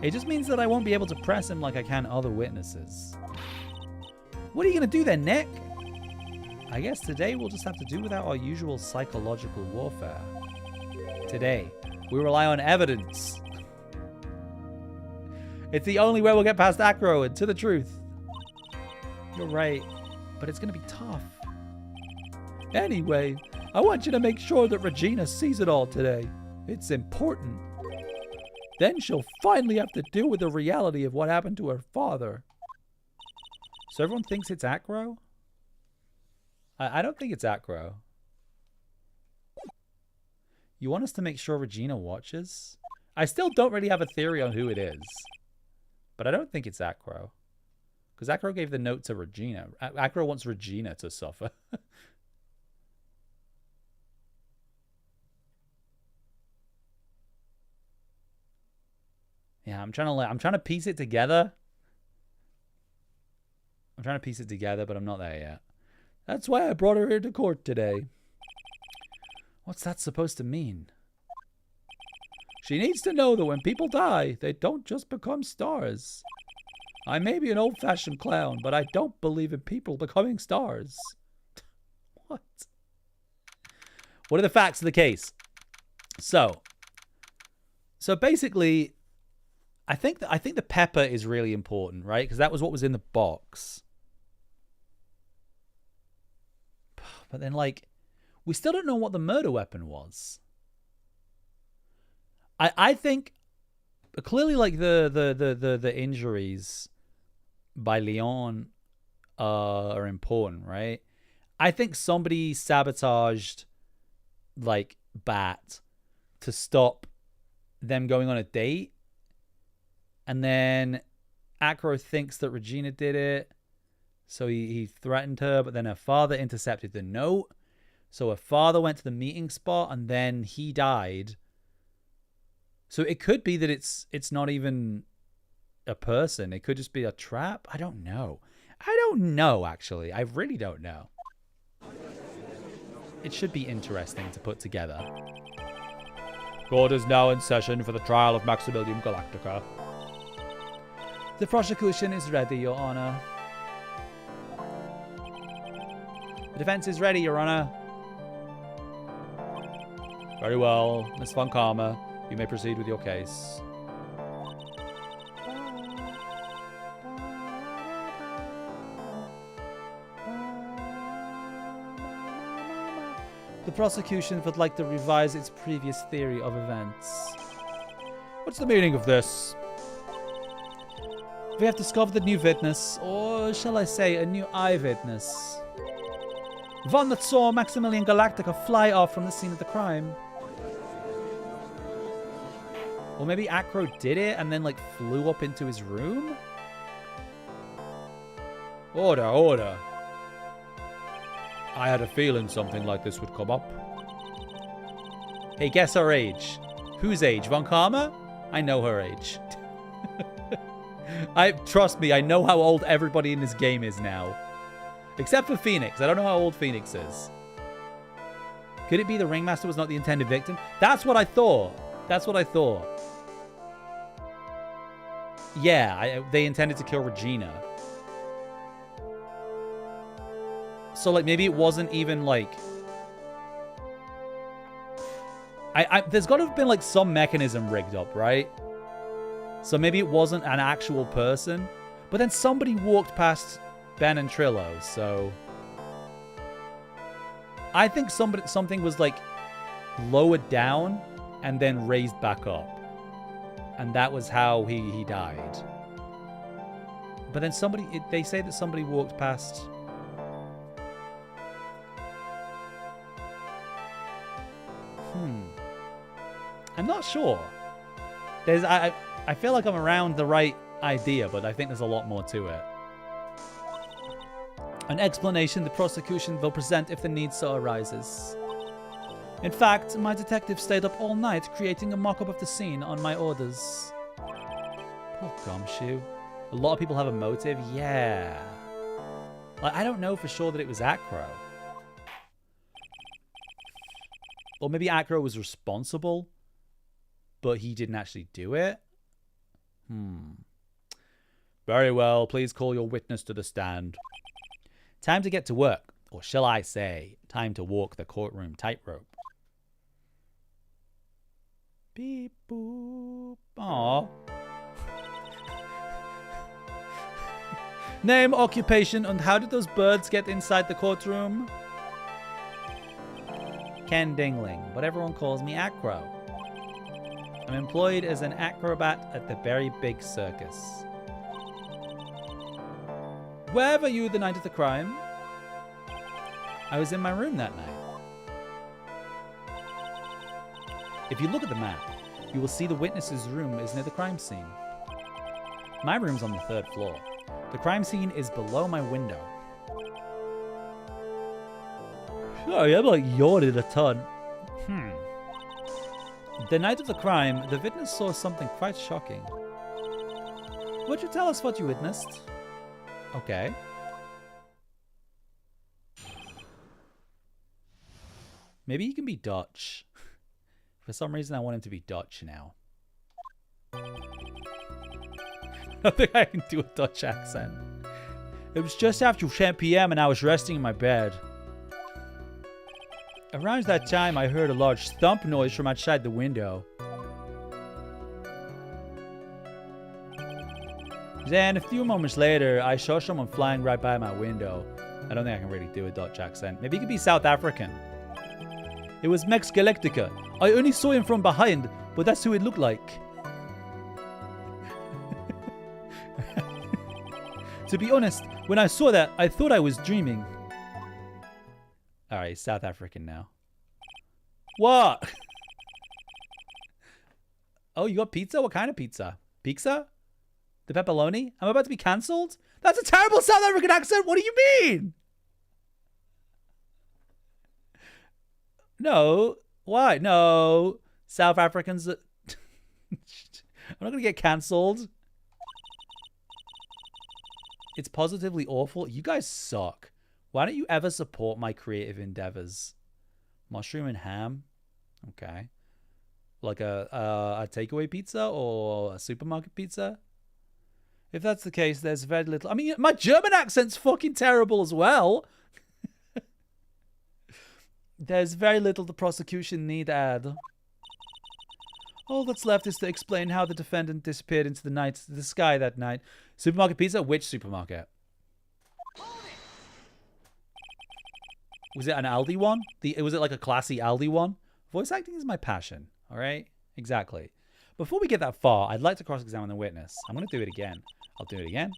It just means that I won't be able to press him like I can other witnesses. What are you going to do then, Nick? I guess today we'll just have to do without our usual psychological warfare. Today, we rely on evidence. It's the only way we'll get past Acro and to the truth. You're right, but it's going to be tough. Anyway, I want you to make sure that Regina sees it all today. It's important. Then she'll finally have to deal with the reality of what happened to her father. So everyone thinks it's Acro? I don't think it's Acro. You want us to make sure Regina watches? I still don't really have a theory on who it is. But I don't think it's Acro. Because Acro gave the note to Regina. Acro wants Regina to suffer. Yeah, I'm trying to piece it together. I'm trying to piece it together, but I'm not there yet. That's why I brought her here to court today. What's that supposed to mean? She needs to know that when people die, they don't just become stars. I may be an old-fashioned clown, but I don't believe in people becoming stars. What? What are the facts of the case? So basically, I think the pepper is really important, right? Because that was what was in the box. But then, like, we still don't know what the murder weapon was. I think clearly, like, the injuries by Leon are important, right? I think somebody sabotaged, like, Bat to stop them going on a date. And then Acro thinks that Regina did it. So he threatened her, but then her father intercepted the note. So her father went to the meeting spot and then he died. So it could be that it's not even a person. It could just be a trap. I don't know. I don't know, actually. I really don't know. It should be interesting to put together. Court is now in session for the trial of Maximilian Galactica. The prosecution is ready, Your Honor. The defense is ready, Your Honor. Very well, Miss Von Karma. You may proceed with your case. The prosecution would like to revise its previous theory of events. What's the meaning of this? We have discovered a new witness, or shall I say a new eyewitness. One that saw Maximilian Galactica fly off from the scene of the crime. Or maybe Acro did it and then, like, flew up into his room? Order, order. I had a feeling something like this would come up. Hey, guess her age. Whose age? Von Karma? I know her age. Trust me, I know how old everybody in this game is now. Except for Phoenix. I don't know how old Phoenix is. Could it be the ringmaster was not the intended victim? That's what I thought. That's what I thought. Yeah, they intended to kill Regina. So, like, maybe it wasn't even, like... there's got to have been, like, some mechanism rigged up, right? So maybe it wasn't an actual person. But then somebody walked past Ben and Trillo, so... I think something was, like, lowered down and then raised back up. And that was how he died. But then they say that somebody walked past... I'm not sure. I feel like I'm around the right idea, but I think there's a lot more to it. An explanation the prosecution will present if the need so arises. In fact, my detective stayed up all night creating a mock-up of the scene on my orders. Poor Gumshoe. A lot of people have a motive. Yeah. Like, I don't know for sure that it was Acro. Or maybe Acro was responsible, but he didn't actually do it. Very well. Please call your witness to the stand. Time to get to work. Or shall I say, time to walk the courtroom tightrope. Beep boop. Aw. Name, occupation, and how did those birds get inside the courtroom? Ken Dingling, but everyone calls me Acro. I'm employed as an acrobat at the very big circus. Where were you the night of the crime? I was in my room that night. If you look at the map, you will see the witness's room is near the crime scene. My room's on the 3rd floor. The crime scene is below my window. Sorry, I'm like yawning a ton. The night of the crime, the witness saw something quite shocking. Would you tell us what you witnessed? Okay. Maybe he can be Dutch. For some reason, I want him to be Dutch now. I think I can do a Dutch accent. It was just after 10 p.m. and I was resting in my bed. Around that time, I heard a large thump noise from outside the window. Then, a few moments later, I saw someone flying right by my window. I don't think I can really do a Dutch accent. Maybe he could be South African. It was Max Galactica. I only saw him from behind, but that's who it looked like. To be honest, when I saw that, I thought I was dreaming. Alright, South African now. What? Oh, you got pizza? What kind of pizza? Pizza? The pepperoni? I'm about to be cancelled? That's a terrible South African accent! What do you mean? No. Why? No. South Africans... I'm not going to get cancelled. It's positively awful. You guys suck. Why don't you ever support my creative endeavors? Mushroom and ham? Okay. Like a takeaway pizza or a supermarket pizza? If that's the case, there's very little... I mean, my German accent's fucking terrible as well. There's very little the prosecution need add. All that's left is to explain how the defendant disappeared into the sky that night. Supermarket pizza? Which supermarket? Was it an Aldi one? Was it like a classy Aldi one? Voice acting is my passion. All right? Exactly. Before we get that far, I'd like to cross-examine the witness. I'm going to do it again. I'll do it again.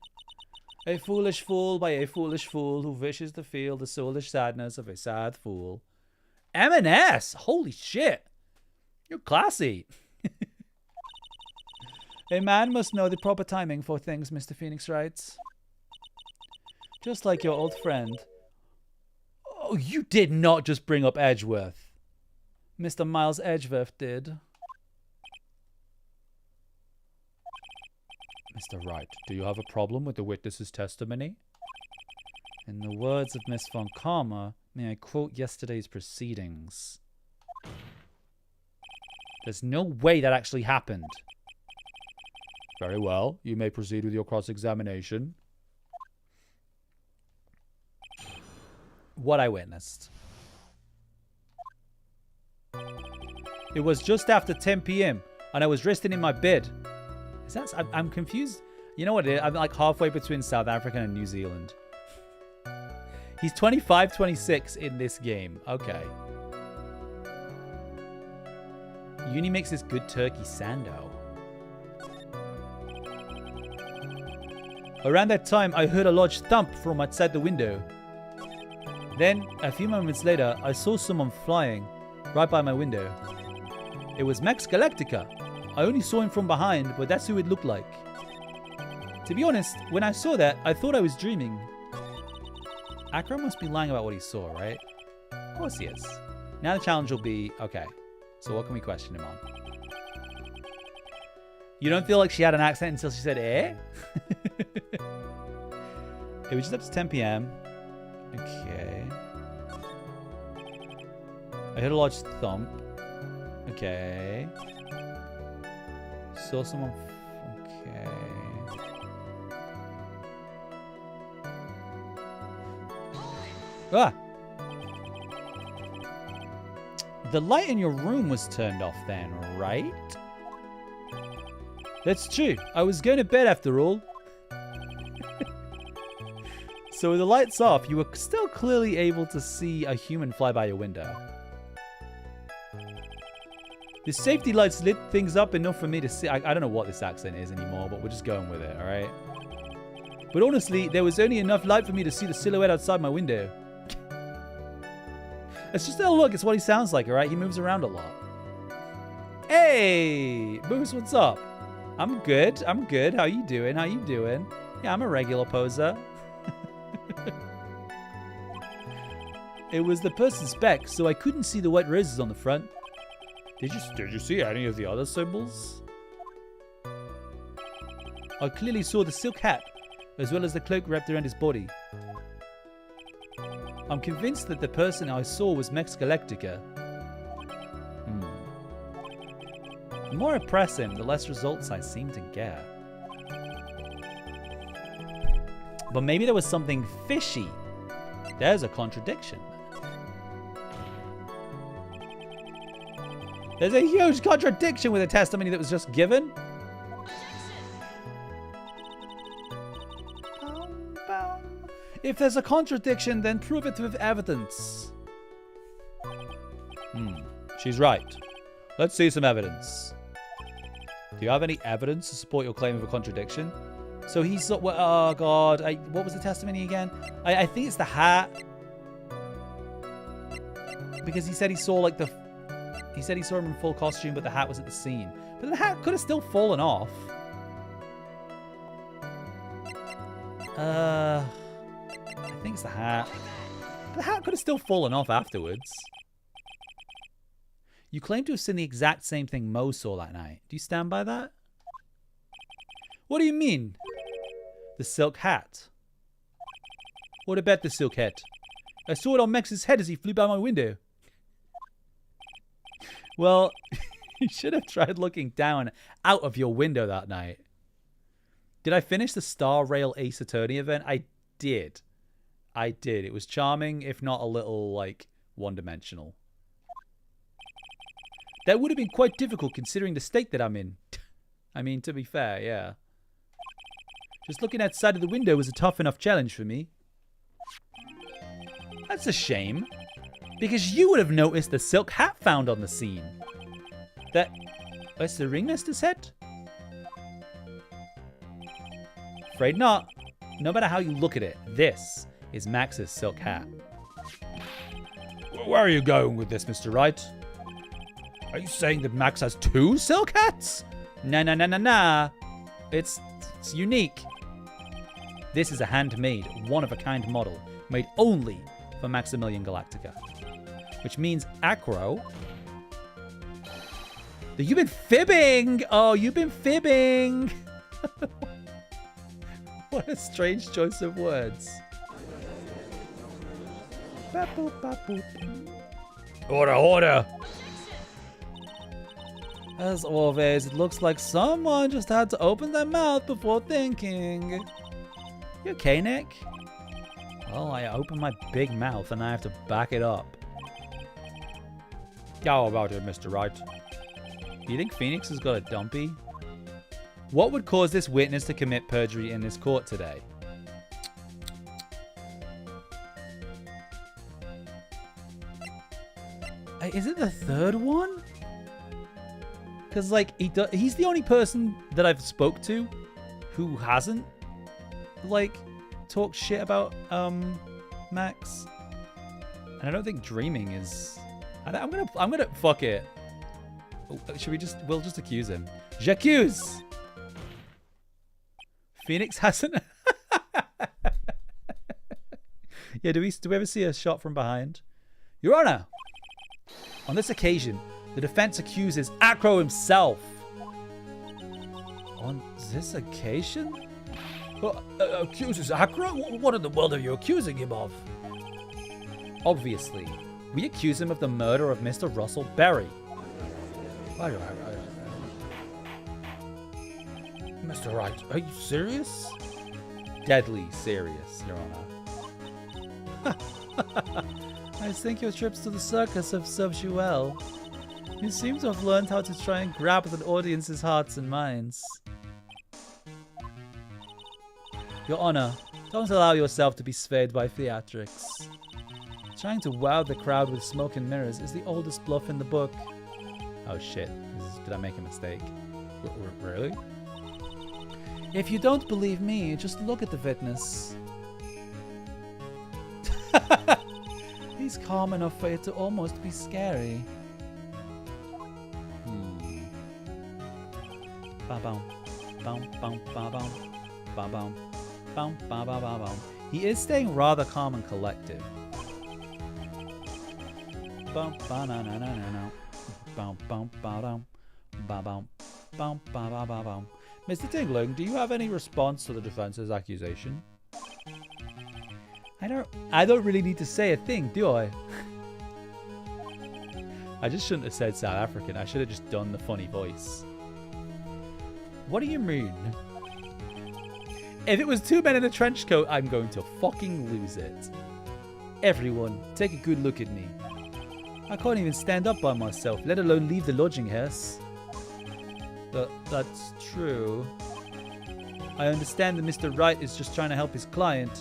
A foolish fool by a foolish fool who wishes to feel the soulish sadness of a sad fool. M&S! Holy shit! You're classy. A man must know the proper timing for things, Mr. Phoenix writes. Just like your old friend. Oh, you did not just bring up Edgeworth. Mr. Miles Edgeworth did. Mr. Wright, do you have a problem with the witness's testimony? In the words of Miss Von Karma, may I quote yesterday's proceedings? There's no way that actually happened. Very well. You may proceed with your cross-examination. What I witnessed. It was just after 10 p.m. and I was resting in my bed. Is that... I'm confused. You know what it is? I'm like halfway between South Africa and New Zealand. He's 25, 26 in this game. Okay. Uni makes this good turkey sando. Around that time, I heard a large thump from outside the window. Then, a few moments later, I saw someone flying right by my window. It was Max Galactica. I only saw him from behind, but that's who it looked like. To be honest, when I saw that, I thought I was dreaming. Acro must be lying about what he saw, right? Of course he is. Now the challenge will be, okay, so what can we question him on? You don't feel like she had an accent until she said, eh? It was just up to 10 p.m. Okay. I heard a large thump. Okay. Saw someone... Okay. Ah! The light in your room was turned off then, right? That's true. I was going to bed after all. So with the lights off, you were still clearly able to see a human fly by your window. The safety lights lit things up enough for me to see. I don't know what this accent is anymore, but we're just going with it, all right? But honestly, there was only enough light for me to see the silhouette outside my window. It's just a look. It's what he sounds like, all right? He moves around a lot. Hey, Moose, what's up? I'm good. I'm good. How you doing? How you doing? Yeah, I'm a regular poser. It was the person's spec, so I couldn't see the white roses on the front. Did you see any of the other symbols? I clearly saw the silk hat, as well as the cloak wrapped around his body. I'm convinced that the person I saw was Mex Galactica. The more I press him, the less results I seem to get. But maybe there was something fishy. There's a contradiction. There's a huge contradiction with the testimony that was just given. If there's a contradiction, then prove it with evidence. She's right. Let's see some evidence. Do you have any evidence to support your claim of a contradiction? So he saw, oh god, what was the testimony again? I think it's the hat. Because he said he saw like he said he saw him in full costume, but the hat was at the scene. But the hat could have still fallen off. I think it's the hat. The hat could have still fallen off afterwards. You claim to have seen the exact same thing Mo saw that night. Do you stand by that? What do you mean? The silk hat. What about the silk hat? I saw it on Max's head as he flew by my window. Well, you should have tried looking down out of your window that night. Did I finish the Star Rail Ace Attorney event? I did. I did. It was charming, if not a little, like, one-dimensional. That would have been quite difficult considering the state that I'm in. I mean, to be fair, yeah. Just looking outside of the window was a tough enough challenge for me. That's a shame. Because you would have noticed the silk hat found on the scene. That's the ringmaster's hat? Afraid not. No matter how you look at it, this is Max's silk hat. Where are you going with this, Mr. Wright? Are you saying that Max has 2 silk hats? Nah. It's unique. This is a handmade, one-of-a-kind model, made only for Maximilian Galactica. Which means Acro. You've been fibbing! Oh, you've been fibbing! What a strange choice of words. Order! As always, it looks like someone just had to open their mouth before thinking. You okay, Nick? Well, I opened my big mouth and I have to back it up. How about it, Mr. Wright? Do you think Phoenix has got a dumpy? What would cause this witness to commit perjury in this court today? Is it the third one? Because, like, he's the only person that I've spoke to who hasn't, like, talked shit about, Max. And I don't think dreaming is... I'm gonna fuck it. Should we we'll just accuse him. J'accuse! Phoenix hasn't... Yeah, do we ever see a shot from behind? Your Honor! On this occasion, the defense accuses Acro himself. On this occasion? Accuses Acro? What in the world are you accusing him of? Obviously, we accuse him of the murder of Mr. Russell Berry. Mr. Wright, are you serious? Deadly serious, Your Honor. I think your trips to the circus have served you well. You seem to have learned how to try and grab at an audience's hearts and minds. Your Honor, Don't allow yourself to be swayed by theatrics. Trying to wow the crowd with smoke and mirrors is the oldest bluff in the book. Oh shit. Did I make a mistake? Really? If you don't believe me, just look at the witness. He's calm enough for it to almost be scary. Ba-bum. Ba-bum. Ba-bum. Ba-bum. He is staying rather calm and collected. Bum-ba-na-na-na-na-na. Bum-bum-ba-dum. Ba-bum. Bum-ba-ba-ba-bum. Mr. Tingling, do you have any response to the defense's accusation? I don't really need to say a thing, do I? I just shouldn't have said South African. I should have just done the funny voice. What do you mean? If it was two men in a trench coat, I'm going to fucking lose it. Everyone, take a good look at me. I can't even stand up by myself, let alone leave the lodging house. That's true. I understand that Mr. Wright is just trying to help his client.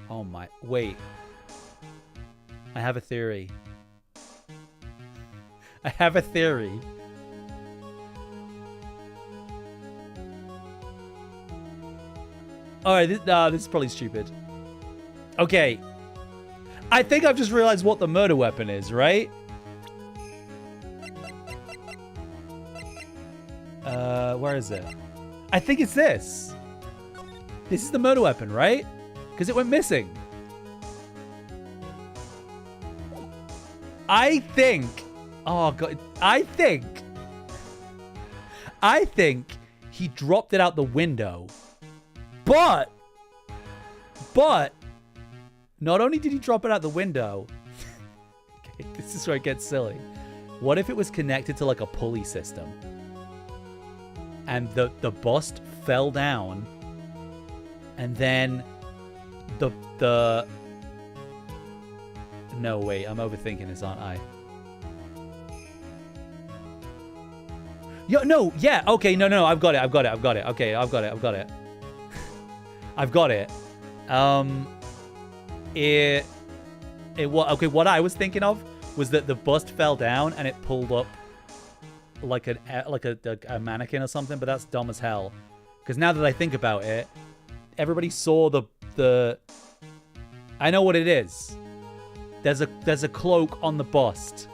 Oh my... Wait. I have a theory. I have a theory. Alright, this is probably stupid. Okay. I think I've just realized what the murder weapon is, right? Where is it? I think it's this. This is the murder weapon, right? Because it went missing. I think... Oh, God. I think he dropped it out the window. But... Not only did he drop it out the window... Okay, this is where it gets silly. What if it was connected to, like, a pulley system? And the bust fell down. And then... The... No, wait. I'm overthinking this, aren't I? Yo, no. Yeah. Okay. No. I've got it. Okay. I've got it. I've got it. What I was thinking of was that the bust fell down and it pulled up like a mannequin or something, but that's dumb as hell. Because now that I think about it, everybody saw the... I know what it is. There's a cloak on the bust.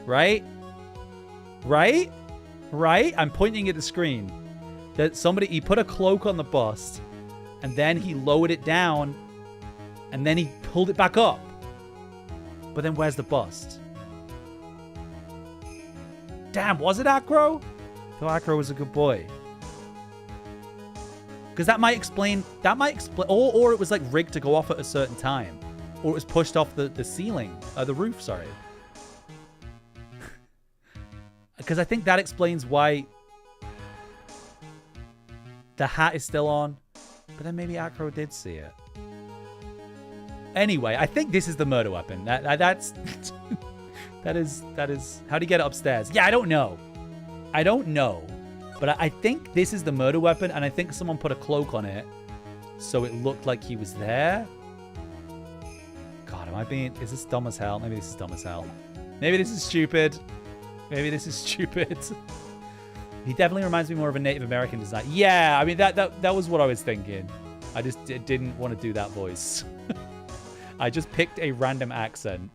Right? I'm pointing at the screen. That he put a cloak on the bust, and then he lowered it down, and then he pulled it back up. But then where's the bust? Damn, was it Acro? Though Acro was a good boy. Because that might explain, or it was like rigged to go off at a certain time. Or it was pushed off the ceiling, the roof, sorry. Because I think that explains why the hat is still on. But then maybe Acro did see it. Anyway, I think this is the murder weapon. That's... that is... How do you get it upstairs? Yeah, I don't know. But I think this is the murder weapon, and I think someone put a cloak on it so it looked like he was there. God, am I being... Is this dumb as hell? Maybe this is dumb as hell. Maybe this is stupid. He definitely reminds me more of a Native American design. Yeah, I mean, that was what I was thinking. I just didn't want to do that voice. I just picked a random accent.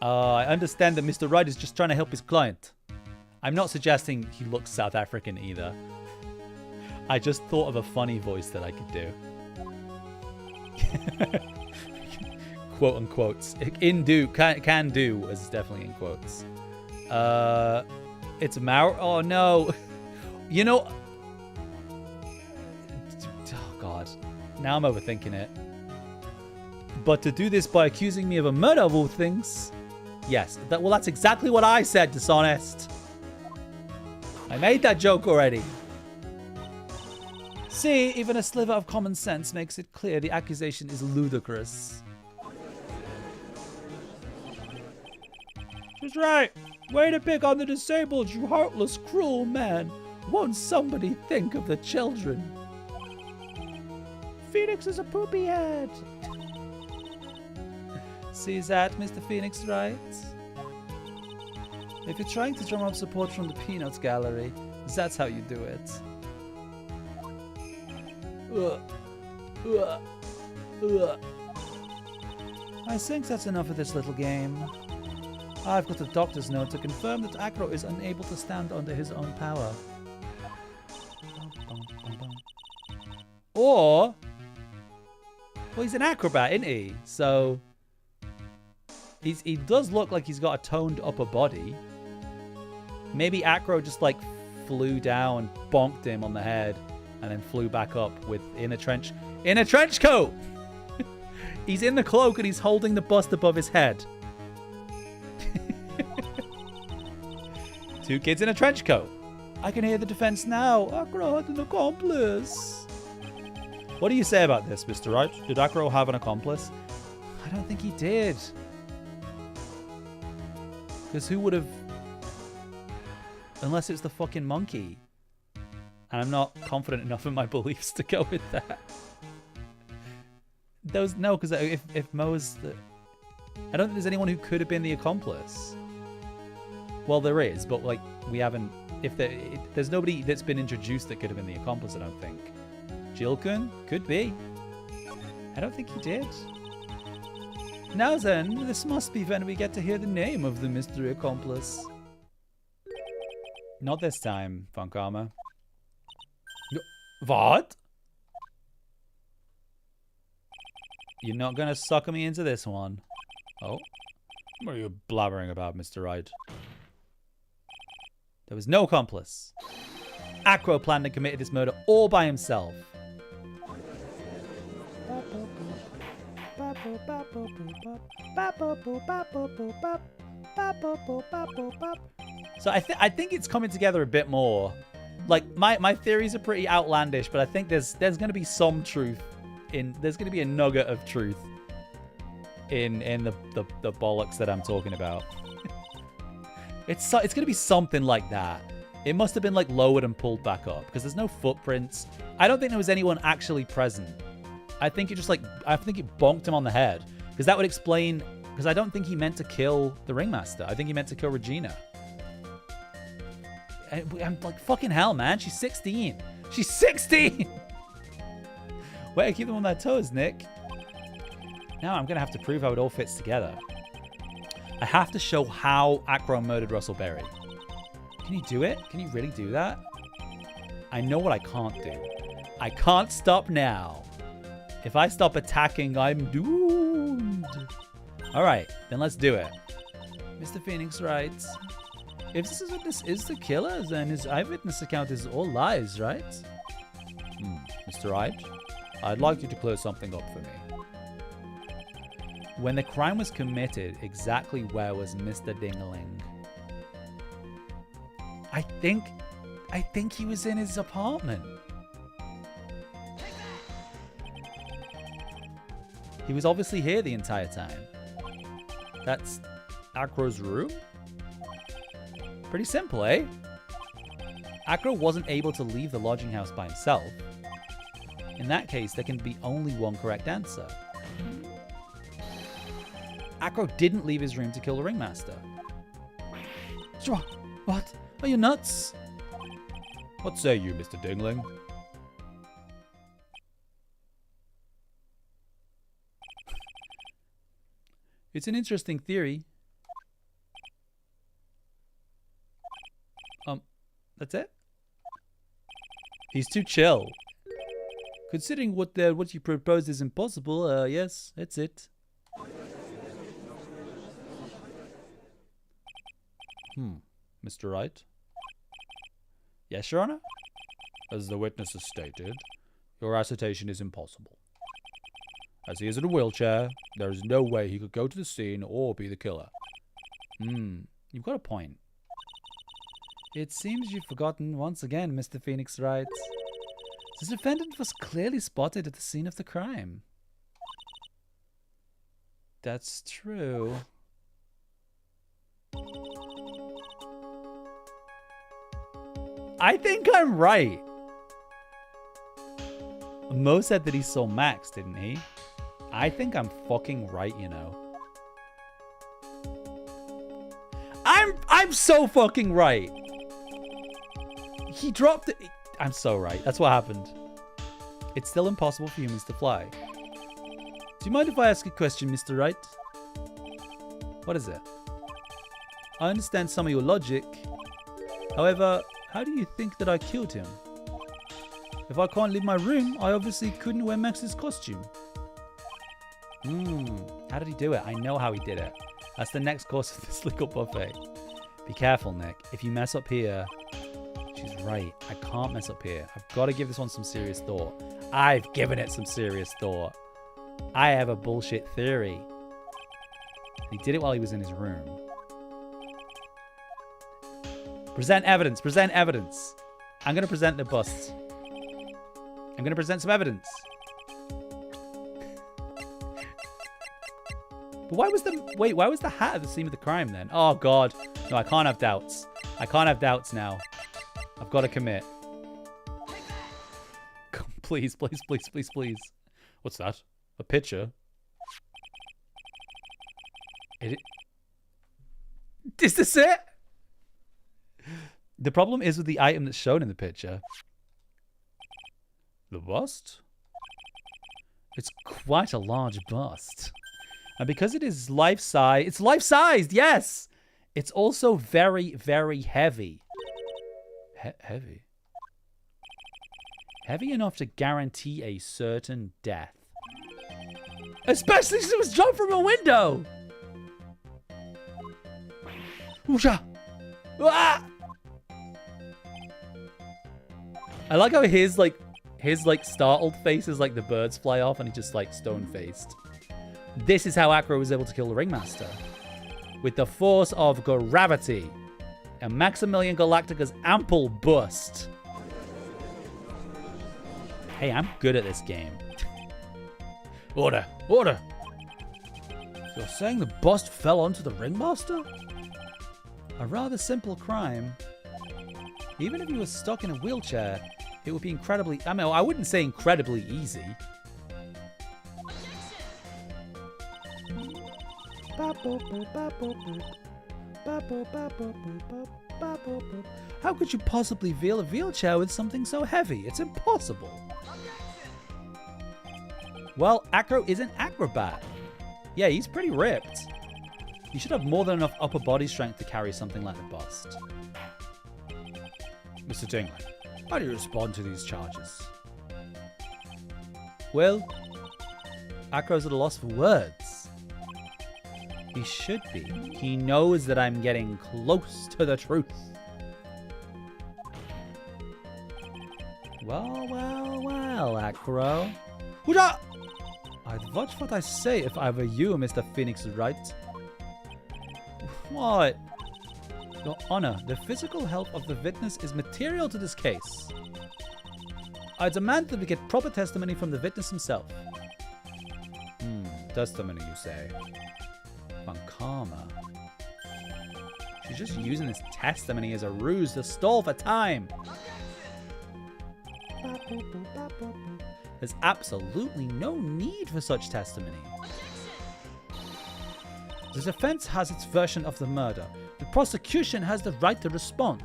I understand that Mr. Wright is just trying to help his client. I'm not suggesting he looks South African either. I just thought of a funny voice that I could do. Quote unquotes. Can do is definitely in quotes. It's Maur. Oh no. You know. Oh God. Now I'm overthinking it. But to do this by accusing me of a murder of all things. Yes. Well, that's exactly what I said, dishonest. I made that joke already. See, even a sliver of common sense makes it clear the accusation is ludicrous. She's right. Way to pick on the disabled, you heartless, cruel man. Won't somebody think of the children? Phoenix is a poopy head. See that, Mr. Phoenix, right? If you're trying to drum up support from the Peanuts Gallery, that's how you do it. I think that's enough of this little game. I've got a doctor's note to confirm that Acro is unable to stand under his own power. Or... well, he's an acrobat, isn't he? So... he does look like he's got a toned upper body. Maybe Acro just, like, flew down, bonked him on the head, and then flew back up in a trench coat! He's in the cloak and he's holding the bust above his head. Two kids in a trench coat. I can hear the defense now. Acro had an accomplice. What do you say about this, Mr. Wright? Did Acro have an accomplice? I don't think he did. Because who would have... unless it's the fucking monkey. And I'm not confident enough in my beliefs to go with that. No, because if Mo's... I don't think there's anyone who could have been the accomplice. Well, there is, but, like, we haven't... there's nobody that's been introduced that could have been the accomplice, I don't think. Jilkun? Could be. I don't think he did. Now then, this must be when we get to hear the name of the mystery accomplice. Not this time, Von Karma. What? You're not gonna sucker me into this one. Oh? What are you blabbering about, Mr. Wright? There was no accomplice. Acro planned and committed this murder all by himself. So I think it's coming together a bit more. Like, my theories are pretty outlandish, but I think there's going to be some truth in... there's going to be a nugget of truth in the bollocks that I'm talking about. It's going to be something like that. It must have been, like, lowered and pulled back up, because there's no footprints. I don't think there was anyone actually present. I think it just, like... I think it bonked him on the head. Because that would explain... because I don't think he meant to kill the ringmaster. I think he meant to kill Regina. I'm like, fucking hell, man. She's 16. She's 16! Way to keep them on their toes, Nick. Now I'm going to have to prove how it all fits together. I have to show how Acro murdered Russell Berry. Can you do it? Can you really do that? I know what I can't do. I can't stop now. If I stop attacking, I'm doomed. Alright, then let's do it. Mr. Phoenix writes, if this is the killer, then his eyewitness account is all lies, right? Mr. Wright, I'd like you to clear something up for me. When the crime was committed, exactly where was Mr. Dingling? I think he was in his apartment. He was obviously here the entire time. That's Acro's room? Pretty simple, eh? Acro wasn't able to leave the lodging house by himself. In that case, there can be only one correct answer. Acro didn't leave his room to kill the ringmaster. What? Are you nuts? What say you, Mr. Dingling? It's an interesting theory. That's it? He's too chill. Considering what you proposed is impossible, yes, that's it. Mr. Wright? Yes, Your Honor? As the witness has stated, your assertion is impossible. As he is in a wheelchair, there is no way he could go to the scene or be the killer. You've got a point. It seems you've forgotten once again, Mr. Phoenix Wright. The defendant was clearly spotted at the scene of the crime. That's true. I think I'm right. Mo said that he saw Max, didn't he? I think I'm fucking right, you know. I'm so fucking right. He dropped it. I'm so right. That's what happened. It's still impossible for humans to fly. Do you mind if I ask a question, Mr. Wright? What is it? I understand some of your logic. However, how do you think that I killed him? If I can't leave my room, I obviously couldn't wear Max's costume. How did he do it? I know how he did it. That's the next course of this little buffet. Be careful, Nick. If you mess up here... She's right. I can't mess up here. I've got to give this one some serious thought. I've given it some serious thought. I have a bullshit theory. He did it while he was in his room. Present evidence. Present evidence. I'm going to present the bust. I'm going to present some evidence. But why was the hat at the scene of the crime then? Oh, God. No, I can't have doubts. I can't have doubts now. I've got to commit. Please, please, please, please, please. What's that? A picture? Is this it? The problem is with the item that's shown in the picture. The bust? It's quite a large bust. And because it is life-size... It's life-sized, yes! It's also very, very heavy. Heavy? Heavy enough to guarantee a certain death. Especially since it was jumped from a window! Oosha! Ah! I like how his startled face is like the birds fly off and he's just like stone-faced. This is how Acro was able to kill the Ringmaster. With the force of gravity. And Maximilian Galactica's ample bust. Hey, I'm good at this game. Order! Order! You're saying the bust fell onto the Ringmaster? A rather simple crime. Even if he was stuck in a wheelchair, it would be incredibly... I mean, I wouldn't say incredibly easy. How could you possibly wheel a wheelchair with something so heavy? It's impossible. Well, Acro is an acrobat. Yeah, he's pretty ripped. He should have more than enough upper body strength to carry something like the bust. Mr. Dingley, how do you respond to these charges? Well, Acro's at a loss for words. He should be. He knows that I'm getting close to the truth. Well, well, well, Acro. Hooja! I'd watch what I say if I were you, Mr. Phoenix Wright. What? Your Honor, the physical health of the witness is material to this case. I demand that we get proper testimony from the witness himself. Testimony, you say? Von Karma. She's just using this testimony as a ruse to stall for time. There's absolutely no need for such testimony. The defense has its version of the murder. The prosecution has the right to respond.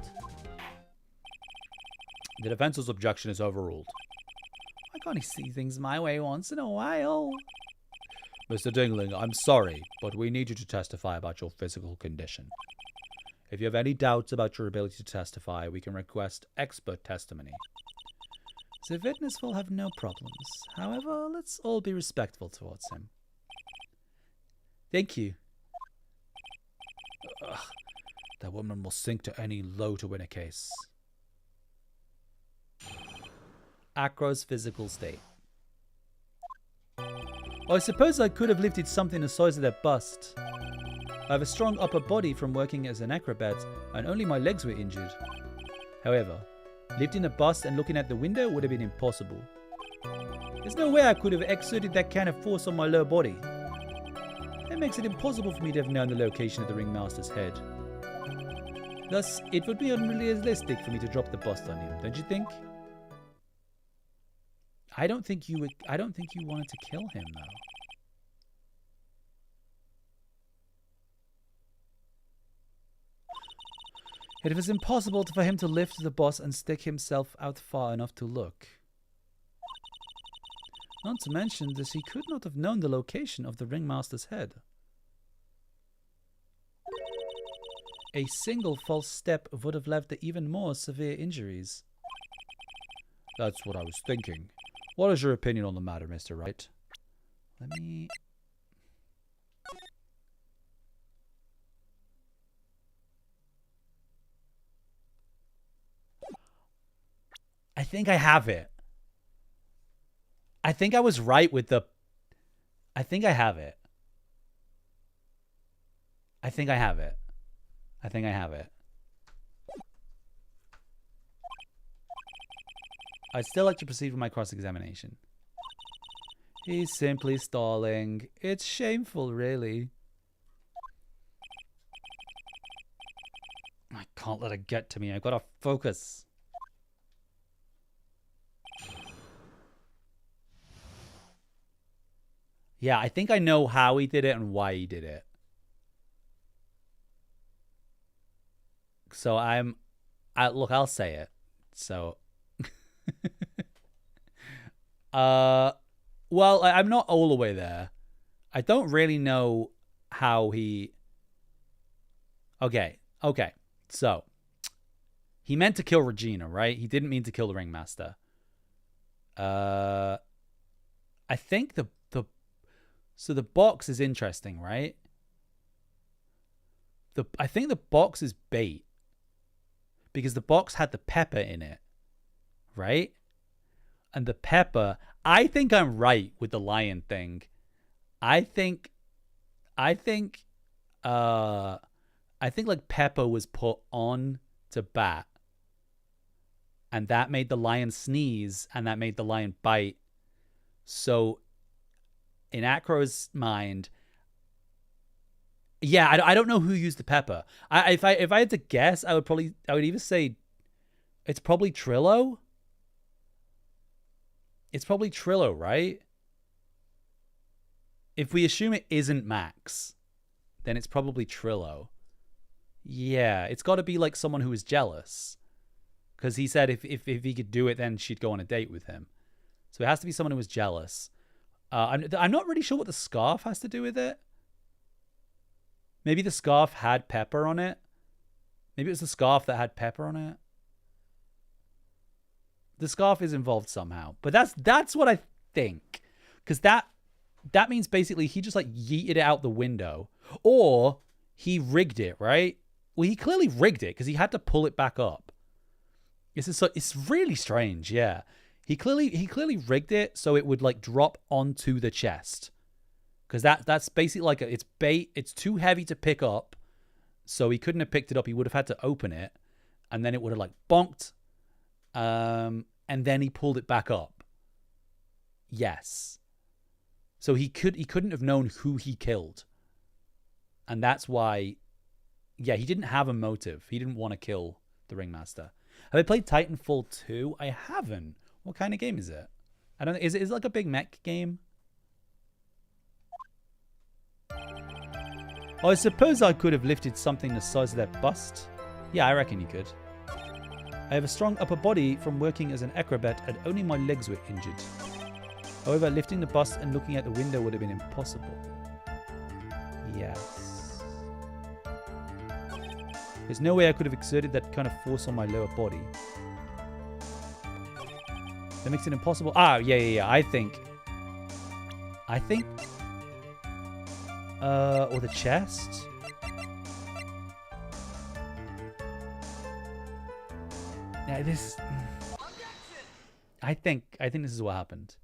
The defense's objection is overruled. I can't see things my way once in a while. Mr. Dingling, I'm sorry, but we need you to testify about your physical condition. If you have any doubts about your ability to testify, we can request expert testimony. The witness will have no problems. However, let's all be respectful towards him. Thank you. Ugh, that woman will sink to any low to win a case. Acro's physical state. I suppose I could have lifted something the size of that bust. I have a strong upper body from working as an acrobat, and only my legs were injured. However, lifting a bust and looking at the window would have been impossible. There's no way I could have exerted that kind of force on my lower body. That makes it impossible for me to have known the location of the Ringmaster's head. Thus, it would be unrealistic for me to drop the bust on him, don't you think? I don't think you wanted to kill him, though. It was impossible for him to lift the boss and stick himself out far enough to look. Not to mention that he could not have known the location of the ringmaster's head. A single false step would have left the even more severe injuries. That's what I was thinking. What is your opinion on the matter, Mr. Wright? Let me... I think I have it. I think I was right with the... I think I have it. I think I have it. I think I have it. I'd still like to proceed with my cross-examination. He's simply stalling. It's shameful, really. I can't let it get to me. I've got to focus. Yeah, I think I know how he did it and why he did it. So look, I'll say it. So, well, I'm not all the way there. I don't really know how he... Okay. So, he meant to kill Regina, right? He didn't mean to kill the ringmaster. I think so the box is interesting, right? I think the box is bait. Because the box had the pepper in it. Right? And the pepper... I think I'm right with the lion thing. I think like pepper was put on to Bat. And that made the lion sneeze. And that made the lion bite. So... in Acro's mind, yeah, I don't know who used the pepper. If I had to guess, I would either say it's probably Trillo. It's probably Trillo, right? If we assume it isn't Max, then it's probably Trillo. Yeah, it's got to be like someone who is jealous, because he said if he could do it, then she'd go on a date with him. So it has to be someone who was jealous. I'm not really sure what the scarf has to do with it. Maybe the scarf had pepper on it. Maybe it was the scarf that had pepper on it. The scarf is involved somehow. But that's what I think. Because that means basically he just like yeeted it out the window. Or he rigged it, right? Well, he clearly rigged it because he had to pull it back up. It's really strange, yeah. He clearly rigged it so it would like drop onto the chest. Because that's basically like it's bait. It's too heavy to pick up. So he couldn't have picked it up. He would have had to open it. And then it would have like bonked. And then he pulled it back up. Yes. So he couldn't have known who he killed. And that's why, yeah, he didn't have a motive. He didn't want to kill the ringmaster. Have I played Titanfall 2? I haven't. What kind of game is it? I don't know. Is it like a big mech game? I suppose I could have lifted something the size of that bust. Yeah, I reckon you could. I have a strong upper body from working as an acrobat and only my legs were injured. However, lifting the bust and looking out the window would have been impossible. Yes. There's no way I could have exerted that kind of force on my lower body. That makes it impossible. Ah, yeah. I think. Or the chest. Yeah, this. I think this is what happened.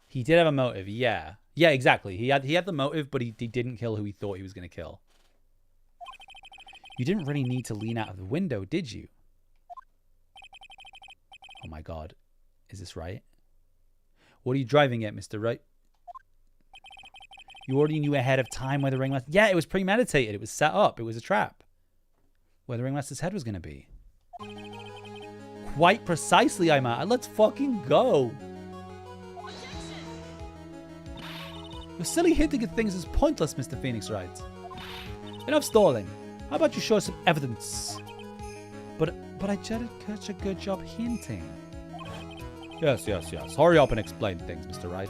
He did have a motive. Yeah, exactly. He had the motive, but he didn't kill who he thought he was going to kill. You didn't really need to lean out of the window, did you? Oh my god. Is this right? What are you driving at, Mr. Wright? You already knew ahead of time where the ringmaster... Yeah, it was premeditated. It was set up. It was a trap. Where the ringmaster's head was going to be. Quite precisely, I'm at. Let's fucking go. Your silly hinting at things is pointless, Mr. Phoenix Wright. Enough stalling. How about you show us some evidence? But I did such a good job hinting. Yes. Hurry up and explain things, Mr. Wright.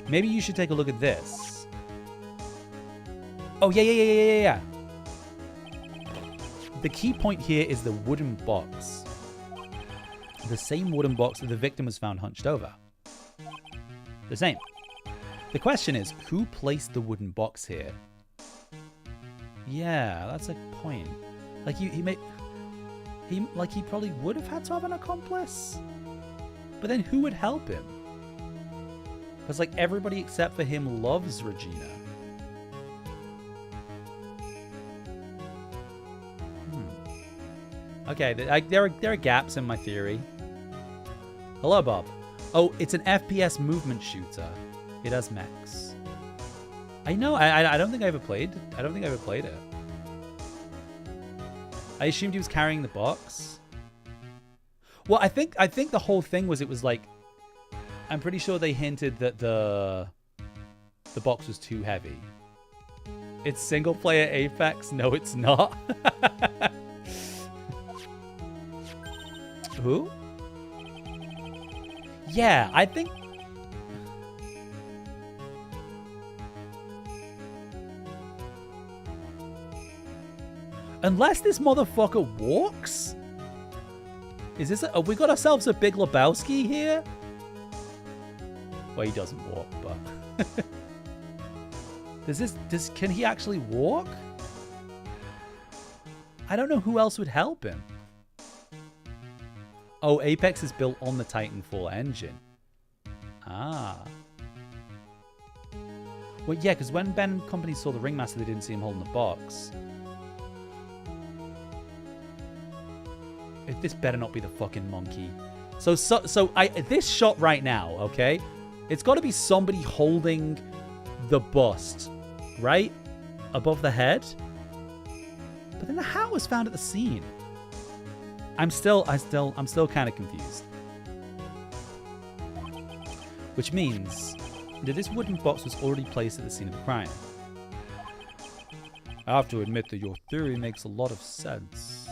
Maybe you should take a look at this. Oh, yeah. The key point here is the wooden box. The same wooden box that the victim was found hunched over. The same. The question is, who placed the wooden box here? Yeah, that's a point. Like he probably would have had to have an accomplice. But then who would help him? Because like everybody except for him loves Regina. Okay, there are gaps in my theory. Hello, Bob. Oh, it's an FPS movement shooter. It has mechs. I know. I don't think I ever played. I don't think I ever played it. I assumed he was carrying the box. Well, I think the whole thing was it was like, I'm pretty sure they hinted that the box was too heavy. It's single player Apex. No, it's not. Who? Yeah, I think. Unless this motherfucker walks? Is this have we got ourselves a Big Lebowski here? Well, he doesn't walk, but can he actually walk? I don't know who else would help him. Oh, Apex is built on the Titanfall engine. Ah. Well, yeah, because when Ben and company saw the Ringmaster, they didn't see him holding the box. This better not be the fucking monkey. So this shot right now, okay? It's got to be somebody holding the bust, right? Above the head. But then the hat was found at the scene. I'm still kind of confused. Which means that this wooden box was already placed at the scene of the crime. I have to admit that your theory makes a lot of sense.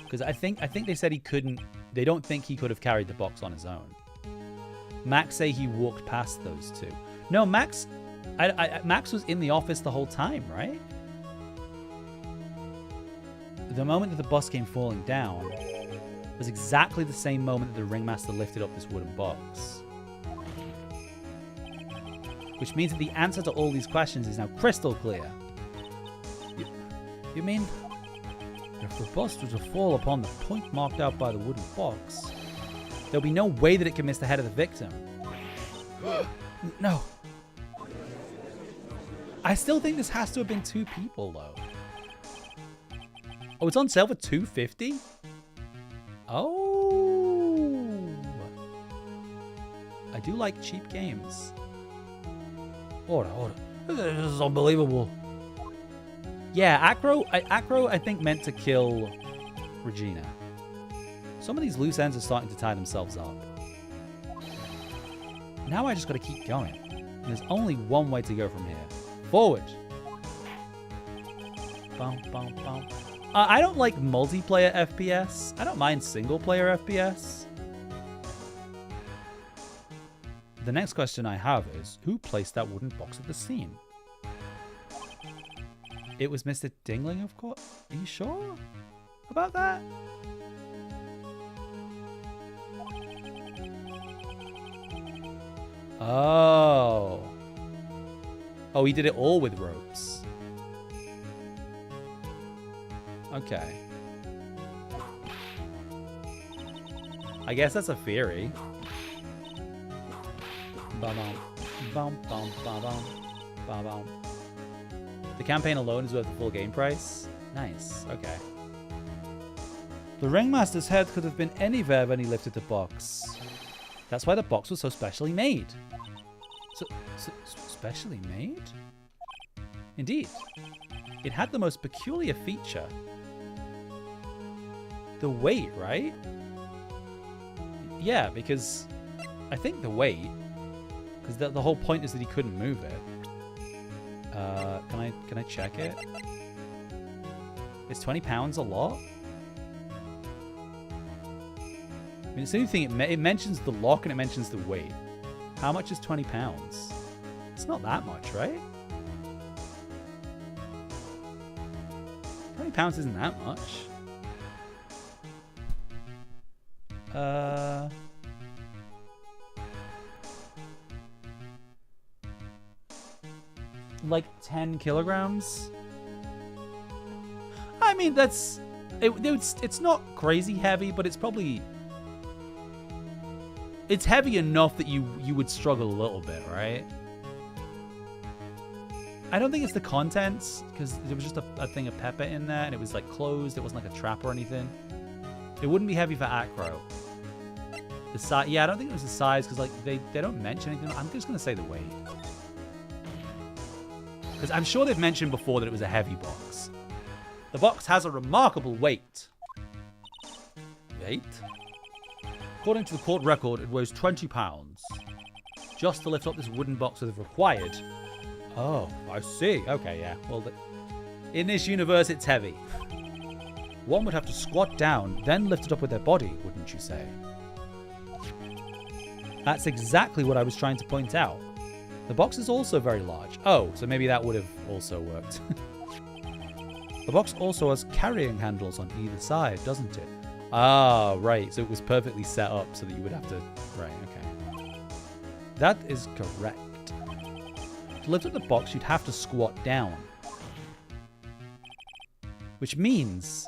Because I think they said he couldn't. They don't think he could have carried the box on his own. Max say he walked past those two. No, Max was in the office the whole time, right? The moment that the bus came falling down was exactly the same moment that the Ringmaster lifted up this wooden box. Which means that the answer to all these questions is now crystal clear. You mean, if the bust was to fall upon the point marked out by the wooden box, there'll be no way that it can miss the head of the victim. No. I still think this has to have been two people, though. Oh, it's on sale for $250? Oh. I do like cheap games. Order. This is unbelievable. Yeah, Acro, I think, meant to kill Regina. Some of these loose ends are starting to tie themselves up. Now I just gotta keep going. And there's only one way to go from here. Forward. Bum, bum, bum. I don't like multiplayer FPS. I don't mind single player FPS. The next question I have is, who placed that wooden box at the scene? It was Mr. Dingling, of course. Are you sure about that? Oh. Oh, he did it all with ropes. Okay. I guess that's a theory. Ba-bum. Bum, bum, ba-bum. Ba-bum. The campaign alone is worth the full game price? Nice. Okay. The Ringmaster's head could have been anywhere when he lifted the box. That's why the box was so specially made. Specially made? Indeed. It had the most peculiar feature. The weight, right? Yeah, because I think the weight, because the whole point is that he couldn't move it. Can I check it? Is 20 pounds a lot? I mean, it's the only thing, it mentions the lock and it mentions the weight. How much is 20 pounds? It's not that much, right? 20 pounds isn't that much. Like 10 kilograms? I mean, it's not crazy heavy, but it's probably... It's heavy enough that you would struggle a little bit, right? I don't think it's the contents, because there was just a thing of pepper in there, and it was like closed. It wasn't like a trap or anything. It wouldn't be heavy for acro. The size, yeah, I don't think it was the size, because like they don't mention anything. I'm just gonna say the weight, because I'm sure they've mentioned before that it was a heavy box. The box has a remarkable weight. Weight? According to the court record, it weighs 20 pounds. Just to lift up this wooden box would have required... Oh, I see. Okay, yeah. Well, in this universe, it's heavy. One would have to squat down, then lift it up with their body, wouldn't you say? That's exactly what I was trying to point out. The box is also very large. Oh, so maybe that would have also worked. The box also has carrying handles on either side, doesn't it? Ah, right. So it was perfectly set up so that you would have to... Right, okay. That is correct. To lift up the box, you'd have to squat down. Which means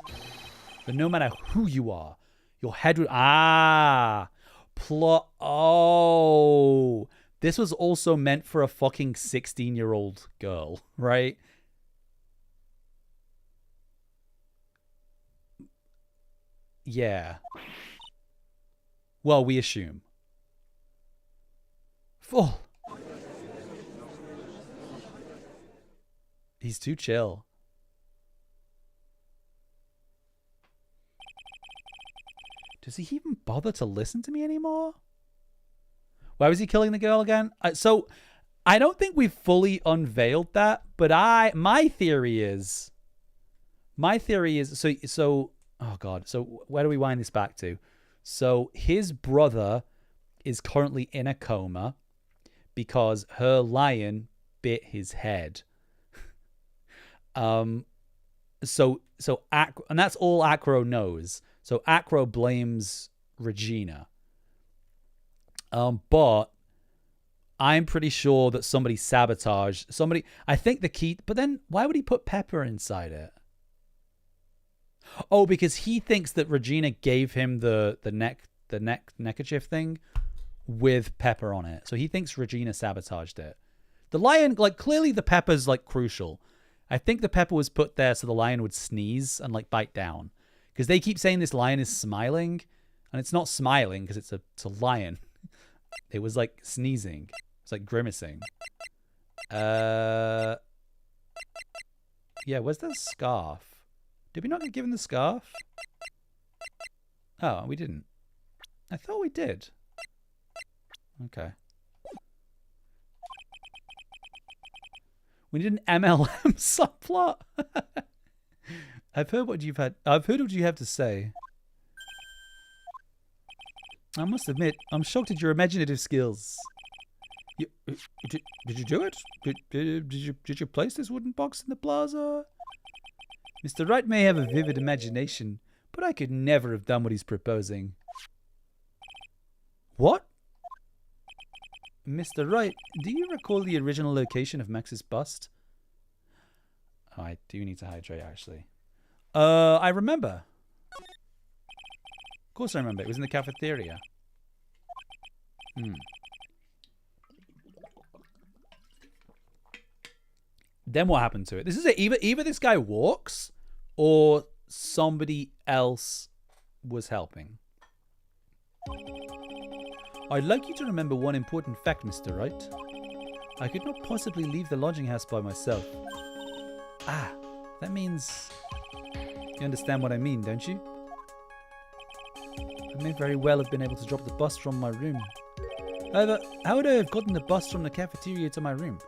that no matter who you are, your head would... Ah! Plot... Oh! This was also meant for a fucking 16-year-old girl, right? Yeah. Well, we assume. Full. He's too chill. Does he even bother to listen to me anymore? Why was he killing the girl again? So, I don't think we've fully unveiled that, but my theory is, so, oh God, so where do we wind this back to? So, his brother is currently in a coma because her lion bit his head. And that's all Acro knows. So Acro blames Regina. But I'm pretty sure that somebody sabotaged somebody. I think the key, but then why would he put pepper inside it? Oh, because he thinks that Regina gave him the neckerchief thing with pepper on it. So he thinks Regina sabotaged it. The lion, like, clearly the pepper's like crucial. I think the pepper was put there so the lion would sneeze and like bite down. Because they keep saying this lion is smiling, and it's not smiling because it's a lion. It was like sneezing. It's like grimacing. Yeah, where's the scarf? Did we not get given the scarf? Oh, we didn't. I thought we did. Okay. We need an MLM subplot. I've heard what you have to say. I must admit, I'm shocked at your imaginative skills. Did you do it? Did you place this wooden box in the plaza? Mr. Wright may have a vivid imagination, but I could never have done what he's proposing. What? Mr. Wright, do you recall the original location of Max's bust? Oh, I do need to hydrate, actually. I remember. Of course I remember. It was in the cafeteria. Then what happened to it? This is it. Either this guy walks or somebody else was helping. I'd like you to remember one important fact, Mr. Wright. I could not possibly leave the lodging house by myself. Ah, that means... You understand what I mean, don't you? I may very well have been able to drop the bus from my room. However, how would I have gotten the bus from the cafeteria to my room?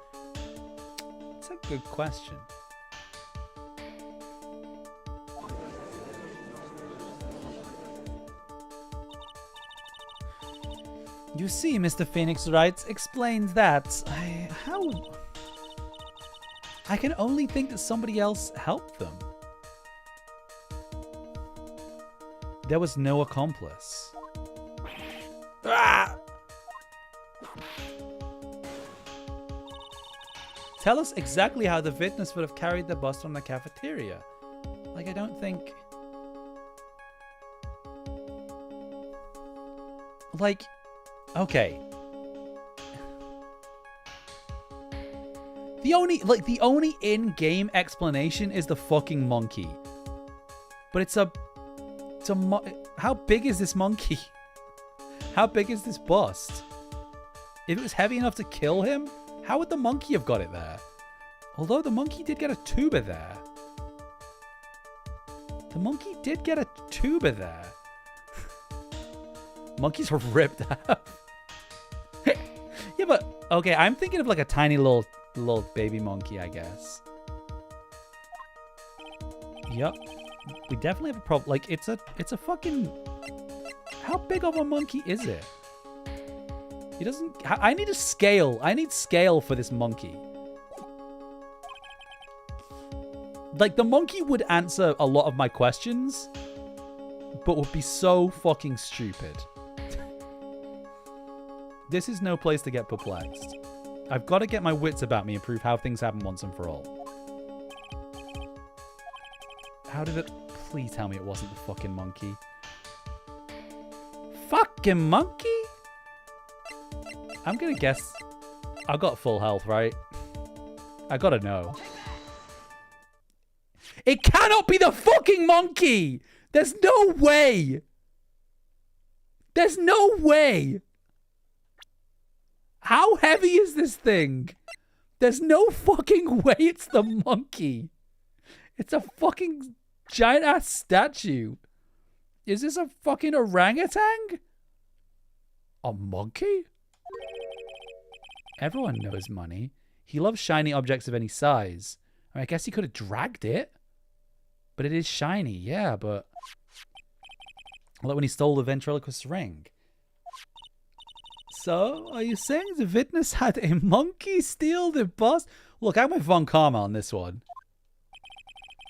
That's a good question. You see, Mr. Phoenix Wright explains that I can only think that somebody else helped them. There was no accomplice. Ah! Tell us exactly how the witness would have carried the bus from the cafeteria. Like, I don't think... Like, okay. The only in-game explanation is the fucking monkey. But how big is this monkey? How big is this bust? If it was heavy enough to kill him, how would the monkey have got it there? Although the monkey did get a tuba there. The monkey did get a tuba there. Monkeys are ripped out. Yeah, but okay, I'm thinking of like a tiny little baby monkey, I guess. Yep. We definitely have a problem. Like, it's a fucking... How big of a monkey is it? He doesn't... I need a scale. I need scale for this monkey. Like, the monkey would answer a lot of my questions, but would be so fucking stupid. This is no place to get perplexed. I've got to get my wits about me and prove how things happen once and for all. How did it... Please tell me it wasn't the fucking monkey. Fucking monkey? I'm gonna guess... I got full health, right? I gotta know. It cannot be the fucking monkey! There's no way! There's no way! How heavy is this thing? There's no fucking way it's the monkey. It's a fucking giant-ass statue. Is this a fucking orangutan? A monkey? Everyone knows money. He loves shiny objects of any size. I mean, I guess he could have dragged it. But it is shiny, yeah, but... Like when he stole the ventriloquist ring. So, are you saying the witness had a monkey steal the bus? Look, I went Von Karma on this one.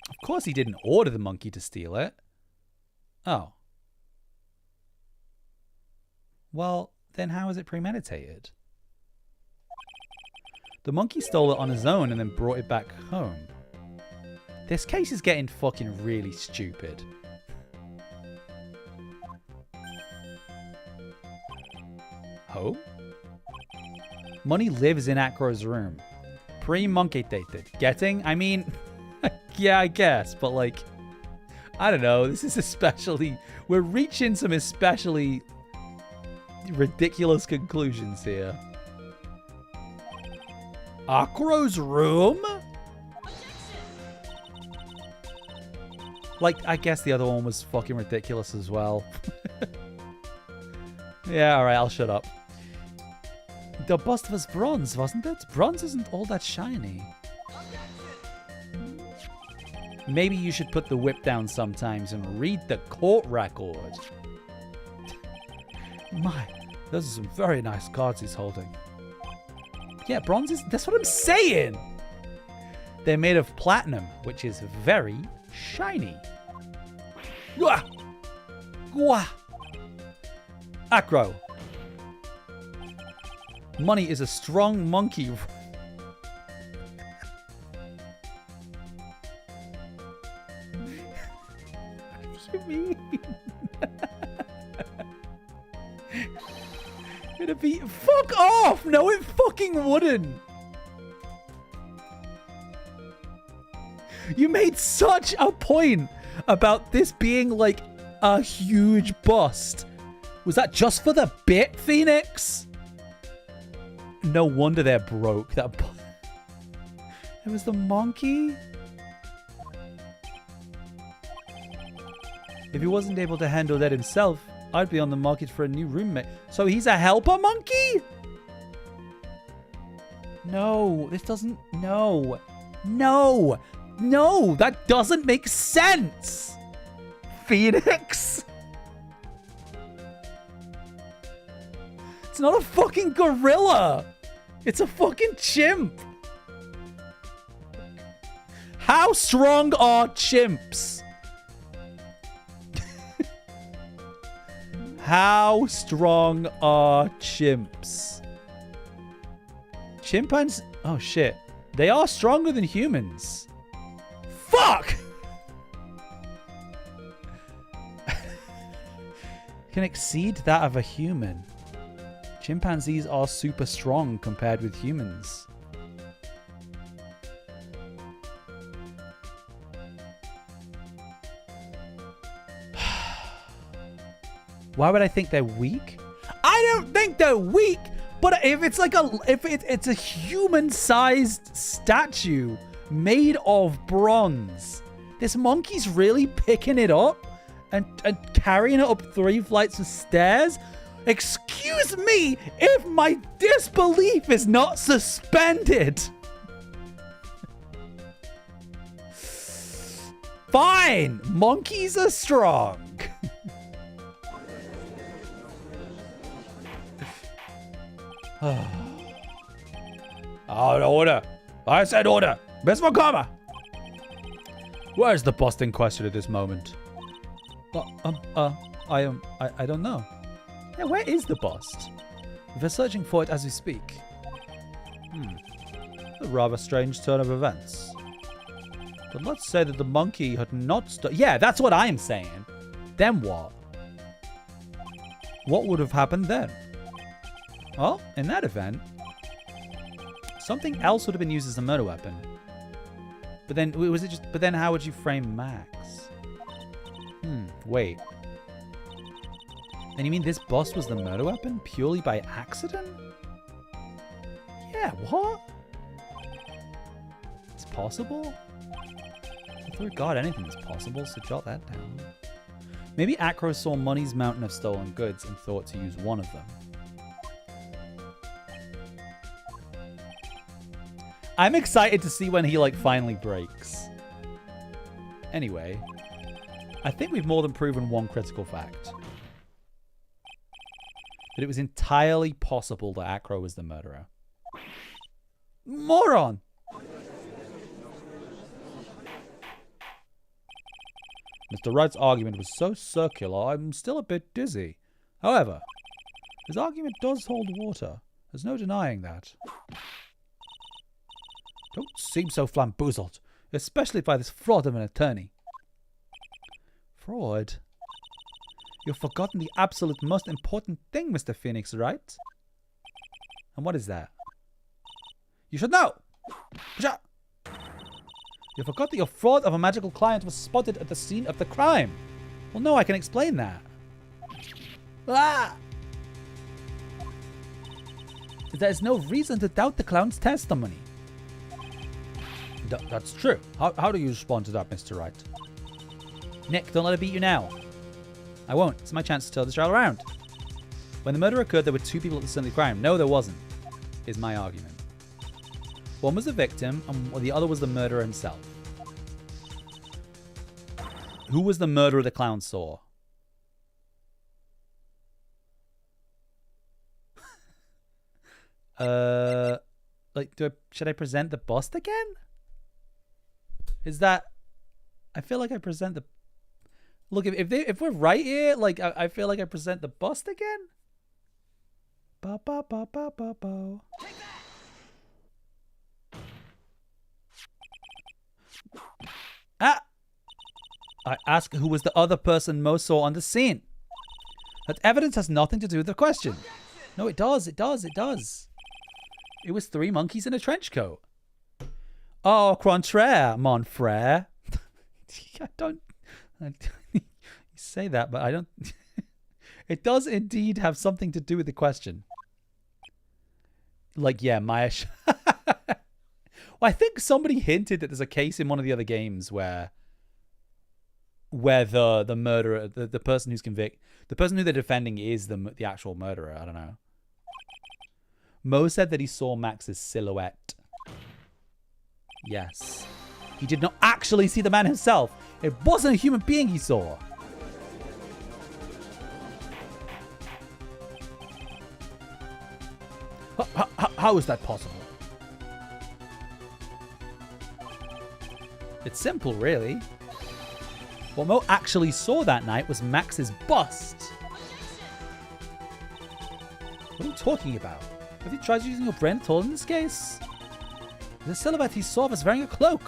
Of course he didn't order the monkey to steal it. Oh. Well, then how is it premeditated? The monkey stole it on his own and then brought it back home. This case is getting fucking really stupid. Oh? Money lives in Acro's room. Premeditated. Getting? I mean, yeah, I guess, but like, I don't know. This is especially... We're reaching some especially ridiculous conclusions here. Acro's room? Like, I guess the other one was fucking ridiculous as well. Yeah, alright, I'll shut up. The bust was bronze, wasn't it? Bronze isn't all that shiny. Maybe you should put the whip down sometimes and read the court record. My, those are some very nice cards he's holding. Yeah, bronze is... That's what I'm saying! They're made of platinum, which is very shiny. Gwa! Gwa! Acro. Money is a strong monkey. What do you mean? It'd be... Fuck off! No, it fucking wouldn't. You made such a point about this being like a huge bust. Was that just for the bit, Phoenix? No wonder they're broke. It was the monkey? If he wasn't able to handle that himself, I'd be on the market for a new roommate. So he's a helper monkey? No, this doesn't... No. No. No, that doesn't make sense. Phoenix? It's not a fucking gorilla. It's a fucking chimp. How strong are chimps? How strong are chimps? Chimpanzees... Oh, shit. They are stronger than humans. Fuck! Can exceed that of a human. Chimpanzees are super strong compared with humans. Why would I think they're weak? I don't think they're weak, but if it's like it's a human-sized statue made of bronze, this monkey's really picking it up and carrying it up 3 flights of stairs. Excuse me if my disbelief is not suspended. Fine, monkeys are strong. Order. I said order. Mr. Comma. Where's the bust in question at this moment? I don't know. Yeah, where is the bust? We're searching for it as we speak. A rather strange turn of events. But let's say that the monkey had not yeah, that's what I'm saying. Then what? What would have happened then? Well, in that event, something else would have been used as a murder weapon. But then, was it just... But then how would you frame Max? Wait. And you mean this bust was the murder weapon purely by accident? Yeah, what? It's possible? For God, anything is possible, so jot that down. Maybe Acro saw Money's mountain of stolen goods and thought to use one of them. I'm excited to see when he, like, finally breaks. Anyway, I think we've more than proven one critical fact. That it was entirely possible that Acro was the murderer. Moron! Mr. Wright's argument was so circular, I'm still a bit dizzy. However, his argument does hold water. There's no denying that. Don't seem so flamboozled, especially by this fraud of an attorney. Fraud? You've forgotten the absolute most important thing, Mr. Phoenix, right? And what is that? You should know! You forgot that your fraud of a magical client was spotted at the scene of the crime. Well, no, I can explain that. Ah! There is no reason to doubt the clown's testimony. That's true. How do you respond to that, Mr. Wright? Nick, don't let it beat you now. I won't. It's my chance to turn this trial around. When the murder occurred, there were 2 people at the scene of the crime. No, there wasn't, is my argument. One was the victim, and the other was the murderer himself. Who was the murderer the clown saw? Should I present the bust again? Is that... I feel like I present the... Look, if we're right here, like, I feel like I present the bust again. Ba ba ba ba ba ba. Ah! I ask who was the other person Mo saw on the scene. That evidence has nothing to do with the question. No, it does. It does. It does. It was 3 monkeys in a trench coat. Au contraire, mon frère. You say that, but I don't... It does indeed have something to do with the question. Like, yeah, Maya. Well, I think somebody hinted that there's a case in one of the other games where the murderer, the person who's the person who they're defending is the actual murderer. I don't know. Mo said that he saw Max's silhouette. Yes. He did not actually see the man himself. It wasn't a human being he saw. How is that possible? It's simple, really. What Mo actually saw that night was Max's bust. What are you talking about? Have you tried using your brain at all in this case? The silhouette he saw was wearing a cloak.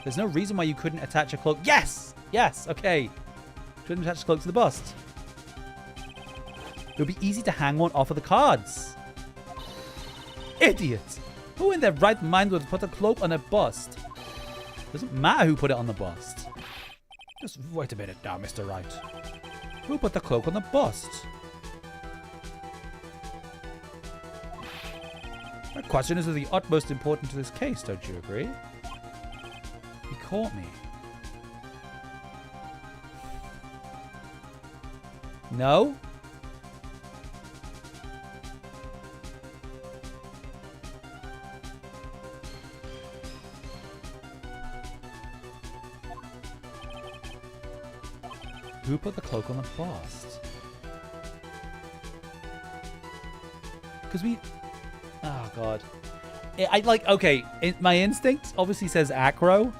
There's no reason why you couldn't attach a cloak. Yes! Yes, okay. Couldn't attach a cloak to the bust. It would be easy to hang one off of the cards. Idiot! Who in their right mind would put a cloak on a bust? Doesn't matter who put it on the bust. Just wait a minute now, Mr. Wright. Who put the cloak on the bust? My question is of the utmost importance to this case, don't you agree? He caught me. No? Who put the cloak on the bust? Because we... Oh, God. I like... Okay, my instinct obviously says acro.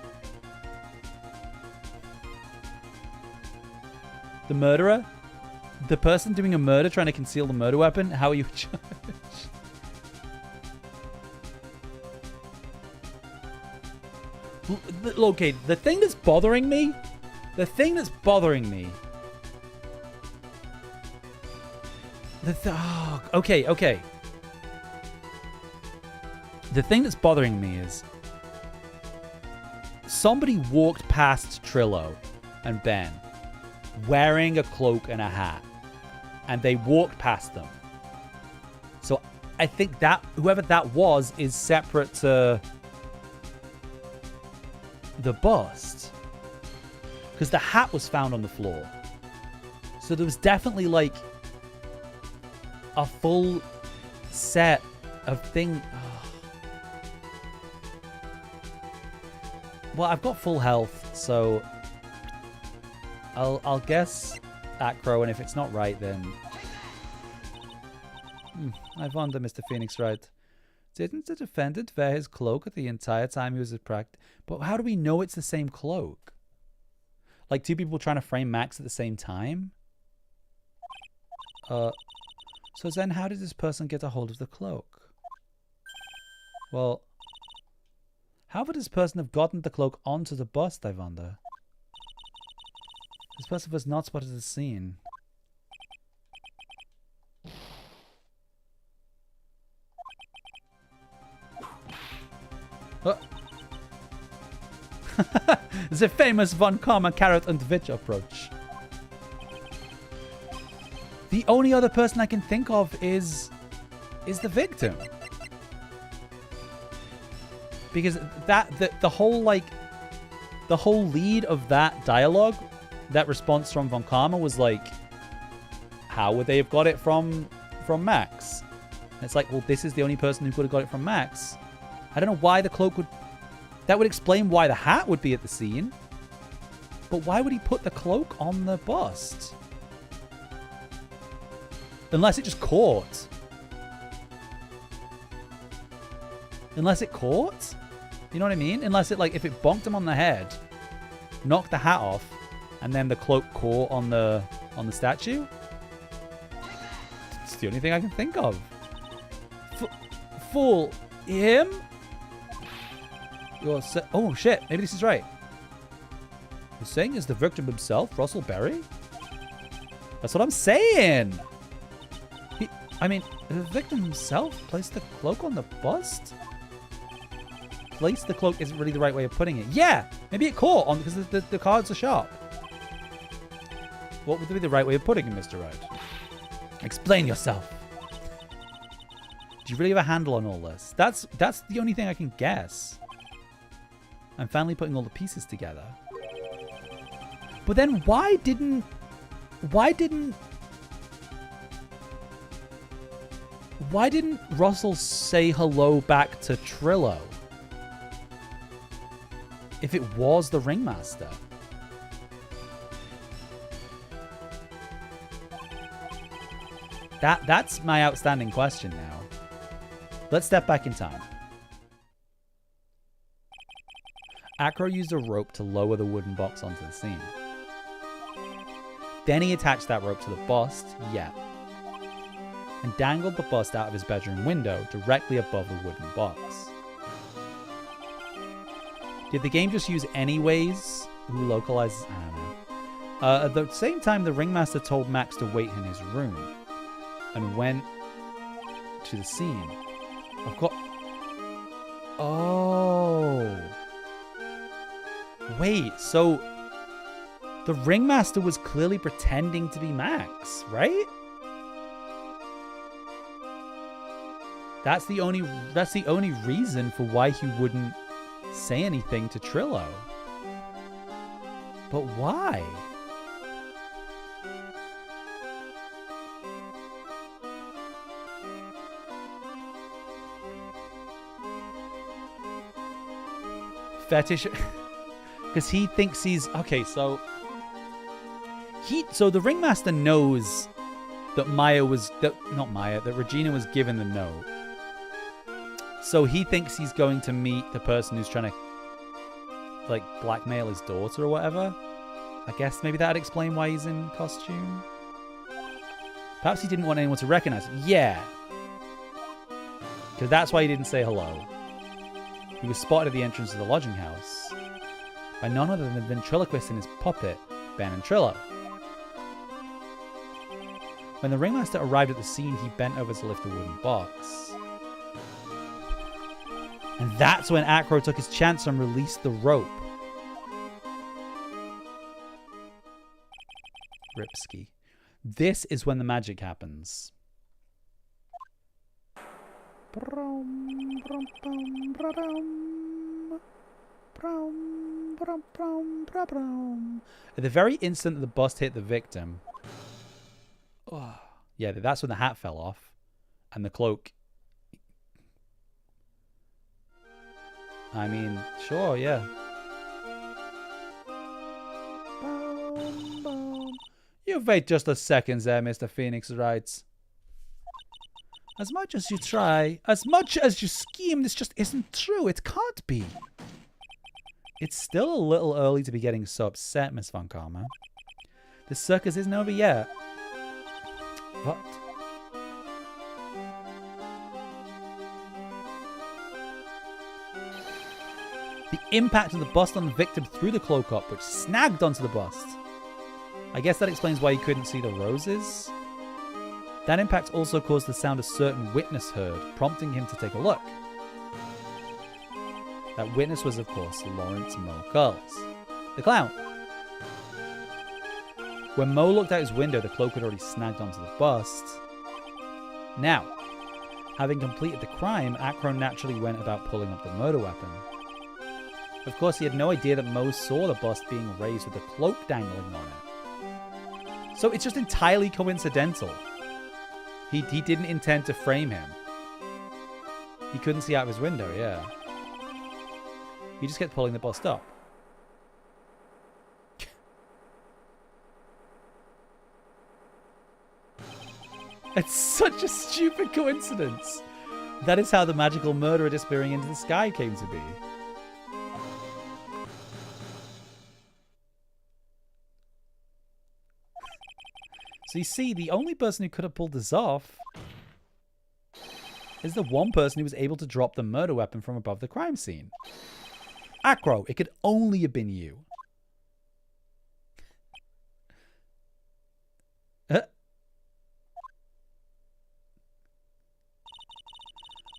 The murderer? The person doing a murder trying to conceal the murder weapon? How are you judge? Okay, the thing that's bothering me... Okay. The thing that's bothering me is somebody walked past Trillo and Ben wearing a cloak and a hat, and they walked past them. So I think that whoever that was is separate to the bust, because the hat was found on the floor. So there was definitely like a full set of thing. Well, I've got full health, so I'll guess acro, and if it's not right, then I wonder, Mr. Phoenix Wright. Didn't the defendant wear his cloak the entire time he was at practice? But how do we know it's the same cloak? Like two people trying to frame Max at the same time? So then how did this person get a hold of the cloak? Well, how would this person have gotten the cloak onto the bust, I wonder? This person was not spotted at the scene. Oh. The famous von Karma carrot and witch approach. The only other person I can think of is the victim. Because the whole lead of that dialogue, that response from Von Karma was like, how would they have got it from Max? And it's like, well, this is the only person who could have got it from Max. I don't know why the cloak would... That would explain why the hat would be at the scene. But why would he put the cloak on the bust? Unless it just caught. Unless it caught? You know what I mean? Unless it, like, if it bonked him on the head, knocked the hat off, and then the cloak caught on the statue? It's the only thing I can think of. Fool him? Oh, shit. Maybe this is right. You're saying is the victim himself, Russell Berry? That's what I'm saying. The victim himself placed the cloak on the bust? Place the cloak isn't really the right way of putting it. Yeah! Maybe it caught on because the cards are sharp. What would be the right way of putting it, Mr. Wright? Explain yourself. Do you really have a handle on all this? That's the only thing I can guess. I'm finally putting all the pieces together. But then why didn't Russell say hello back to Trillo? If it was the ringmaster. That's my outstanding question now. Let's step back in time. Acro used a rope to lower the wooden box onto the scene. Then he attached that rope to the bust, and dangled the bust out of his bedroom window directly above the wooden box. Did the game just use anyways? Who localizes? I don't know. At the same time, the ringmaster told Max to wait in his room and went to the scene. I've got... Oh. Wait, so the ringmaster was clearly pretending to be Max, right? That's the only reason for why he wouldn't say anything to Trillo. But why? Fetish, because he thinks he's okay. So the ringmaster knows that that Regina was given the note. So he thinks he's going to meet the person who's trying to like blackmail his daughter or whatever. I guess maybe that'd explain why he's in costume. Perhaps he didn't want anyone to recognize him. Yeah, because that's why he didn't say hello. He was spotted at the entrance of the lodging house by none other than the ventriloquist and his puppet, Ben and Trillo. When the ringmaster arrived at the scene, he bent over to lift the wooden box. And that's when Acro took his chance and released the rope. Ripsky. This is when the magic happens. At the very instant that the bust hit the victim, yeah, that's when the hat fell off and the cloak. I mean, sure, yeah. You wait just a second there, Mr. Phoenix writes. As much as you try, as much as you scheme, this just isn't true. It can't be. It's still a little early to be getting so upset, Miss Von Karma. The circus isn't over yet. What? The impact of the bust on the victim threw the cloak up, which snagged onto the bust. I guess that explains why he couldn't see the roses. That impact also caused the sound a certain witness heard, prompting him to take a look. That witness was, of course, Lawrence Mo Curls, the clown. When Mo looked out his window, the cloak had already snagged onto the bust. Now, having completed the crime, Acro naturally went about pulling up the murder weapon. Of course, he had no idea that Mo saw the bust being raised with the cloak dangling on it. So it's just entirely coincidental. He didn't intend to frame him. He couldn't see out of his window, yeah. He just kept pulling the bust up. It's such a stupid coincidence. That is how the magical murderer disappearing into the sky came to be. So you see, the only person who could have pulled this off is the one person who was able to drop the murder weapon from above the crime scene. Acro, it could only have been you.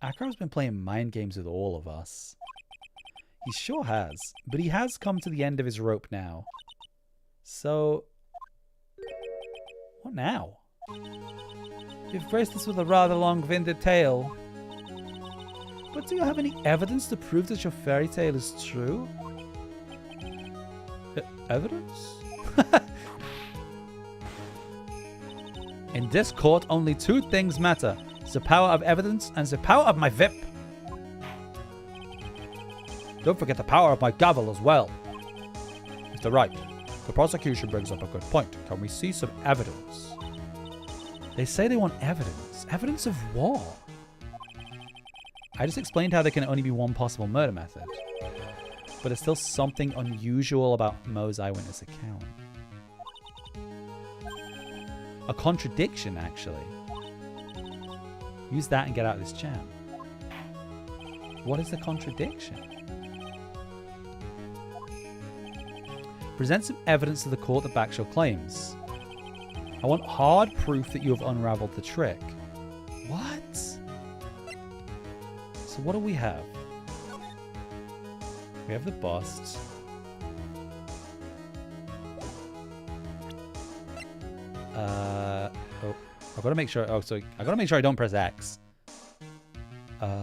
Acro's been playing mind games with all of us. He sure has, but he has come to the end of his rope now. So... what now? You've graced us with a rather long-winded tale. But do you have any evidence to prove that your fairy tale is true? Evidence? In this court, only two things matter. The power of evidence and the power of my whip. Don't forget the power of my gavel as well. Mr. Wright, the prosecution brings up a good point. Can we see some evidence? They say they want evidence. Evidence of what? I just explained how there can only be one possible murder method. But there's still something unusual about Mo's eyewitness account. A contradiction, actually. Use that and get out of this jam. What is the contradiction? Present some evidence to the court that backs your claims. I want hard proof that you have unraveled the trick. What? So what do we have? We have the bust. Oh, I've got to make sure. Oh, so I got to make sure I don't press X. Okay.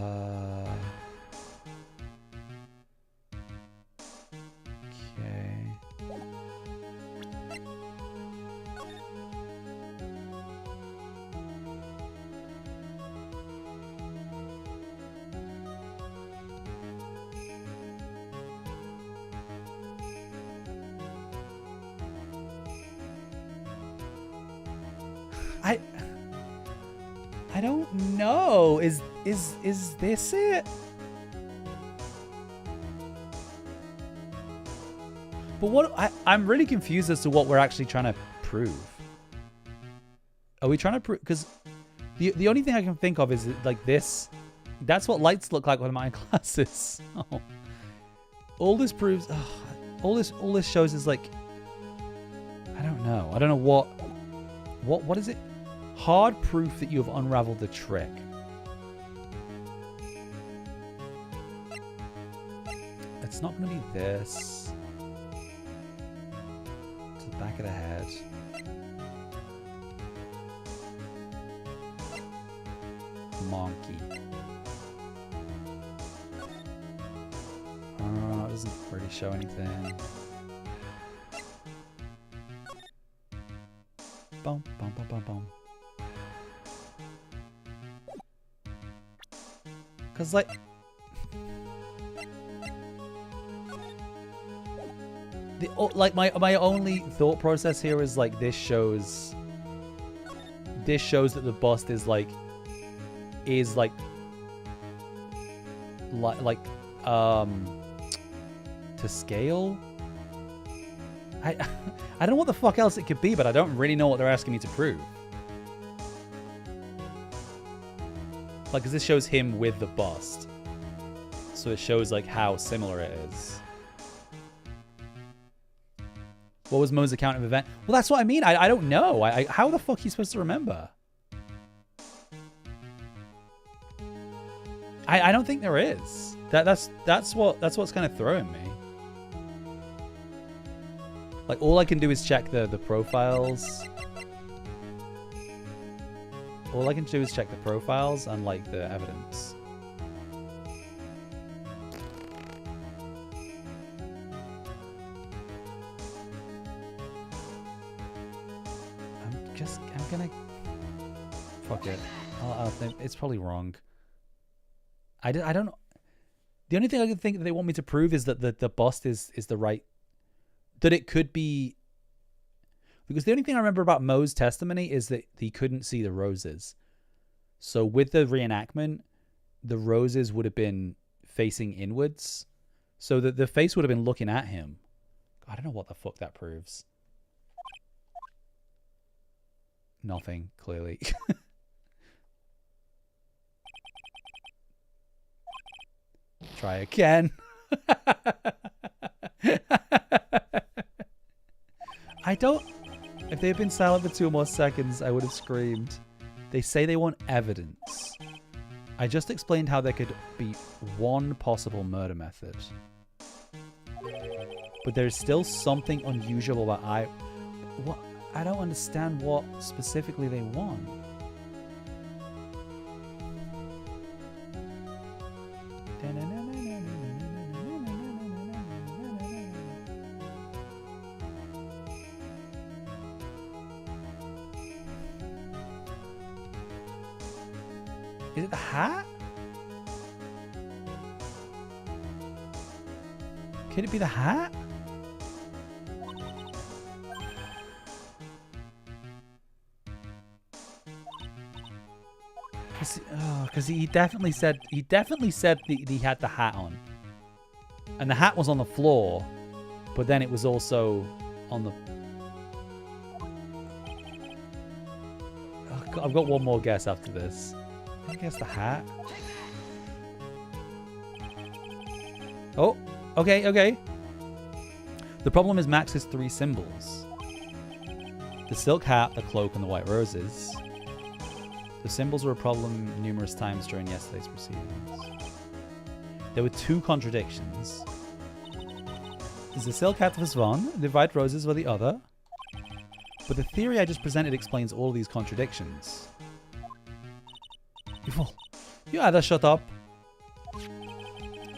I don't know. Is this it? But what I'm really confused as to what we're actually trying to prove. Are we trying to prove? Because the only thing I can think of is like this. That's what lights look like with my glasses. Oh. All this proves. All this shows is like. I don't know. I don't know what is it? Hard proof that you have unraveled the trick. It's not going to be this. To the back of the head. Monkey. Oh, it doesn't really show anything. Boom, boom, boom, boom, boom. Cause like my only thought process here is like this shows that the bust is like to scale. I don't know what the fuck else it could be, but I don't really know what they're asking me to prove. Like, because this shows him with the bust. So it shows, like, how similar it is. What was Mo's account of event? Well, that's what I mean. I don't know. How the fuck are you supposed to remember? I don't think there is. That's what's kind of throwing me. Like, all I can do is check the profiles. All I can do is check the profiles and, like, the evidence. I'm gonna... Fuck it. I'll think it's probably wrong. I don't know. The only thing I can think that they want me to prove is that the bust is the right... That it could be... Because the only thing I remember about Mo's testimony is that he couldn't see the roses. So with the reenactment, the roses would have been facing inwards. So that the face would have been looking at him. I don't know what the fuck that proves. Nothing, clearly. Try again. I don't... If they had been silent for 2 more seconds, I would have screamed. They say they want evidence. I just explained how there could be one possible murder method. But there's still something unusual about I don't understand what specifically they want. Is it the hat? Could it be the hat? Because he definitely said that he had the hat on, and the hat was on the floor, but then it was also on the. Oh, I've got one more guess after this. I guess the hat. Oh, okay. The problem is Max's 3 symbols: the silk hat, the cloak, and the white roses. The symbols were a problem numerous times during yesterday's proceedings. There were 2 contradictions. The silk hat was one, the white roses were the other. But the theory I just presented explains all these contradictions. You fool. You either shut up.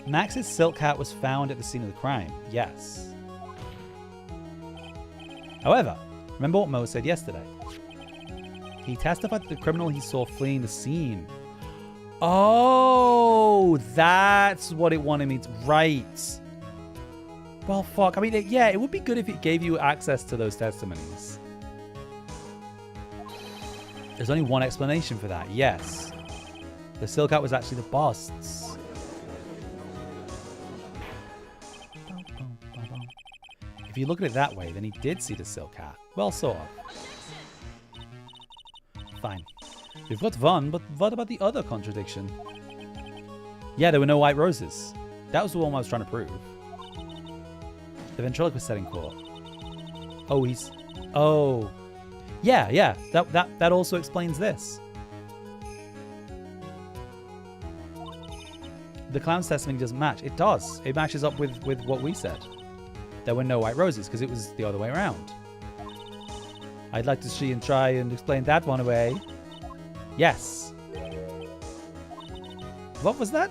Max's silk hat was found at the scene of the crime. Yes. However, remember what Mo said yesterday. He testified that the criminal he saw fleeing the scene. Oh, that's what it wanted me to... Right. Well, fuck. I mean, yeah, it would be good if it gave you access to those testimonies. There's only one explanation for that. Yes. The silk hat was actually the bust's. If you look at it that way, then he did see the silk hat. Well, sort of. Fine. We've got one, but what about the other contradiction? Yeah, there were no white roses. That was the one I was trying to prove. The ventriloquist said in court. Oh, he's... Oh. Yeah. That also explains this. The clown's testimony doesn't match. It does. It matches up with what we said. There were no white roses because it was the other way around. I'd like to see and try and explain that one away. Yes. What was that?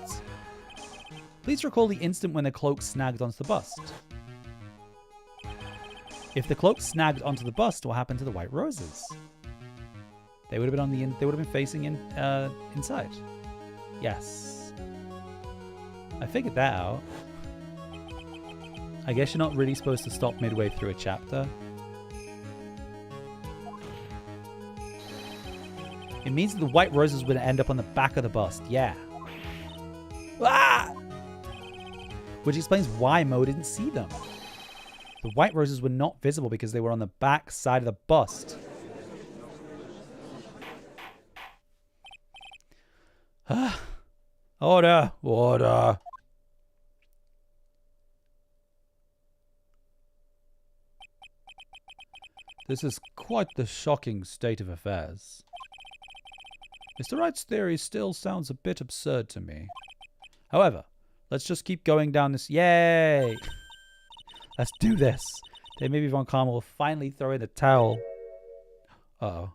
Please recall the instant when the cloak snagged onto the bust. If the cloak snagged onto the bust, what happened to the white roses? They would have been on the they would have been facing inside. Yes. I figured that out. I guess you're not really supposed to stop midway through a chapter. It means that the white roses would end up on the back of the bust. Yeah. Ah! Which explains why Mo didn't see them. The white roses were not visible because they were on the back side of the bust. Order. Order. This is quite the shocking state of affairs. Mr. Wright's theory still sounds a bit absurd to me. However, let's just keep going down this... Yay! Let's do this. Then maybe Von Karma will finally throw in the towel. Uh-oh.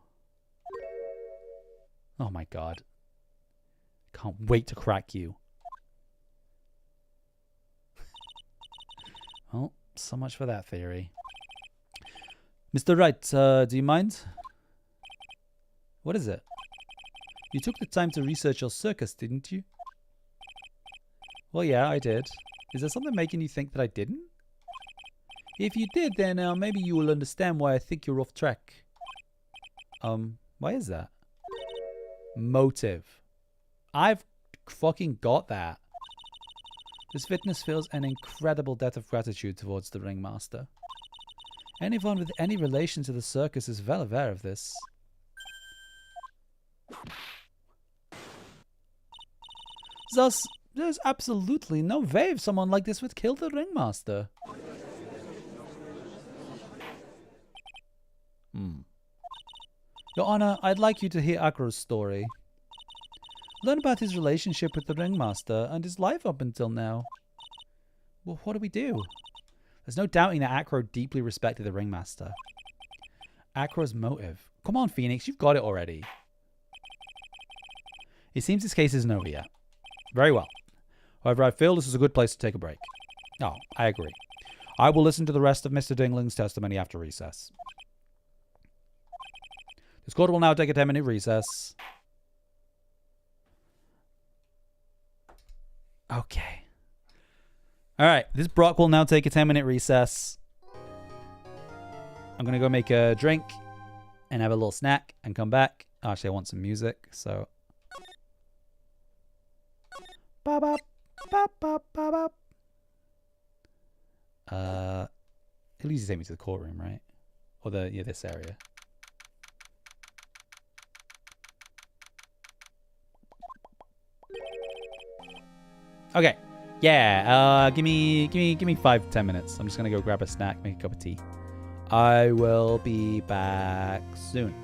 Oh my god. Can't wait to crack you. Well, so much for that theory. Mr. Wright, do you mind? What is it? You took the time to research your circus, didn't you? Well, yeah, I did. Is there something making you think that I didn't? If you did, then maybe you will understand why I think you're off track. Why is that? Motive. I've fucking got that. This witness feels an incredible debt of gratitude towards the ringmaster. Anyone with any relation to the circus is well aware of this. Thus, there's absolutely no way someone like this would kill the ringmaster. Your Honor, I'd like you to hear Akro's story. Learn about his relationship with the ringmaster and his life up until now. Well, what do we do? There's no doubting that Akro deeply respected the ringmaster. Akro's motive. Come on, Phoenix, you've got it already. It seems this case isn't over yet. Very well. However, I feel this is a good place to take a break. Oh, I agree. I will listen to the rest of Mr. Dingling's testimony after recess. This court will now take a 10-minute recess. Okay. All right. This Brock will now take a 10-minute recess. I'm going to go make a drink and have a little snack and come back. Actually, I want some music, so... Bop, bop, bop, bop. He'll usually take me to the courtroom, right? Or this area. Okay. Yeah. Give me 5 to 10 minutes. I'm just gonna go grab a snack, make a cup of tea. I will be back soon.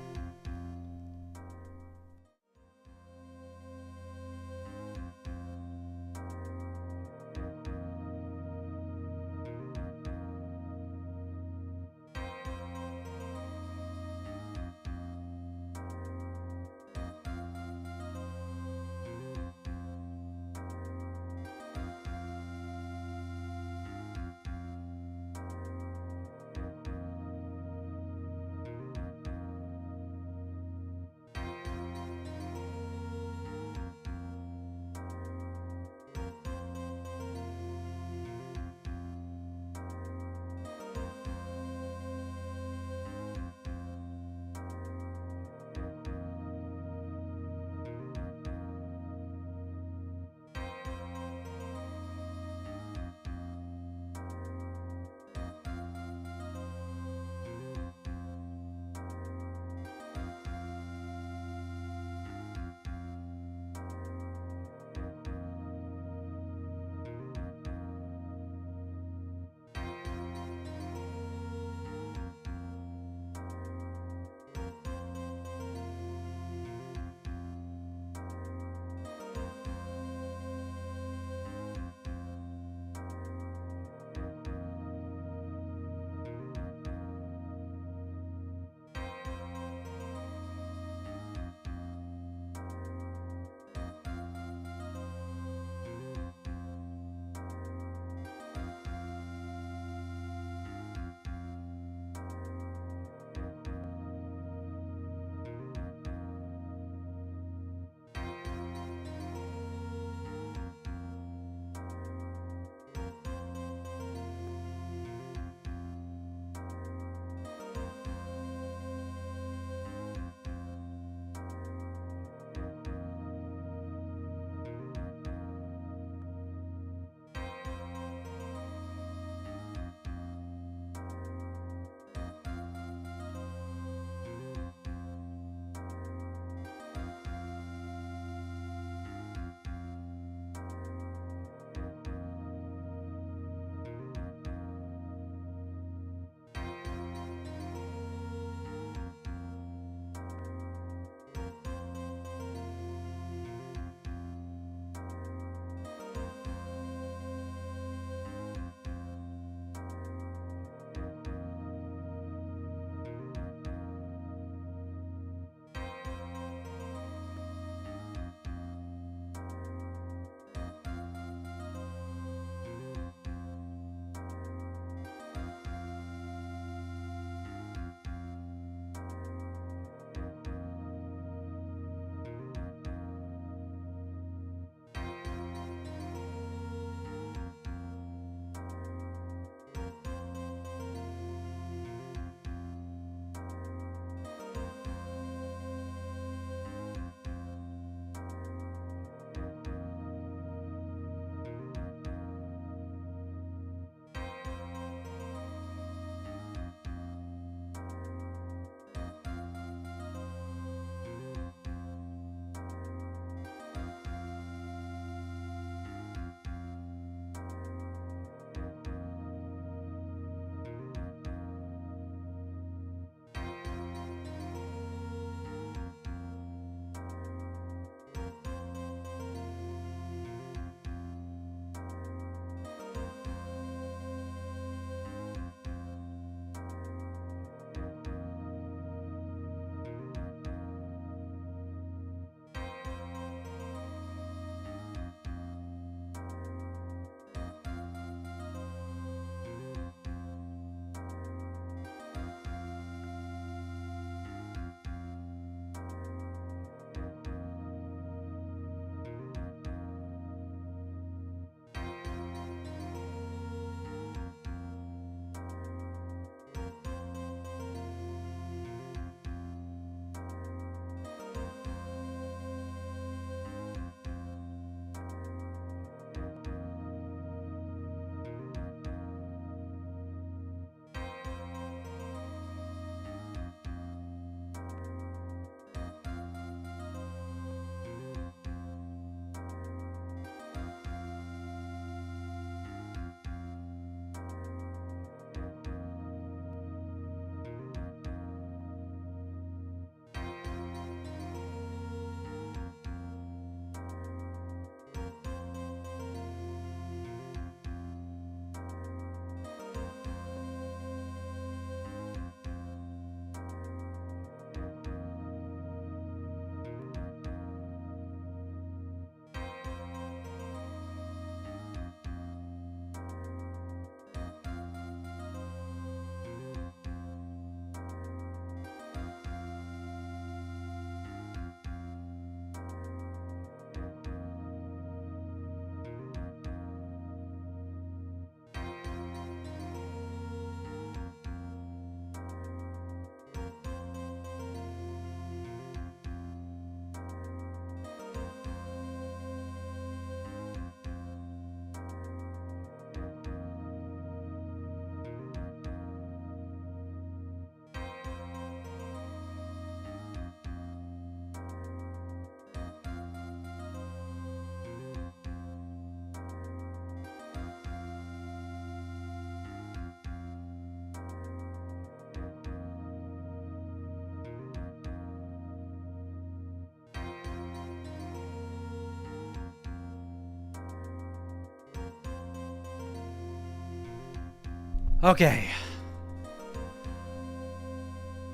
Okay.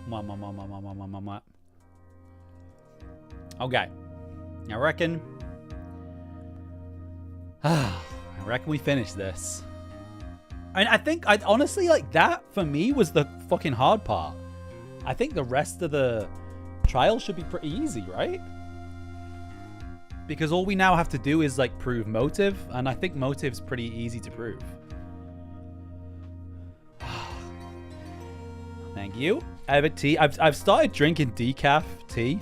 Come on. Okay. I reckon we finish this. I think I honestly, like, that for me was the fucking hard part. I think the rest of the trial should be pretty easy, right? Because all we now have to do is like prove motive, and I think motive's pretty easy to prove. Thank you. I have a tea. I've started drinking decaf tea.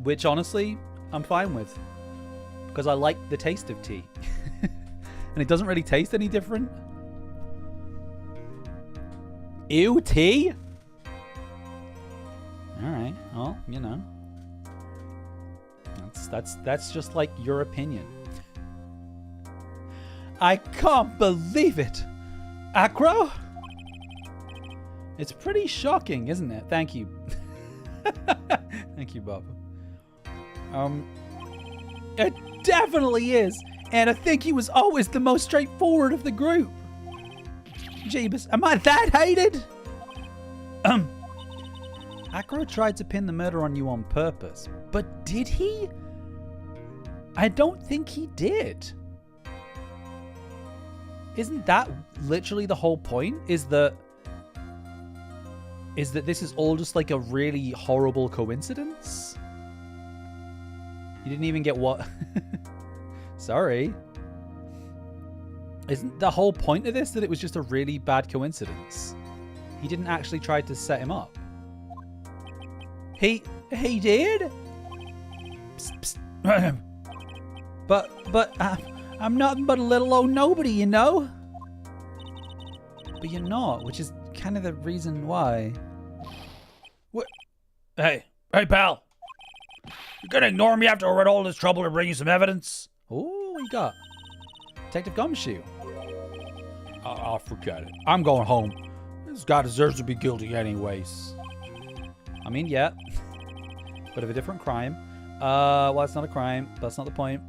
Which honestly, I'm fine with. Because I like the taste of tea. And it doesn't really taste any different. Ew, tea? Alright, well, you know. That's just like your opinion. I can't believe it! Acro? It's pretty shocking, isn't it? Thank you. Thank you, Bob. It definitely is. And I think he was always the most straightforward of the group. Jeebus, am I that hated? Acro tried to pin the murder on you on purpose. But did he? I don't think he did. Isn't that literally the whole point? Is that this is all just like a really horrible coincidence? You didn't even get what? Sorry. Isn't the whole point of this that it was just a really bad coincidence? He didn't actually try to set him up. He did? Psst, psst. But I'm nothing but a little old nobody, you know? But you're not, which is kind of the reason why. What? Hey, pal. You're gonna ignore me after I read all this trouble to bring you some evidence? Oh, what you got? Detective Gumshoe. I'll forget it. I'm going home. This guy deserves to be guilty anyways. I mean, yeah. Bit of a different crime. Well, it's not a crime. That's not the point.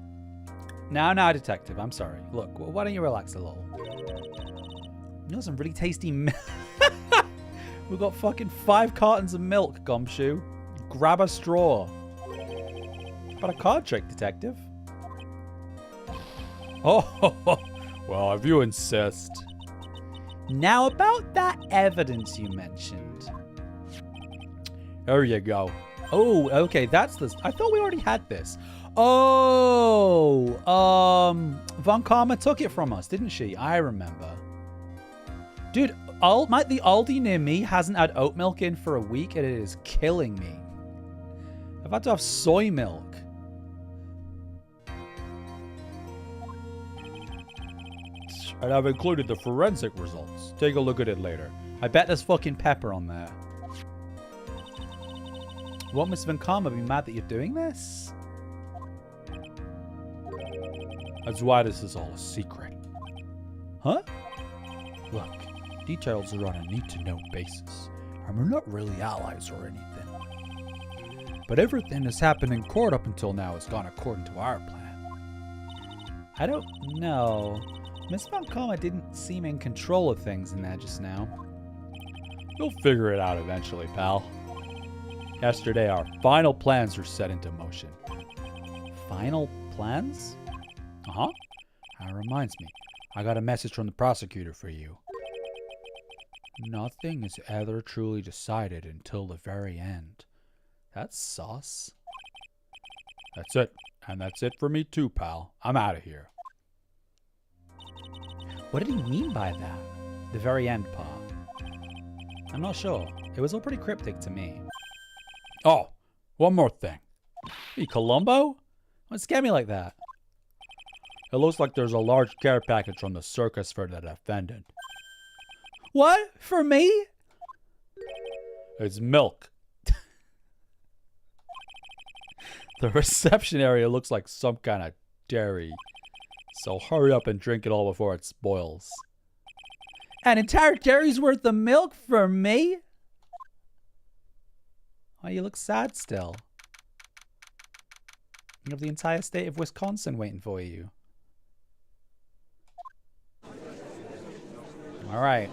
Now, detective. I'm sorry. Look, why don't you relax a little? You know, some really tasty milk. We've got fucking 5 cartons of milk, Gumshoe. Grab a straw. How about a card trick, detective? Oh, well, if you insist. Now, about that evidence you mentioned. There you go. Oh, okay, that's this. I thought we already had this. Oh, Von Karma took it from us, didn't she? I remember. Dude, the Aldi near me hasn't had oat milk in for a week, and it is killing me. I've had to have soy milk. And I've included the forensic results. Take a look at it later. I bet there's fucking pepper on there. Won't Miss Von Karma be mad that you're doing this? That's why this is all a secret. Huh? Look, details are on a need-to-know basis, and we're not really allies or anything. But everything that's happened in court up until now has gone according to our plan. I don't know. Miss Von Karma didn't seem in control of things in there just now. You'll figure it out eventually, pal. Yesterday, our final plans were set into motion. Final plans? Uh-huh. That reminds me. I got a message from the prosecutor for you. Nothing is ever truly decided until the very end. That's sauce. That's it. And that's it for me too, pal. I'm out of here. What did he mean by that? The very end part. I'm not sure. It was all pretty cryptic to me. Oh, one more thing. Hey, Columbo? Don't scare me like that. It looks like there's a large care package from the circus for the defendant. What? For me? It's milk. The reception area looks like some kind of dairy. So hurry up and drink it all before it spoils. An entire dairy's worth of milk for me? Oh, you look sad still. You have the entire state of Wisconsin waiting for you. All right.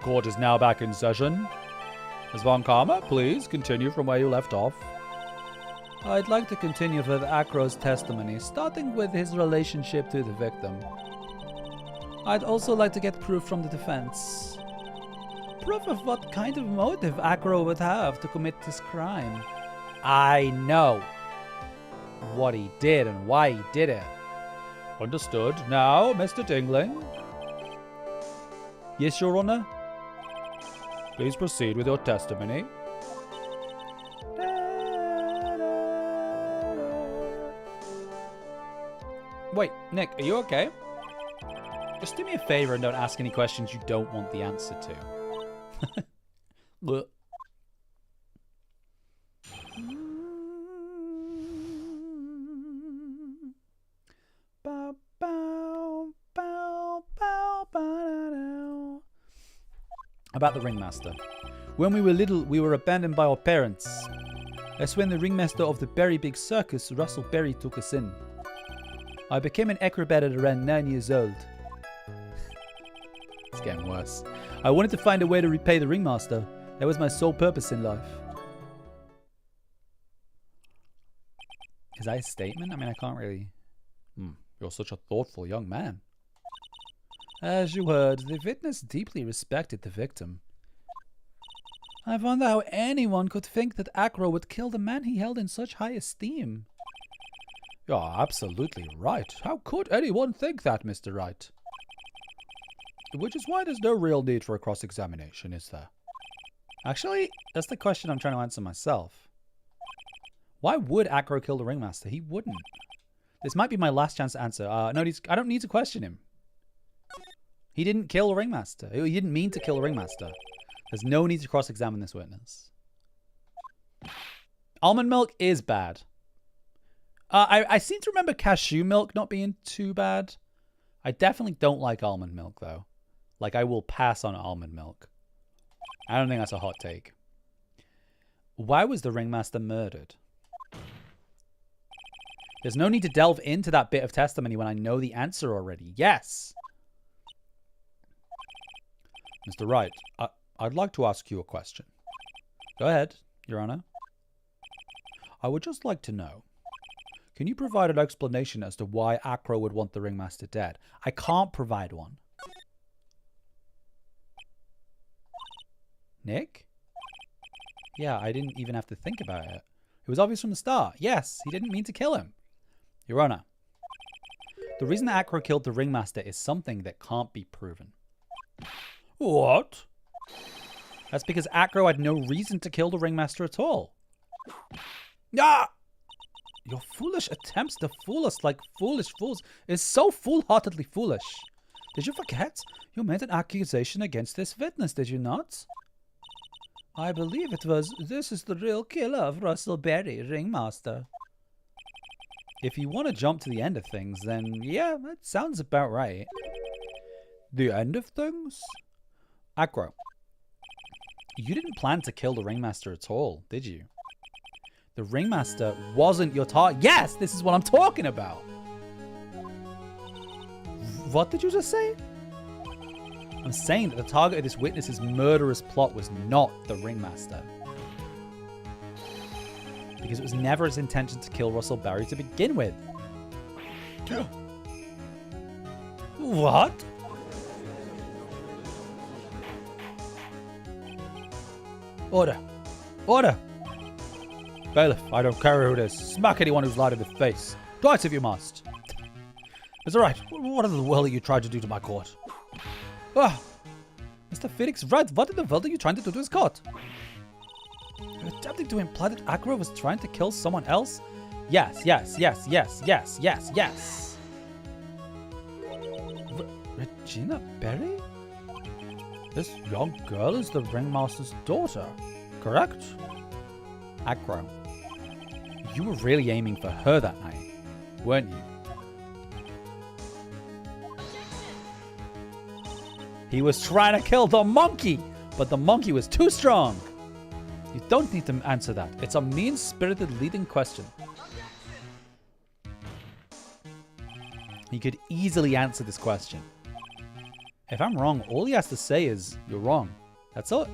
Court is now back in session. Ms. Von Karma, please continue from where you left off. I'd like to continue with Acro's testimony, starting with his relationship to the victim. I'd also like to get proof from the defense. Proof of what kind of motive Acro would have to commit this crime. I know what he did and why he did it. Understood. Now, Mr. Dingling. Yes, Your Honor? Please proceed with your testimony. Wait, Nick, are you okay? Just do me a favor and don't ask any questions you don't want the answer to. Look. About the ringmaster. When we were little, we were abandoned by our parents. That's when the ringmaster of the Berry Big Circus, Russell Berry, took us in. I became an acrobat at around 9 years old. It's getting worse. I wanted to find a way to repay the ringmaster. That was my sole purpose in life. Is that a statement? I mean, I can't really... You're such a thoughtful young man. As you heard, the witness deeply respected the victim. I wonder how anyone could think that Acro would kill the man he held in such high esteem. You're absolutely right. How could anyone think that, Mr. Wright? Which is why there's no real need for a cross-examination, is there? Actually, that's the question I'm trying to answer myself. Why would Acro kill the ringmaster? He wouldn't. This might be my last chance to answer. No, I don't need to question him. He didn't kill the ringmaster. He didn't mean to kill the ringmaster. There's no need to cross-examine this witness. Almond milk is bad. I seem to remember cashew milk not being too bad. I definitely don't like almond milk, though. Like, I will pass on almond milk. I don't think that's a hot take. Why was the ringmaster murdered? There's no need to delve into that bit of testimony when I know the answer already. Yes! Mr. Wright, I'd like to ask you a question. Go ahead, Your Honor. I would just like to know, can you provide an explanation as to why Acro would want the ringmaster dead? I can't provide one. Nick? Yeah, I didn't even have to think about it. It was obvious from the start. Yes, he didn't mean to kill him. Your Honor, the reason that Acro killed the ringmaster is something that can't be proven. What? That's because Acro had no reason to kill the ringmaster at all. Ah! Your foolish attempts to fool us like foolish fools is so foolhardily foolish. Did you forget? You made an accusation against this witness, did you not? I believe it was, this is the real killer of Russell Berry, ringmaster. If you want to jump to the end of things, then yeah, that sounds about right. The end of things? Acro, you didn't plan to kill the ringmaster at all, did you? The ringmaster wasn't your target. Yes, this is what I'm talking about. What did you just say? I'm saying that the target of this witness's murderous plot was not the ringmaster. Because it was never his intention to kill Russell Berry to begin with. What? Order. Order. Bailiff, I don't care who it is. Smack anyone who's lied in the face. Twice if you must. It's alright. What in the world are you trying to do to my court? Ah, Mr. Phoenix Wright, what in the world are you trying to do to his court? You're attempting to imply that Acro was trying to kill someone else? Yes, yes, yes, yes, yes, yes, yes. Regina Berry? This young girl is the ringmaster's daughter, correct? Acro, you were really aiming for her that night, weren't you? He was trying to kill the monkey, but the monkey was too strong. You don't need to answer that. It's a mean-spirited leading question. He could easily answer this question. If I'm wrong, all he has to say is, you're wrong. That's it.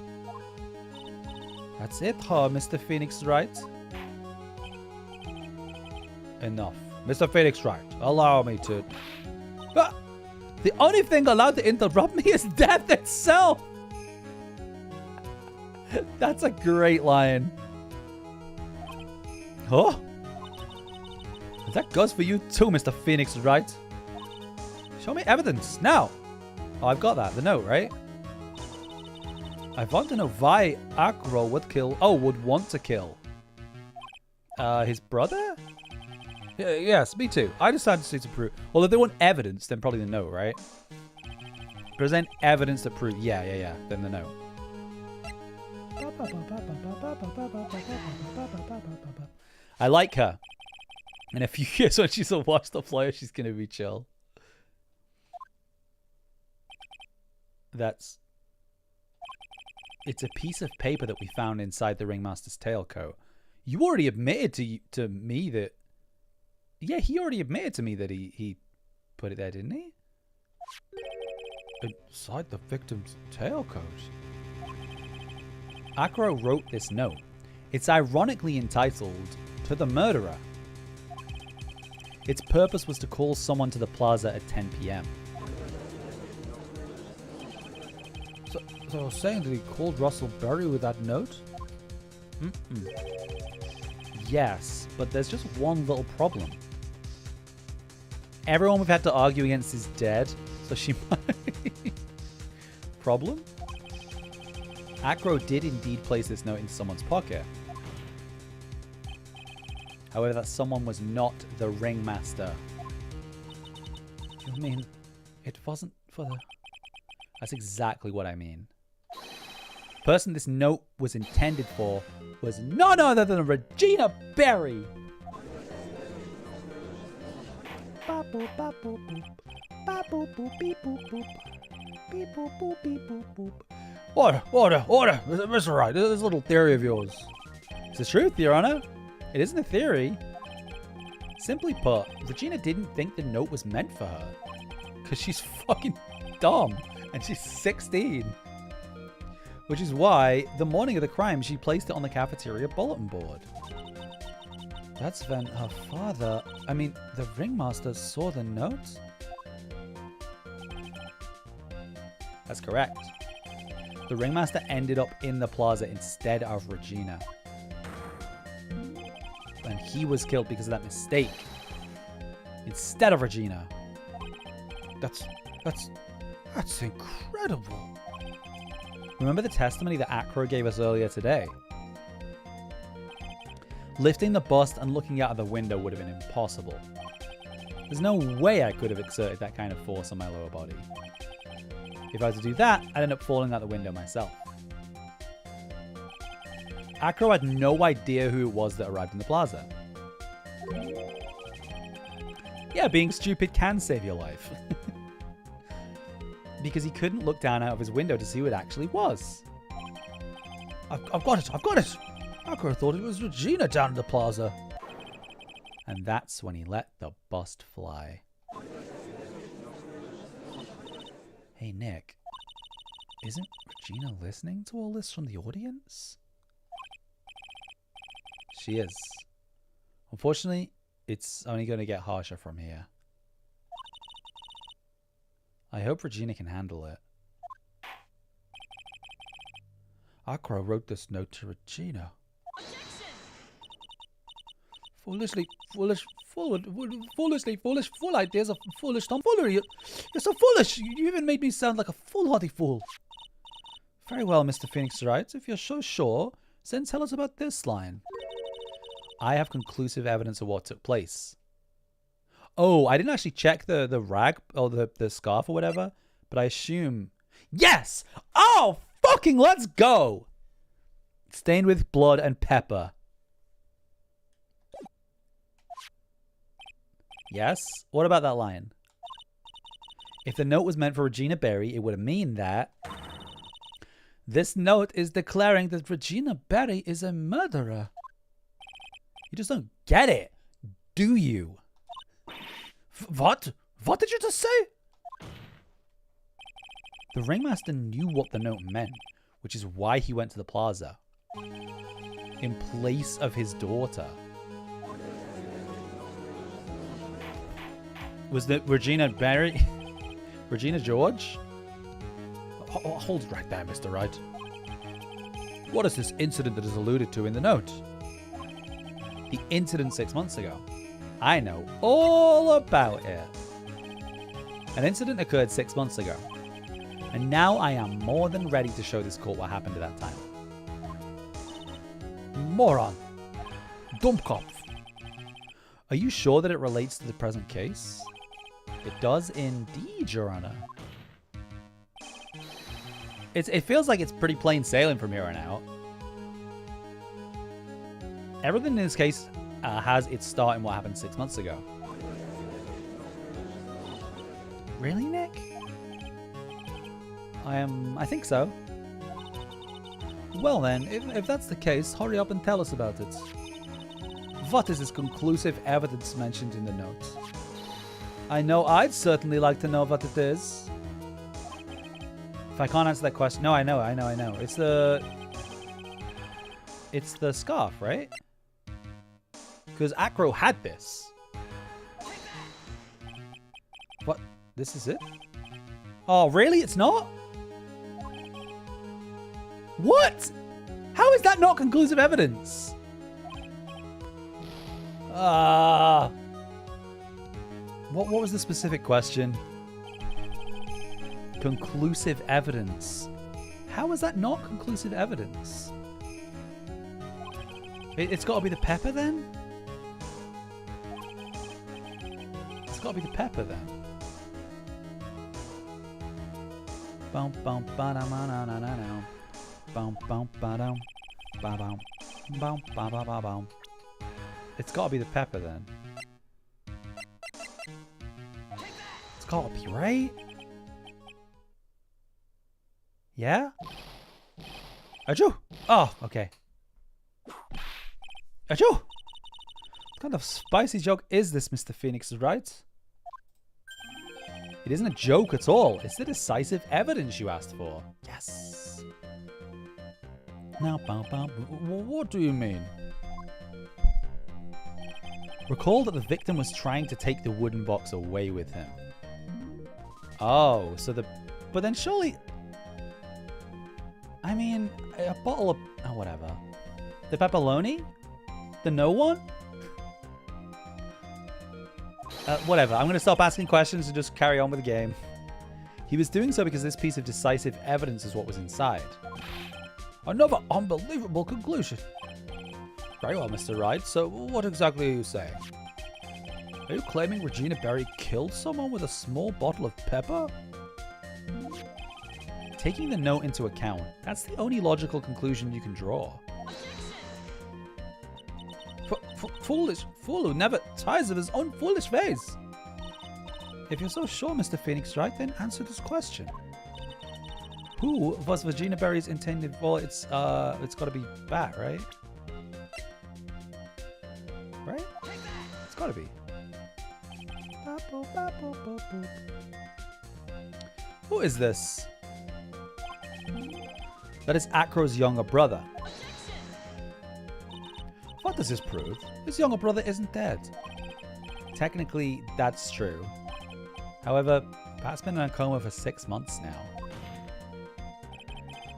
That's it, huh, Mr. Phoenix Wright? Enough. Mr. Phoenix Wright, allow me to... Ah! The only thing allowed to interrupt me is death itself! That's a great line. Oh! That goes for you too, Mr. Phoenix Wright. Show me evidence, now! Oh, I've got that, the note, right? I want to know why Acro would kill... Oh, would want to kill. His brother? Yes, me too. I decided to prove... Well, if they want evidence, then probably the note, right? Present evidence to prove... Yeah. Then the note. I like her. In a few years when she's a watch the flyer, she's going to be chill. That's... It's a piece of paper that we found inside the Ringmaster's tailcoat. You already admitted to me that... Yeah, he already admitted to me that he put it there, didn't he? Inside the victim's tailcoat. Acro wrote this note. It's ironically entitled, To the Murderer. Its purpose was to call someone to the plaza at 10 p.m. So I was saying that he called Russell Berry with that note? Yes, but there's just one little problem. Everyone we've had to argue against is dead, so she might... Problem? Acro did indeed place this note in someone's pocket. However, that someone was not the Ringmaster. You mean it wasn't for the... That's exactly what I mean. The person this note was intended for was none other than Regina Berry. Order, Mr. Wright, this little theory of yours. It's the truth, Your Honor. It isn't a theory. Simply put, Regina didn't think the note was meant for her. Because she's fucking dumb. And she's 16. Which is why, the morning of the crime, she placed it on the cafeteria bulletin board. That's when her father... I mean, the Ringmaster saw the note? That's correct. The Ringmaster ended up in the plaza instead of Regina. And he was killed because of that mistake. Instead of Regina. That's incredible. Remember the testimony that Acro gave us earlier today? Lifting the bust and looking out of the window would have been impossible. There's no way I could have exerted that kind of force on my lower body. If I was to do that, I'd end up falling out the window myself. Acro had no idea who it was that arrived in the plaza. Yeah, being stupid can save your life. Because he couldn't look down out of his window to see who it actually was. I've got it! Acro thought it was Regina down in the plaza. And that's when he let the bust fly. Hey, Nick. Isn't Regina listening to all this from the audience? She is. Unfortunately, it's only going to get harsher from here. I hope Regina can handle it. Acro wrote this note to Regina. Full ideas of foolish tomfoolery. You're so foolish. You even made me sound like a foolhardy fool. Very well, Mr. Phoenix Wright. If you're so sure, then tell us about this line. I have conclusive evidence of what took place. Oh, I didn't actually check the rag or the scarf or whatever, but I assume... Yes! Oh, fucking let's go! Stained with blood and pepper. Yes? What about that line? If the note was meant for Regina Berry, it would mean that... This note is declaring that Regina Berry is a murderer. You just don't get it, do you? What? What did you just say? The ringmaster knew what the note meant, which is why he went to the plaza. In place of his daughter. Was that Regina Barry? Regina George? Hold right there, Mr. Wright. What is this incident that is alluded to in the note? The incident 6 months ago. I know all about it. An incident occurred 6 months ago. And now I am more than ready to show this court what happened at that time. Moron. Dummkopf. Are you sure that it relates to the present case? It does indeed, Your Honor. It feels like it's pretty plain sailing from here on out. Everything in this case has its start in what happened 6 months ago. Really, Nick? I think so. Well then, if that's the case, hurry up and tell us about it. What is this conclusive evidence mentioned in the note? I know I'd certainly like to know what it is. If I can't answer that question... No, I know. It's the scarf, right? Because Acro had this. What? This is it? Oh, really? It's not? What? How is that not conclusive evidence? What was the specific question? Conclusive evidence. How is that not conclusive evidence? It's got to be the pepper then? It's got to be the pepper then. Bum bum ba da ma na na na na. Bum bum ba dum ba bum bum ba ba ba bum. It's got to be the pepper then. It's got to be, right? Yeah? Achoo! Oh, okay. Achoo! What kind of spicy joke is this, Mr. Phoenix, right? It isn't a joke at all. It's the decisive evidence you asked for. Yes. Now, what do you mean? Recall that the victim was trying to take the wooden box away with him. Oh, so the... But then surely... I mean, a bottle of... Oh, whatever. The pepperoni? The no one? Whatever. I'm going to stop asking questions and just carry on with the game. He was doing so because this piece of decisive evidence is what was inside. Another unbelievable conclusion. Very well, Mr. Wright. So, what exactly are you saying? Are you claiming Regina Berry killed someone with a small bottle of pepper? Taking the note into account, that's the only logical conclusion you can draw. Fool who never tires of his own foolish ways. If you're so sure, Mr. Phoenix Wright, then answer this question. Who was Regina Berry's intended... Well, it's got to be Bat, right? Right? It's got to be. Who is this? That is Acro's younger brother. What does this prove? His younger brother isn't dead. Technically, that's true. However, Pat's been in a coma for 6 months now.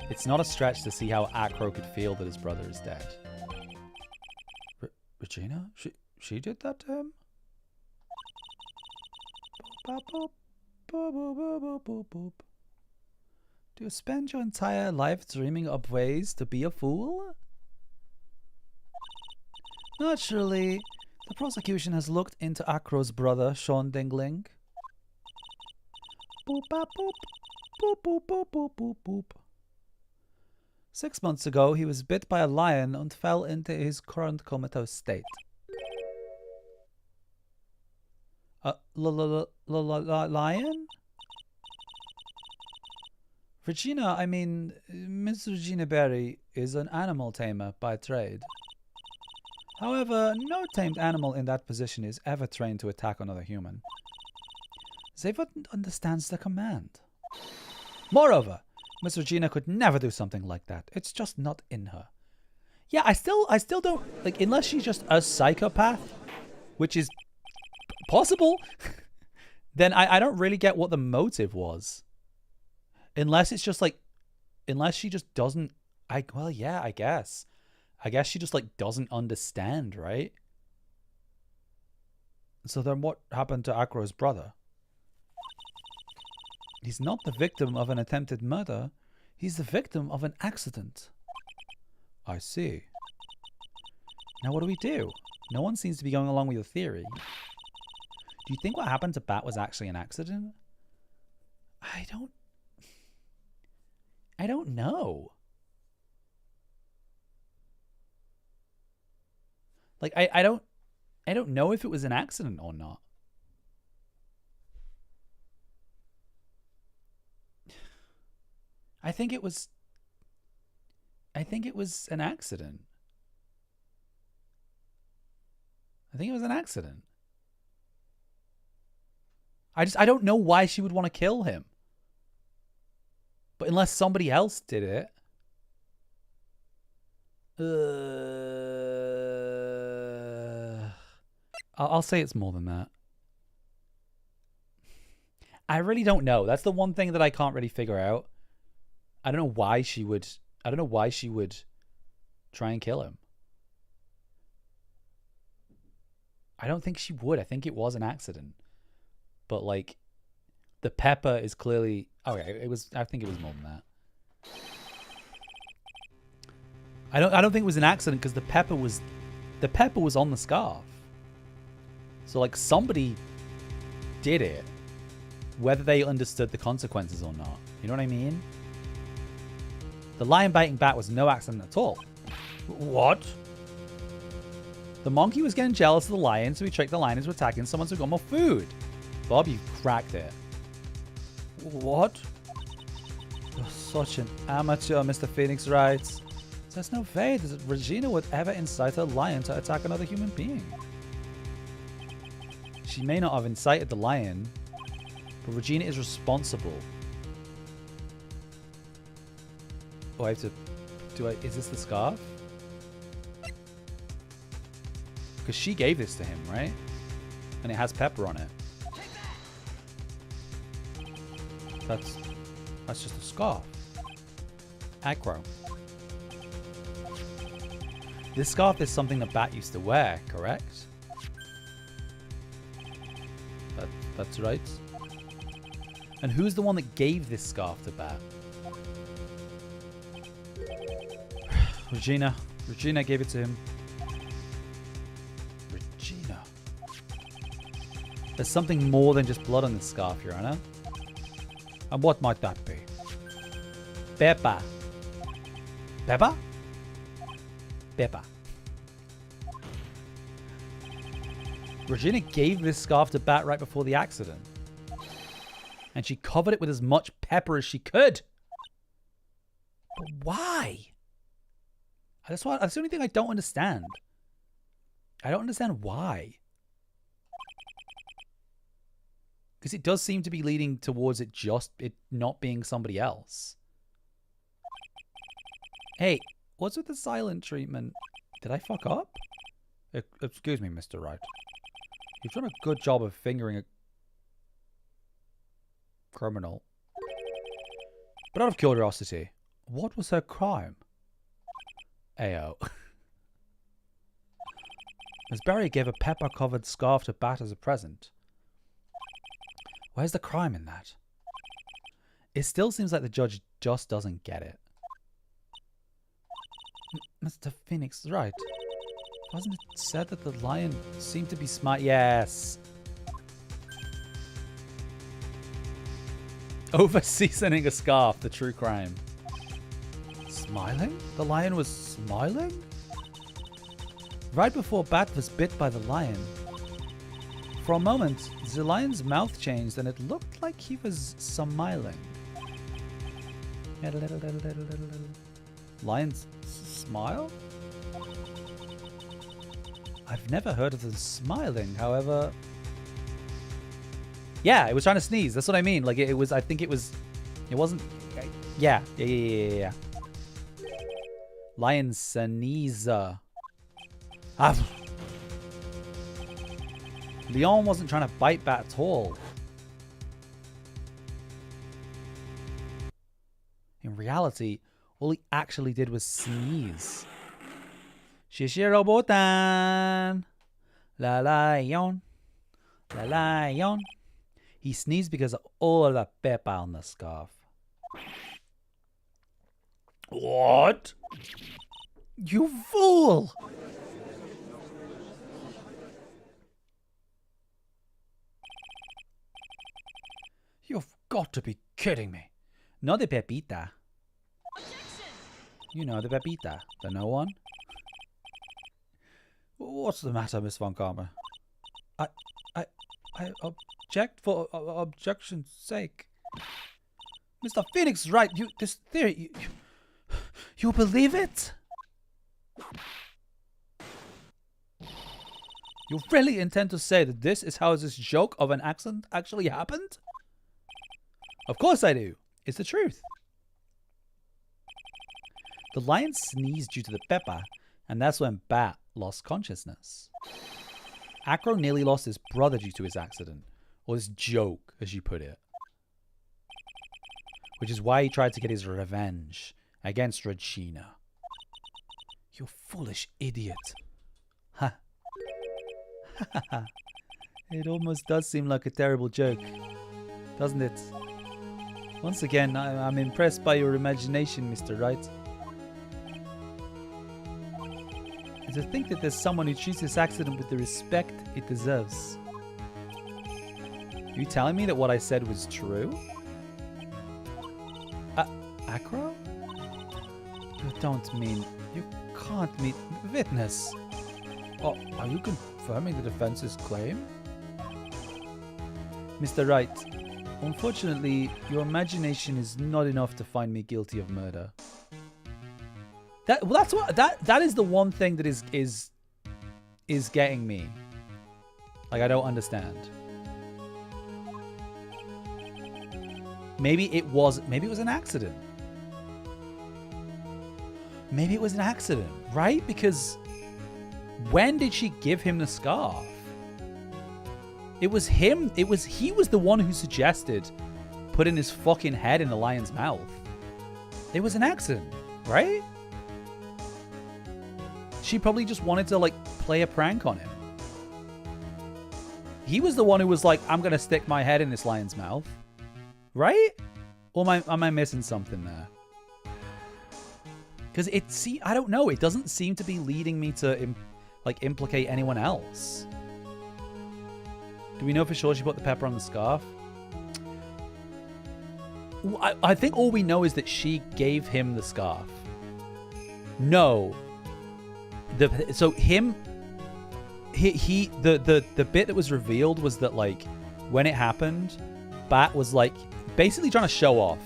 It's not a stretch to see how Acro could feel that his brother is dead. Regina? She did that to him? Do you spend your entire life dreaming up ways to be a fool? Naturally, the prosecution has looked into Acro's brother, Sean Dingling. Boop, bop, boop. Boop, boop, boop, boop, boop, boop. 6 months ago, he was bit by a lion and fell into his current comatose state. Lion? Regina, I mean, Miss Regina Berry is an animal tamer by trade. However, no tamed animal in that position is ever trained to attack another human. They wouldn't understand the command. Moreover, Miss Regina could never do something like that. It's just not in her. Yeah, I still don't, like, unless she's just a psychopath, which is possible, then I don't really get what the motive was. Unless it's just like, unless she just doesn't, well, yeah, I guess. I guess she just, like, doesn't understand, right? So then what happened to Akro's brother? He's not the victim of an attempted murder. He's the victim of an accident. I see. Now what do we do? No one seems to be going along with your theory. Do you think what happened to Bat was actually an accident? I don't know. Like, I don't know if it was an accident or not. I think it was an accident. I think it was an accident. I don't know why she would want to kill him. But unless somebody else did it. I'll say it's more than that. I really don't know. That's the one thing that I can't really figure out. I don't know why she would try and kill him. I don't think she would. I think it was an accident. But like, the pepper is clearly, okay, I think it was more than that. I don't think it was an accident because the pepper was on the scarf. So like, somebody did it, whether they understood the consequences or not. You know what I mean? The lion biting Bat was no accident at all. What? The monkey was getting jealous of the lion, so he tricked the lion into attacking someone who got more food. Bob, you cracked it. What? You're such an amateur, Mr. Phoenix writes. There's no way that Regina would ever incite a lion to attack another human being. She may not have incited the lion, but Regina is responsible. Oh, I have to... is this the scarf? Because she gave this to him, right? And it has pepper on it. That's just a scarf. Acro. This scarf is something the Bat used to wear, correct? That's right. And who's the one that gave this scarf to Bat? Regina. Regina gave it to him. Regina. There's something more than just blood on this scarf, Your Honor. And what might that be? Peppa. Peppa? Peppa. Regina gave this scarf to Bat right before the accident. And she covered it with as much pepper as she could. But why? That's the only thing I don't understand. I don't understand why. Because it does seem to be leading towards it not being somebody else. Hey, what's with the silent treatment? Did I fuck up? Excuse me, Mr. Wright. You've done a good job of fingering a criminal. But out of curiosity, what was her crime? Ayo. Miss Berry gave a pepper-covered scarf to Bat as a present. Where's the crime in that? It still seems like the judge just doesn't get it. Mr. Phoenix is right. Wasn't it said that the lion seemed to be smart? Yes. Over-seasoning a scarf, the true crime. Smiling? The lion was smiling? Right before Bat was bit by the lion. For a moment, the lion's mouth changed and it looked like he was smiling. Lions smile? I've never heard of them smiling, however... Yeah, it was trying to sneeze. That's what I mean. Like, it was... I think it was... It wasn't... Yeah. Lion Sneezer. Ah. Leon wasn't trying to bite Bat at all. In reality, all he actually did was sneeze. Shishirobotan. La lion. La lion. He sneezed because of all the pepper on the scarf. What? You fool! You've got to be kidding me. Not the Pepita. You know the Pepita, the no one. What's the matter, Miss Von Karma? I object for objection's sake. Mr. Phoenix is right. This theory, you believe it? You really intend to say that this is how this joke of an accident actually happened? Of course I do. It's the truth. The lion sneezed due to the pepper, and that's when Bat lost consciousness. Acro nearly lost his brother due to his accident, or this joke, as you put it. Which is why he tried to get his revenge against Regina. You foolish idiot. Ha. It almost does seem like a terrible joke, doesn't it? Once again, I'm impressed by your imagination, Mr. Wright. And to think that there's someone who treats this accident with the respect it deserves. Are you telling me that what I said was true? Acro? You don't mean... You can't mean... Witness! Oh, are you confirming the defense's claim? Mr. Wright, unfortunately, your imagination is not enough to find me guilty of murder. That is the one thing that is getting me. Like, I don't understand. Maybe it was an accident. Maybe it was an accident, right? Because when did she give him the scarf? It was him. He was the one who suggested putting his fucking head in the lion's mouth. It was an accident, right? She probably just wanted to, like, play a prank on him. He was the one who was like, I'm going to stick my head in this lion's mouth. Right? Or am I missing something there? Because I don't know. It doesn't seem to be leading me to, implicate anyone else. Do we know for sure she put the pepper on the scarf? I think all we know is that she gave him the scarf. No. The bit that was revealed was that, like, when it happened, Bat was, like, basically trying to show off.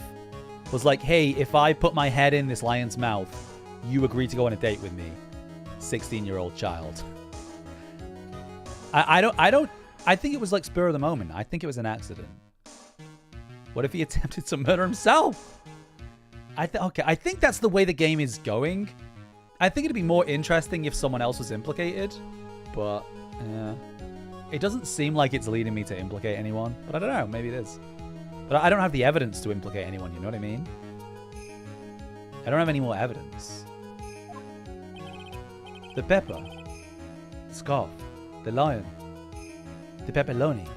Was like, hey, if I put my head in this lion's mouth, you agree to go on a date with me. 16-year-old child. I think it was like spur of the moment. I think it was an accident. What if he attempted to murder himself? I think that's the way the game is going. I think it'd be more interesting if someone else was implicated. But, yeah. It doesn't seem like it's leading me to implicate anyone. But I don't know. Maybe it is. But I don't have the evidence to implicate anyone, you know what I mean? I don't have any more evidence. The pepper. The scarf. The lion. The pepperoni.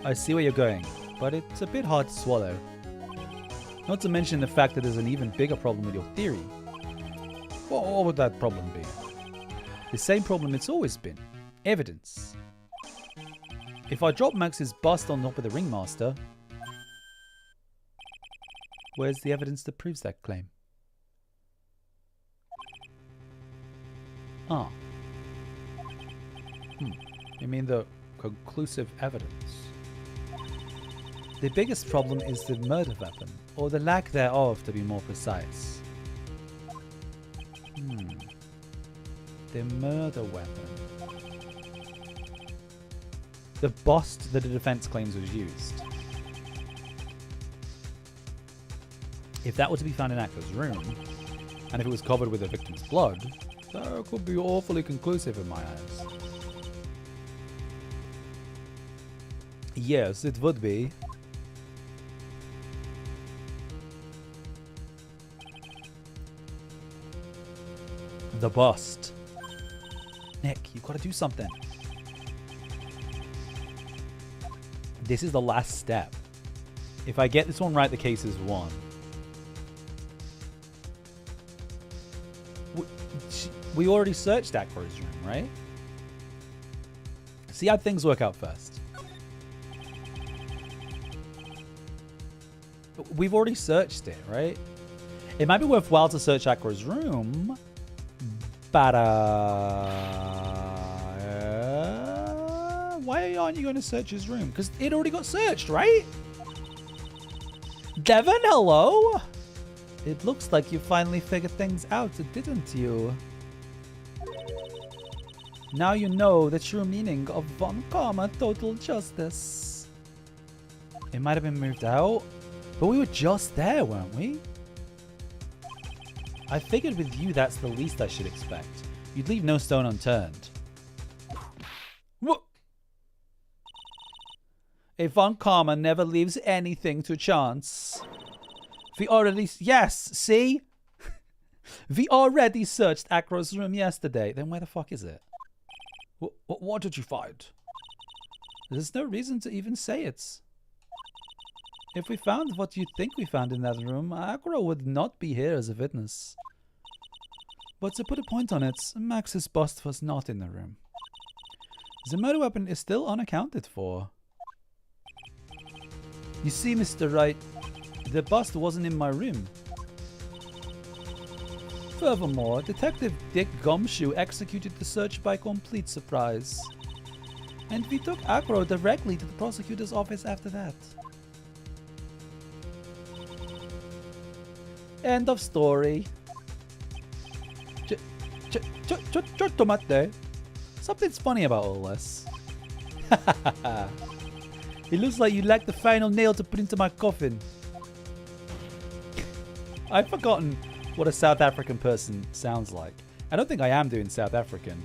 I see where you're going, but it's a bit hard to swallow. Not to mention the fact that there's an even bigger problem with your theory. What would that problem be? The same problem it's always been. Evidence. If I drop Max's bust on top of the ringmaster, where's the evidence that proves that claim? Ah. You mean the conclusive evidence? The biggest problem is the murder weapon, or the lack thereof to be more precise. The murder weapon. The bust that the defense claims was used. If that were to be found in Akko's room, and if it was covered with the victim's blood, that could be awfully conclusive in my eyes. Yes, it would be. The bust. Nick, you've got to do something. This is the last step. If I get this one right, the case is won. We already searched Akro's room, right? See how things work out first. We've already searched it, right? It might be worthwhile to search Akro's room, but why aren't you going to search his room? Because it already got searched, right? Devon, hello? It looks like you finally figured things out, didn't you? Now you know the true meaning of Von Karma Total Justice. It might have been moved out, but we were just there, weren't we? I figured with you that's the least I should expect. You'd leave no stone unturned. What? A Von Karma never leaves anything to chance. We already... Yes, see? We already searched Akro's room yesterday. Then where the fuck is it? What did you find? There's no reason to even say it. If we found what you think we found in that room, Akro would not be here as a witness. But to put a point on it, Max's bust was not in the room. The murder weapon is still unaccounted for. You see, Mr. Wright, the bust wasn't in my room. Furthermore, Detective Dick Gumshoe executed the search by complete surprise. And we took Akro directly to the prosecutor's office after that. End of story. Tomate. Something's funny about all this. It looks like you lack the final nail to put into my coffin. I've forgotten what a South African person sounds like. I don't think I am doing South African.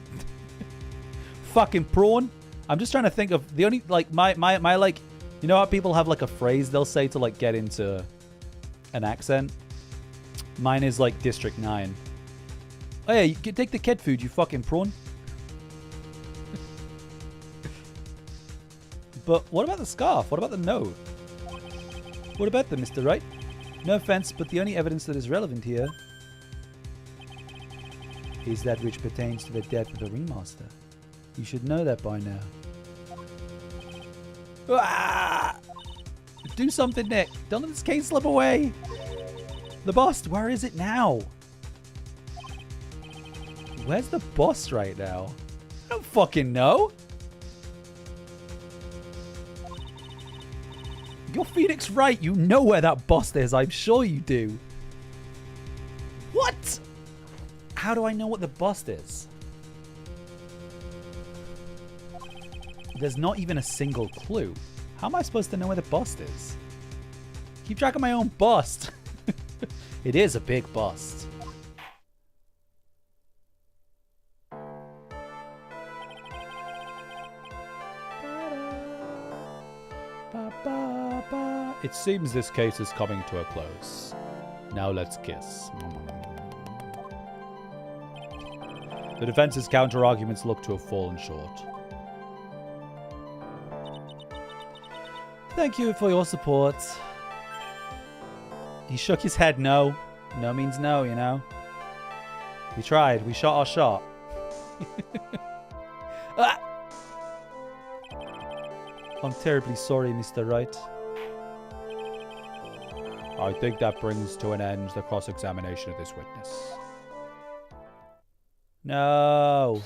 Fucking prawn. I'm just trying to think of the only, like, my like, you know how people have like a phrase they'll say to like get into an accent? Mine is like District 9. Oh yeah, you take the cat food, you fucking prawn. But what about the scarf? What about the note? What about them, Mr. Wright? No offense, but the only evidence that is relevant here is that which pertains to the death of the ringmaster. You should know that by now. Ah! Do something, Nick. Don't let this case slip away. The bust, where is it now? Where's the bust right now? I don't fucking know. You're Phoenix Wright. You know where that bust is. I'm sure you do. What? How do I know what the bust is? There's not even a single clue. How am I supposed to know where the bust is? Keep track of my own bust. It is a big bust. It seems this case is coming to a close. Now let's kiss. The defense's counter-arguments look to have fallen short. Thank you for your support. He shook his head no. No means no, you know. We tried. We shot our shot. Ah! I'm terribly sorry, Mr. Wright. I think that brings to an end the cross-examination of this witness. No.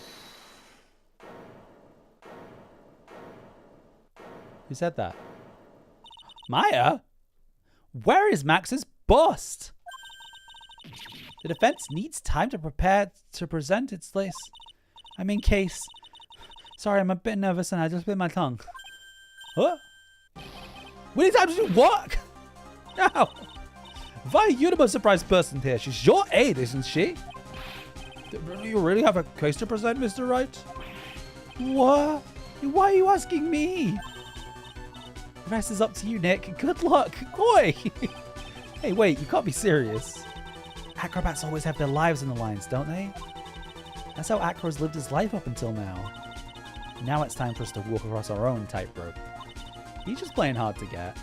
Who said that? Maya? Where is Max's bust? The defense needs time to prepare to present its case. I mean, case. Sorry, I'm a bit nervous and I just bit my tongue. Huh? We need time to do what? No. Why, you're the most surprised person here. She's your aide, isn't she? You really have a case to present, Mr. Wright? What? Why are you asking me? The rest is up to you, Nick. Good luck. Boy. Hey, wait, you can't be serious. Acrobats always have their lives in the lines, don't they? That's how Acro's lived his life up until now. Now it's time for us to walk across our own tightrope. He's just playing hard to get.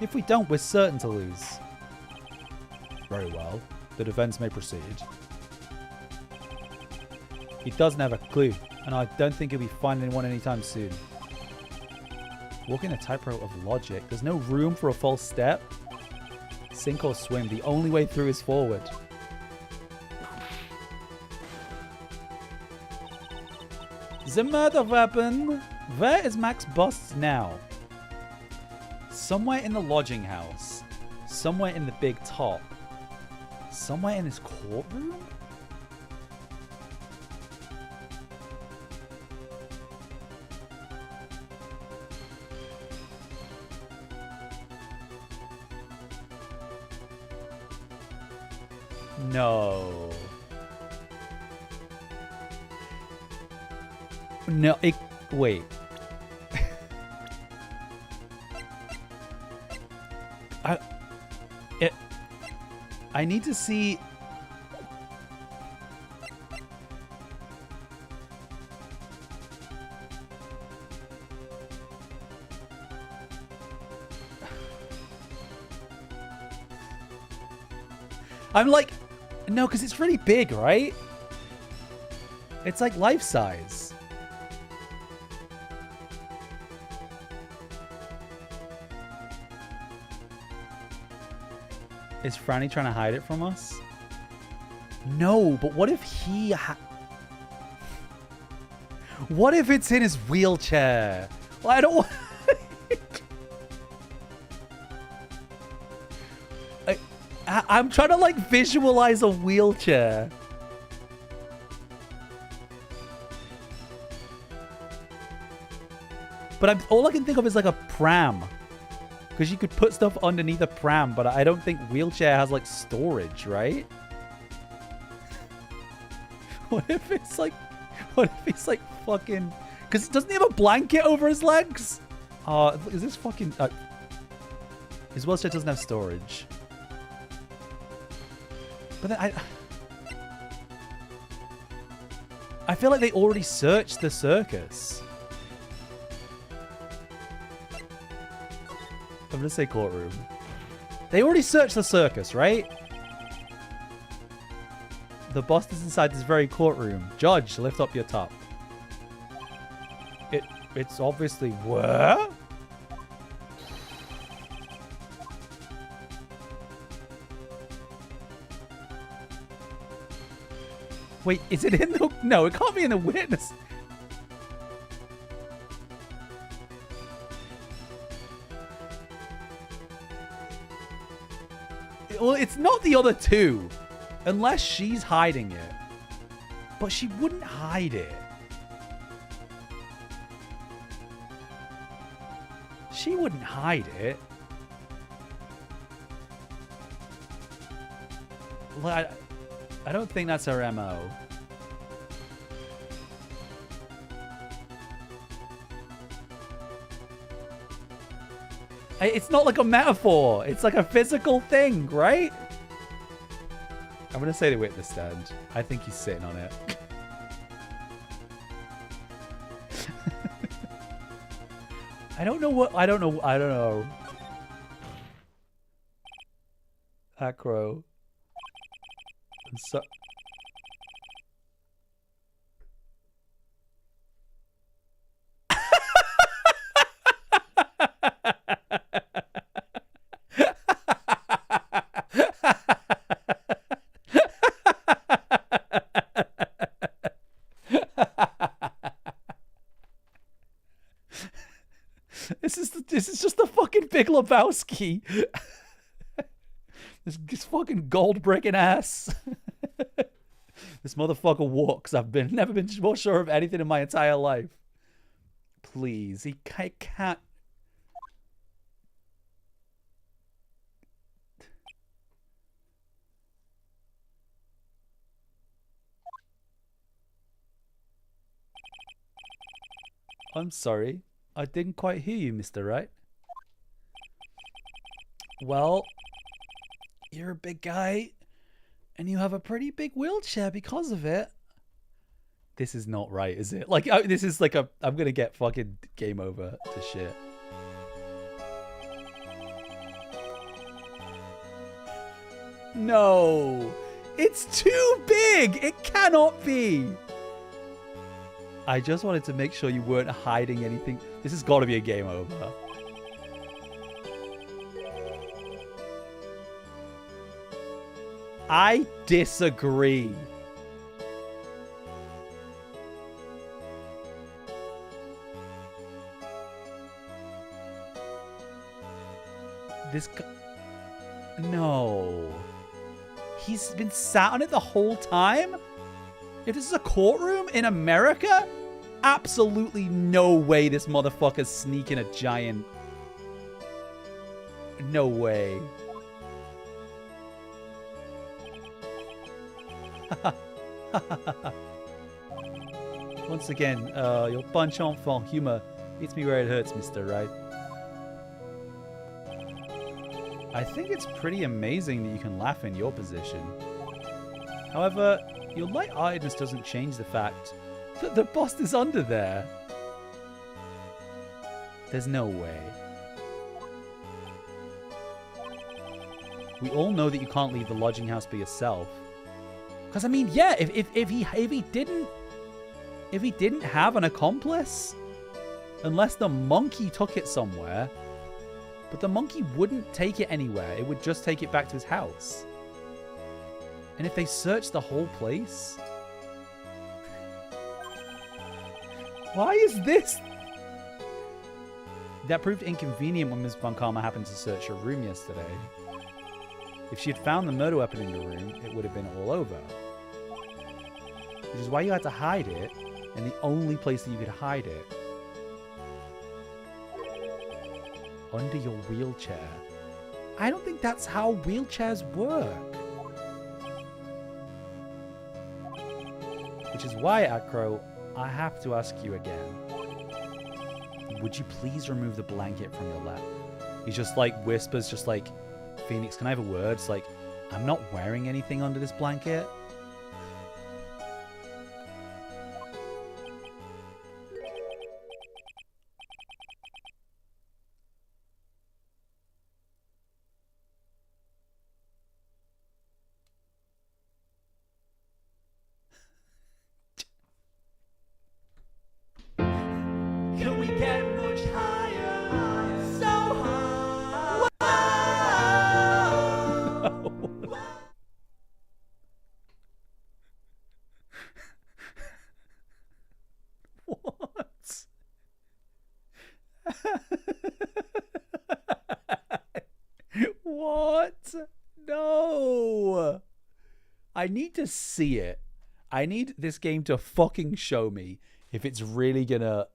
If we don't, we're certain to lose. Very well. The defense may proceed. He doesn't have a clue, and I don't think he'll be finding one anytime soon. Walking a tightrope of logic. There's no room for a false step. Sink or swim. The only way through is forward. The murder weapon. Where is Max Bust now? Somewhere in the lodging house. Somewhere in the big top. Somewhere in his courtroom? No. No, wait. I need to see. I'm like, no, because it's really big, right? It's like life size. Is Franny trying to hide it from us? No, but what if he what if it's in his wheelchair? Well, I don't want... I'm trying to, like, visualize a wheelchair. But all I can think of is, like, a pram. Because you could put stuff underneath a pram, but I don't think wheelchair has, like, storage, right? What if it's, like... What if it's, like, fucking... Because doesn't he have a blanket over his legs? Is this fucking... his wheelchair doesn't have storage. But then I feel like they already searched the circus. I'm gonna say courtroom. They already searched the circus, right? The boss is inside this very courtroom. Judge, lift up your top. It's obviously where? Wait, is it in the... No, it can't be in the witness. Well, it's not the other two. Unless she's hiding it. But she wouldn't hide it. She wouldn't hide it. Well, I don't think that's her MO. It's not like a metaphor. It's like a physical thing, right? I'm going to say the witness stand. I think he's sitting on it. I don't know what... I don't know. Acro. So... This is just the fucking Big Lebowski. This fucking gold bricking ass. This motherfucker walks. Never been more sure of anything in my entire life. Please, he can't. I'm sorry. I didn't quite hear you, Mr. Wright. Well, you're a big guy, and you have a pretty big wheelchair because of it. This is not right, is it? Like, this is like I'm gonna get fucking game over to shit. No! It's too big! It cannot be! I just wanted to make sure you weren't hiding anything. This has got to be a game over. I disagree. This guy... No. He's been sat on it the whole time? If this is a courtroom in America? Absolutely no way this motherfucker's sneaking a giant... No way. Once again, your punch enfant humor hits me where it hurts, Mr. Wright. I think it's pretty amazing that you can laugh in your position. However, your light-heartedness doesn't change the fact that the bust is under there. There's no way. We all know that you can't leave the lodging house by yourself. Because I mean, yeah, if he didn't have an accomplice, unless the monkey took it somewhere, but the monkey wouldn't take it anywhere. It would just take it back to his house. And if they searched the whole place, why is this? That proved inconvenient when Ms. Von Karma happened to search your room yesterday. If she had found the murder weapon in your room, it would have been all over. Which is why you had to hide it, and the only place that you could hide it. Under your wheelchair. I don't think that's how wheelchairs work. Which is why, Acro, I have to ask you again. Would you please remove the blanket from your lap? He just like whispers, just like, Phoenix, can I have a word? It's like, I'm not wearing anything under this blanket. Can we get much higher? So high. What? What? No. I need to see it. I need this game to fucking show me if it's really gonna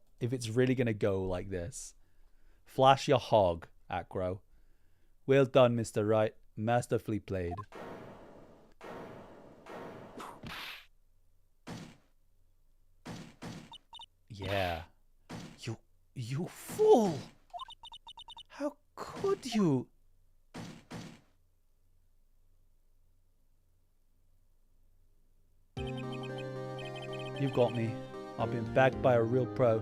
go like this. Flash your hog, Acro. Well done, Mr. Wright. Masterfully played. Yeah. You fool! How could you? You've got me. I've been backed by a real pro.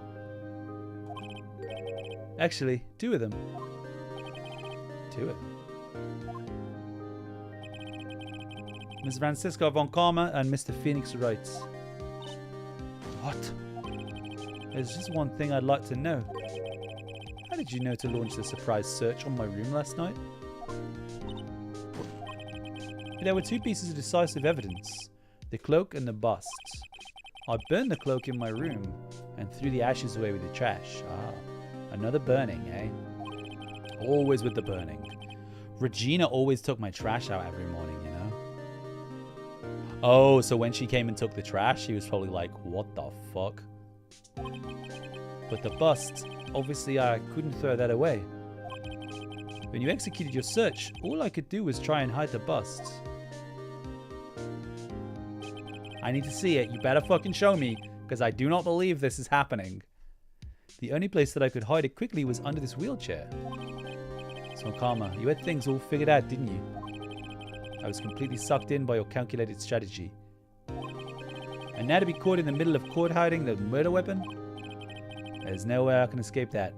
Actually, two of them. Do it. Ms. Francisco Von Karma and Mr. Phoenix Wright. What? There's just one thing I'd like to know. How did you know to launch the surprise search on my room last night? There were two pieces of decisive evidence. The cloak and the bust. I burned the cloak in my room and threw the ashes away with the trash. Ah, another burning, eh? Always with the burning. Regina always took my trash out every morning, you know? Oh, so when she came and took the trash, she was probably like, what the fuck? But the bust, obviously I couldn't throw that away. When you executed your search, all I could do was try and hide the bust. I need to see it. You better fucking show me, because I do not believe this is happening. The only place that I could hide it quickly was under this wheelchair. So Karma, you had things all figured out, didn't you? I was completely sucked in by your calculated strategy. And now to be caught in the middle of court hiding the murder weapon? There's no way I can escape that.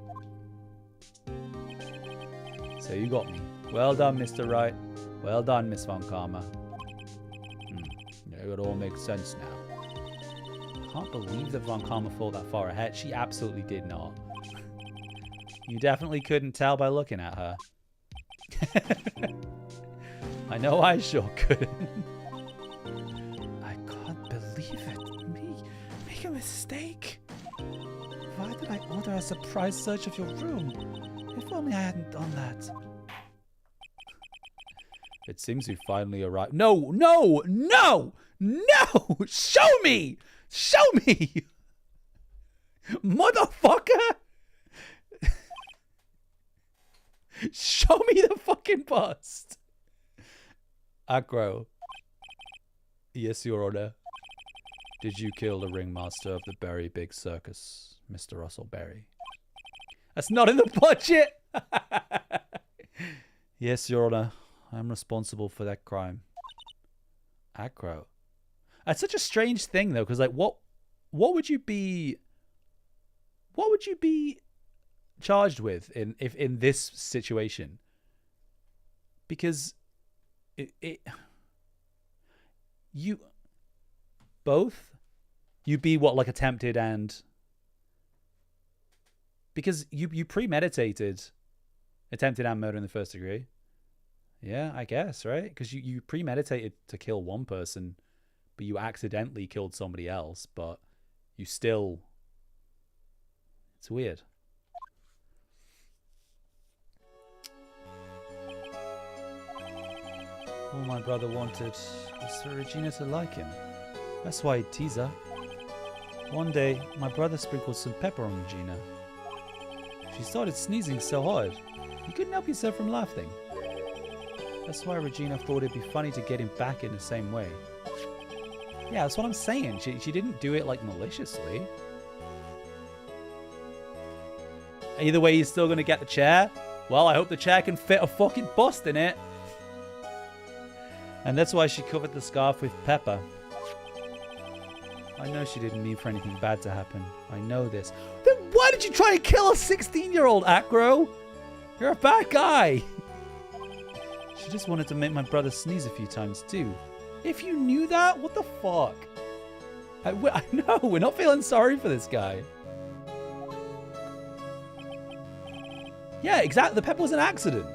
So you got me. Well done, Mr. Wright. Well done, Miss Von Karma. It all makes sense now. Can't believe that Von Karma thought that far ahead. She absolutely did not. You definitely couldn't tell by looking at her. I know I sure couldn't. I can't believe it. Me make a mistake. Why did I order a surprise search of your room? If only I hadn't done that. It seems you finally arrived. No, no, no, no! Show me! Show me! Motherfucker! Show me the fucking bust! Acro. Yes, Your Honor. Did you kill the ringmaster of the Berry Big Circus, Mr. Russell Berry? That's not in the budget! Yes, Your Honor. I'm responsible for that crime. Acro. That's such a strange thing, though, because like, what would you be charged with in this situation? Because you'd be what, like attempted and because you premeditated attempted and murder in the first degree. Yeah, I guess, right? Because you premeditated to kill one person, but you accidentally killed somebody else, but you still... It's weird. All my brother wanted was for Regina to like him. That's why he'd tease her. One day, my brother sprinkled some pepper on Regina. She started sneezing so hard, you couldn't help yourself from laughing. That's why Regina thought it'd be funny to get him back in the same way. Yeah, that's what I'm saying. She didn't do it, like, maliciously. Either way, he's still going to get the chair. Well, I hope the chair can fit a fucking bust in it. And that's why she covered the scarf with pepper. I know she didn't mean for anything bad to happen. I know this. Then why did you try and kill a 16-year-old, Acro? You're a bad guy. She just wanted to make my brother sneeze a few times too. If you knew that, what the fuck? I know, we're not feeling sorry for this guy. Yeah, exactly. The pepper was an accident.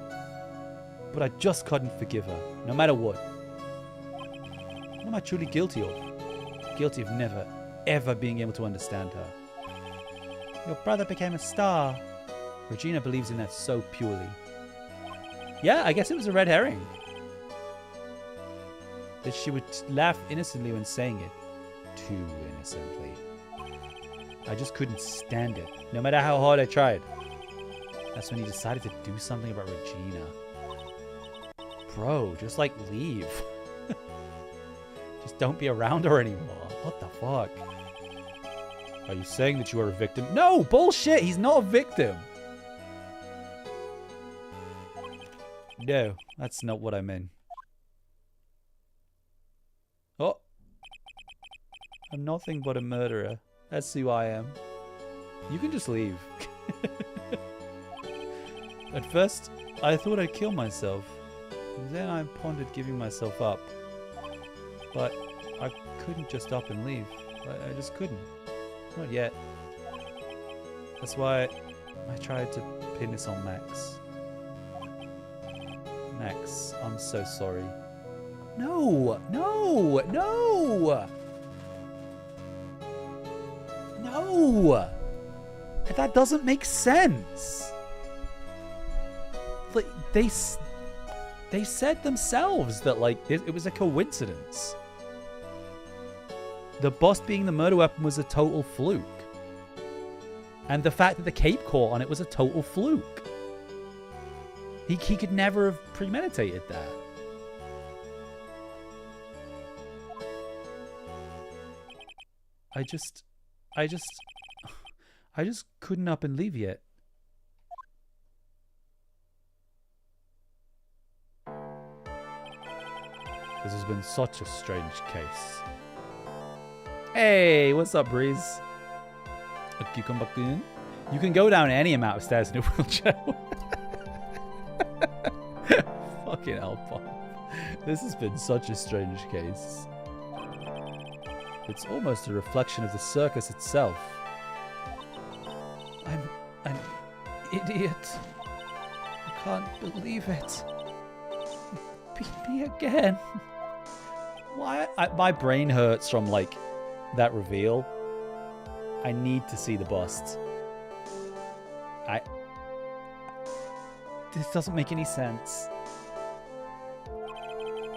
But I just couldn't forgive her, no matter what. What am I truly guilty of? Guilty of never, ever being able to understand her. Your brother became a star. Regina believes in that so purely. Yeah, I guess it was a red herring. That she would laugh innocently when saying it. Too innocently. I just couldn't stand it, no matter how hard I tried. That's when he decided to do something about Regina. Bro, just like leave. Just don't be around her anymore. What the fuck? Are you saying that you are a victim? No, bullshit. He's not a victim. No, that's not what I meant. Oh. I'm nothing but a murderer. That's who I am. You can just leave. At first, I thought I'd kill myself. Then I pondered giving myself up. But I couldn't just up and leave. I just couldn't. Not yet. That's why I tried to pin this on Max. Max, I'm so sorry. No! No! No! No! That doesn't make sense. Like, they said themselves that, like, it was a coincidence. The bust being the murder weapon was a total fluke. And the fact that the cape caught on it was a total fluke. He could never have premeditated that. I just couldn't up and leave yet. This has been such a strange case. Hey, what's up, Breeze? A cucumber goon? You can go down any amount of stairs in a wheelchair. Fucking hell, Pop. This has been such a strange case. It's almost a reflection of the circus itself. I'm an idiot. I can't believe it. You beat me again. Why? My brain hurts from, like, that reveal. I need to see the bust. This doesn't make any sense.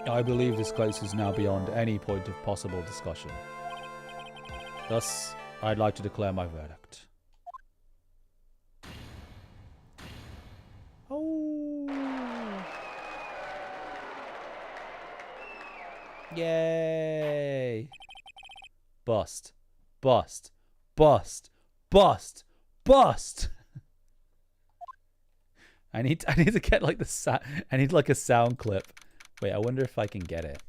I believe this case is now beyond any point of possible discussion. Thus, I'd like to declare my verdict. Oh. Yay. Bust. Bust. Bust. Bust. Bust. I need to get like the I need like a sound clip. Wait, I wonder if I can get it.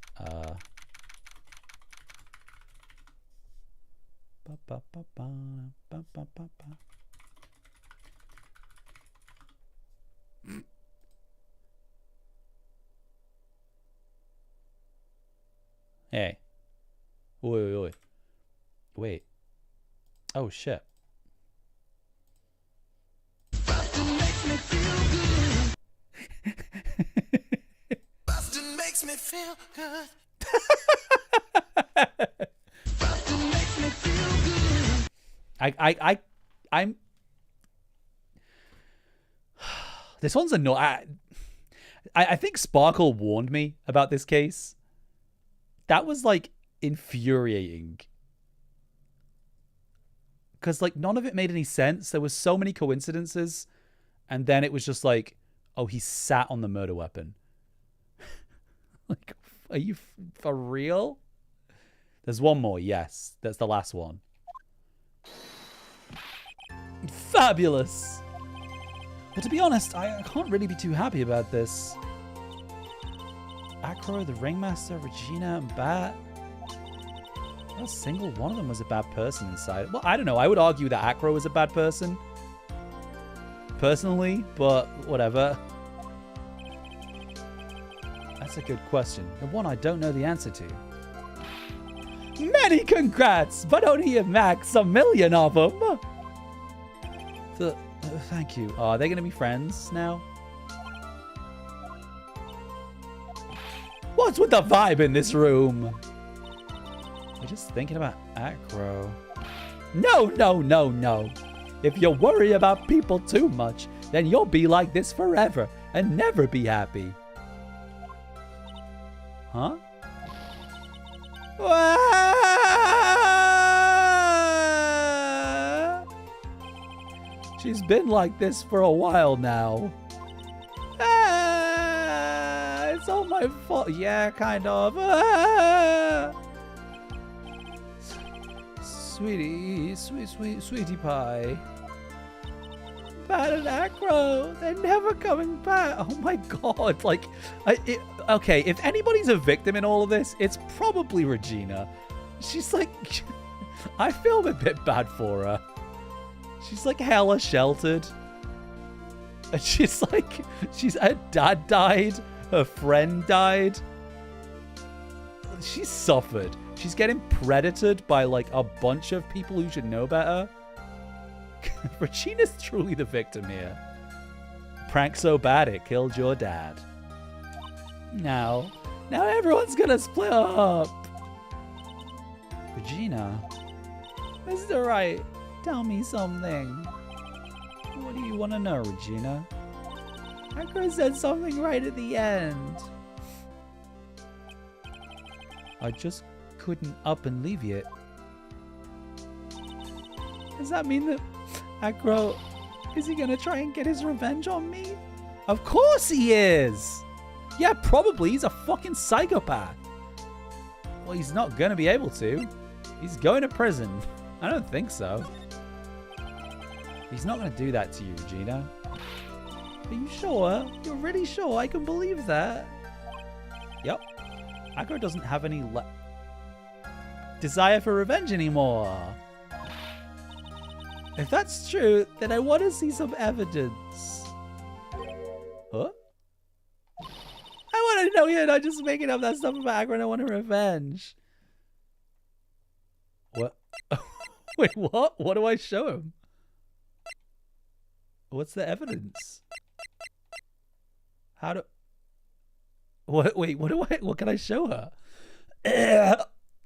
Hey. Wait. Wait. Oh, shit. Bustin' makes me feel good. I'm. This one's annoying. I think Sparkle warned me about this case. That was like infuriating. Because like none of it made any sense. There was so many coincidences. And then it was just like, oh, he sat on the murder weapon. Like, are you for real? There's one more, yes. That's the last one. Fabulous! But to be honest, I can't really be too happy about this. Acro, the Ringmaster, Regina, and Bat. Not a single one of them was a bad person inside. Well, I don't know. I would argue that Acro was a bad person. Personally, but whatever. That's a good question. And one I don't know the answer to. Many congrats, but only a max a million of them. Thank you. Oh, are they going to be friends now? What's with the vibe in this room? We're just thinking about Acro. No. If you worry about people too much, then you'll be like this forever and never be happy. Huh? She's been like this for a while now. It's all my fault. Yeah, kind of. Sweetie pie. Bat and Acro, they're never coming back. Oh my god! Like, okay, if anybody's a victim in all of this, it's probably Regina. She's like, I feel a bit bad for her. She's like hella sheltered. And she's like, her dad died, her friend died. She's suffered. She's getting predated by like a bunch of people who should know better. Regina's truly the victim here. Prank so bad it killed your dad. Now everyone's gonna split up. Regina, Mr. Wright, tell me something. What do you want to know, Regina? Acro said something right at the end. I just couldn't up and leave yet. Does that mean that Acro, is he gonna try and get his revenge on me? Of course he is! Yeah, probably. He's a fucking psychopath. Well, he's not gonna be able to. He's going to prison. I don't think so. He's not going to do that to you, Regina. Are you sure? You're really sure? I can believe that. Yep. Agro doesn't have any desire for revenge anymore. If that's true, then I want to see some evidence. Huh? I want to know you're not just making up that stuff about Agro and I want a revenge. What? Wait, what? What do I show him? What's the evidence? How do... What? Wait, what can I show her?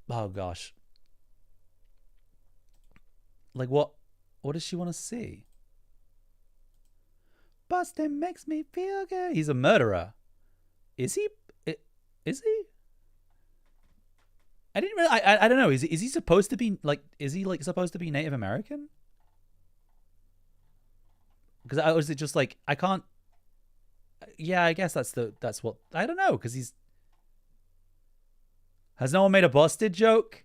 Oh, gosh. Like, what does she want to see? Boston makes me feel good. He's a murderer. Is he? Is he? I didn't really... I don't know. Is he supposed to be, like... Is he, like, supposed to be Native American? Because I was just like... I can't... Yeah, I guess that's what... I don't know, because he's... Has no one made a busted joke?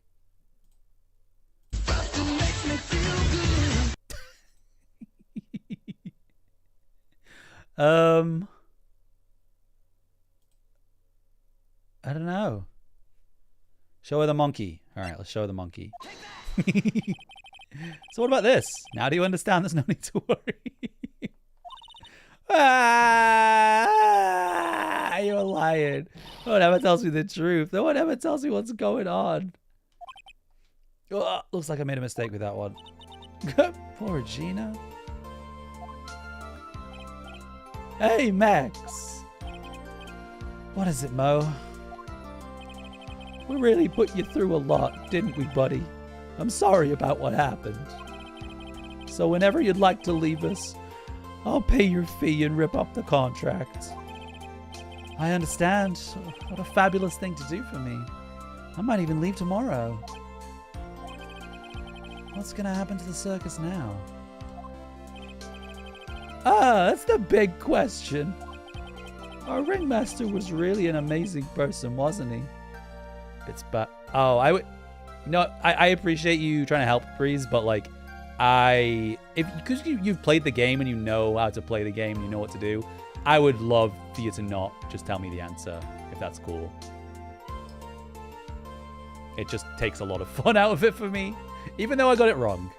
Bustin' makes me feel good. I don't know. Show her the monkey. All right, let's show her the monkey. So what about this? Now do you understand there's no need to worry? You're lying. No one ever tells me the truth. No one ever tells me what's going on. Oh, looks like I made a mistake with that one. Poor Regina. Hey, Max. What is it, Mo? We really put you through a lot, didn't we, buddy? I'm sorry about what happened. So whenever you'd like to leave us, I'll pay your fee and rip up the contract. I understand. What a fabulous thing to do for me. I might even leave tomorrow. What's gonna happen to the circus now? That's the big question. Our ringmaster was really an amazing person, wasn't he? Oh, I would... No, I appreciate you trying to help, Breeze, but like, because you've played the game and you know how to play the game and you know what to do, I would love for you to not just tell me the answer, if that's cool. It just takes a lot of fun out of it for me. Even though I got it wrong,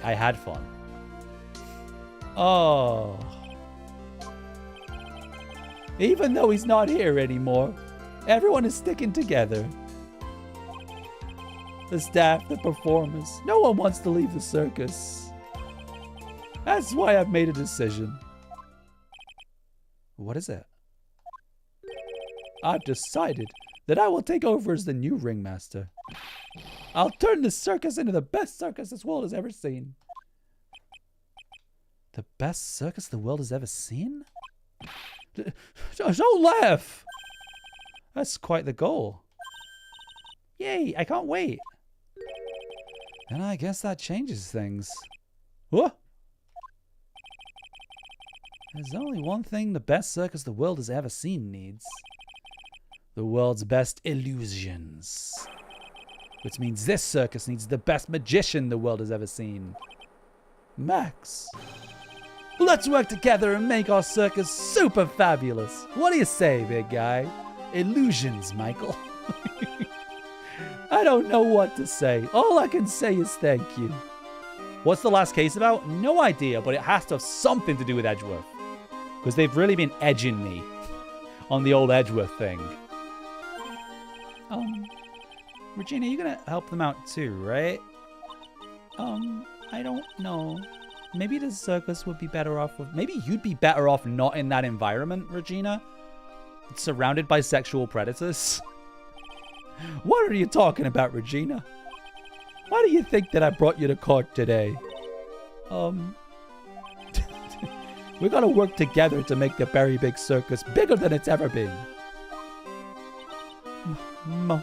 I had fun. Oh. Even though he's not here anymore, everyone is sticking together. The staff, the performers, no one wants to leave the circus. That's why I've made a decision. What is it? I've decided that I will take over as the new ringmaster. I'll turn this circus into the best circus this world has ever seen. The best circus the world has ever seen? Don't laugh! That's quite the goal. Yay, I can't wait. And I guess that changes things. What? There's only one thing the best circus the world has ever seen needs. The world's best illusions. Which means this circus needs the best magician the world has ever seen. Max. Let's work together and make our circus super fabulous. What do you say, big guy? Illusions, Michael. I don't know what to say. All I can say is thank you. What's the last case about? No idea, but it has to have something to do with Edgeworth. Because they've really been edging me on the old Edgeworth thing. Regina, you're gonna help them out too, right? I don't know. Maybe the circus would be better off with... Maybe you'd be better off not in that environment, Regina. Surrounded by sexual predators. What are you talking about, Regina? Why do you think that I brought you to court today? We gotta work together to make the Berry Big Circus bigger than it's ever been. Mo.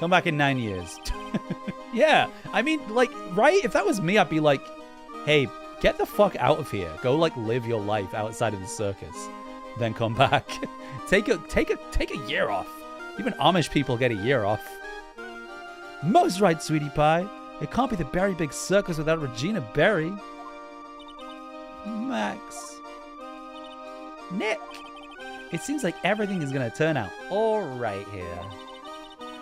Come back in 9 years. Yeah, I mean, like, right? If that was me, I'd be like, hey, get the fuck out of here. Go, like, live your life outside of the circus. Then come back. Take a year off. Even Amish people get a year off. Most right, sweetie pie. It can't be the Berry Big Circus without Regina Berry. Max. Nick. It seems like everything is going to turn out all right here.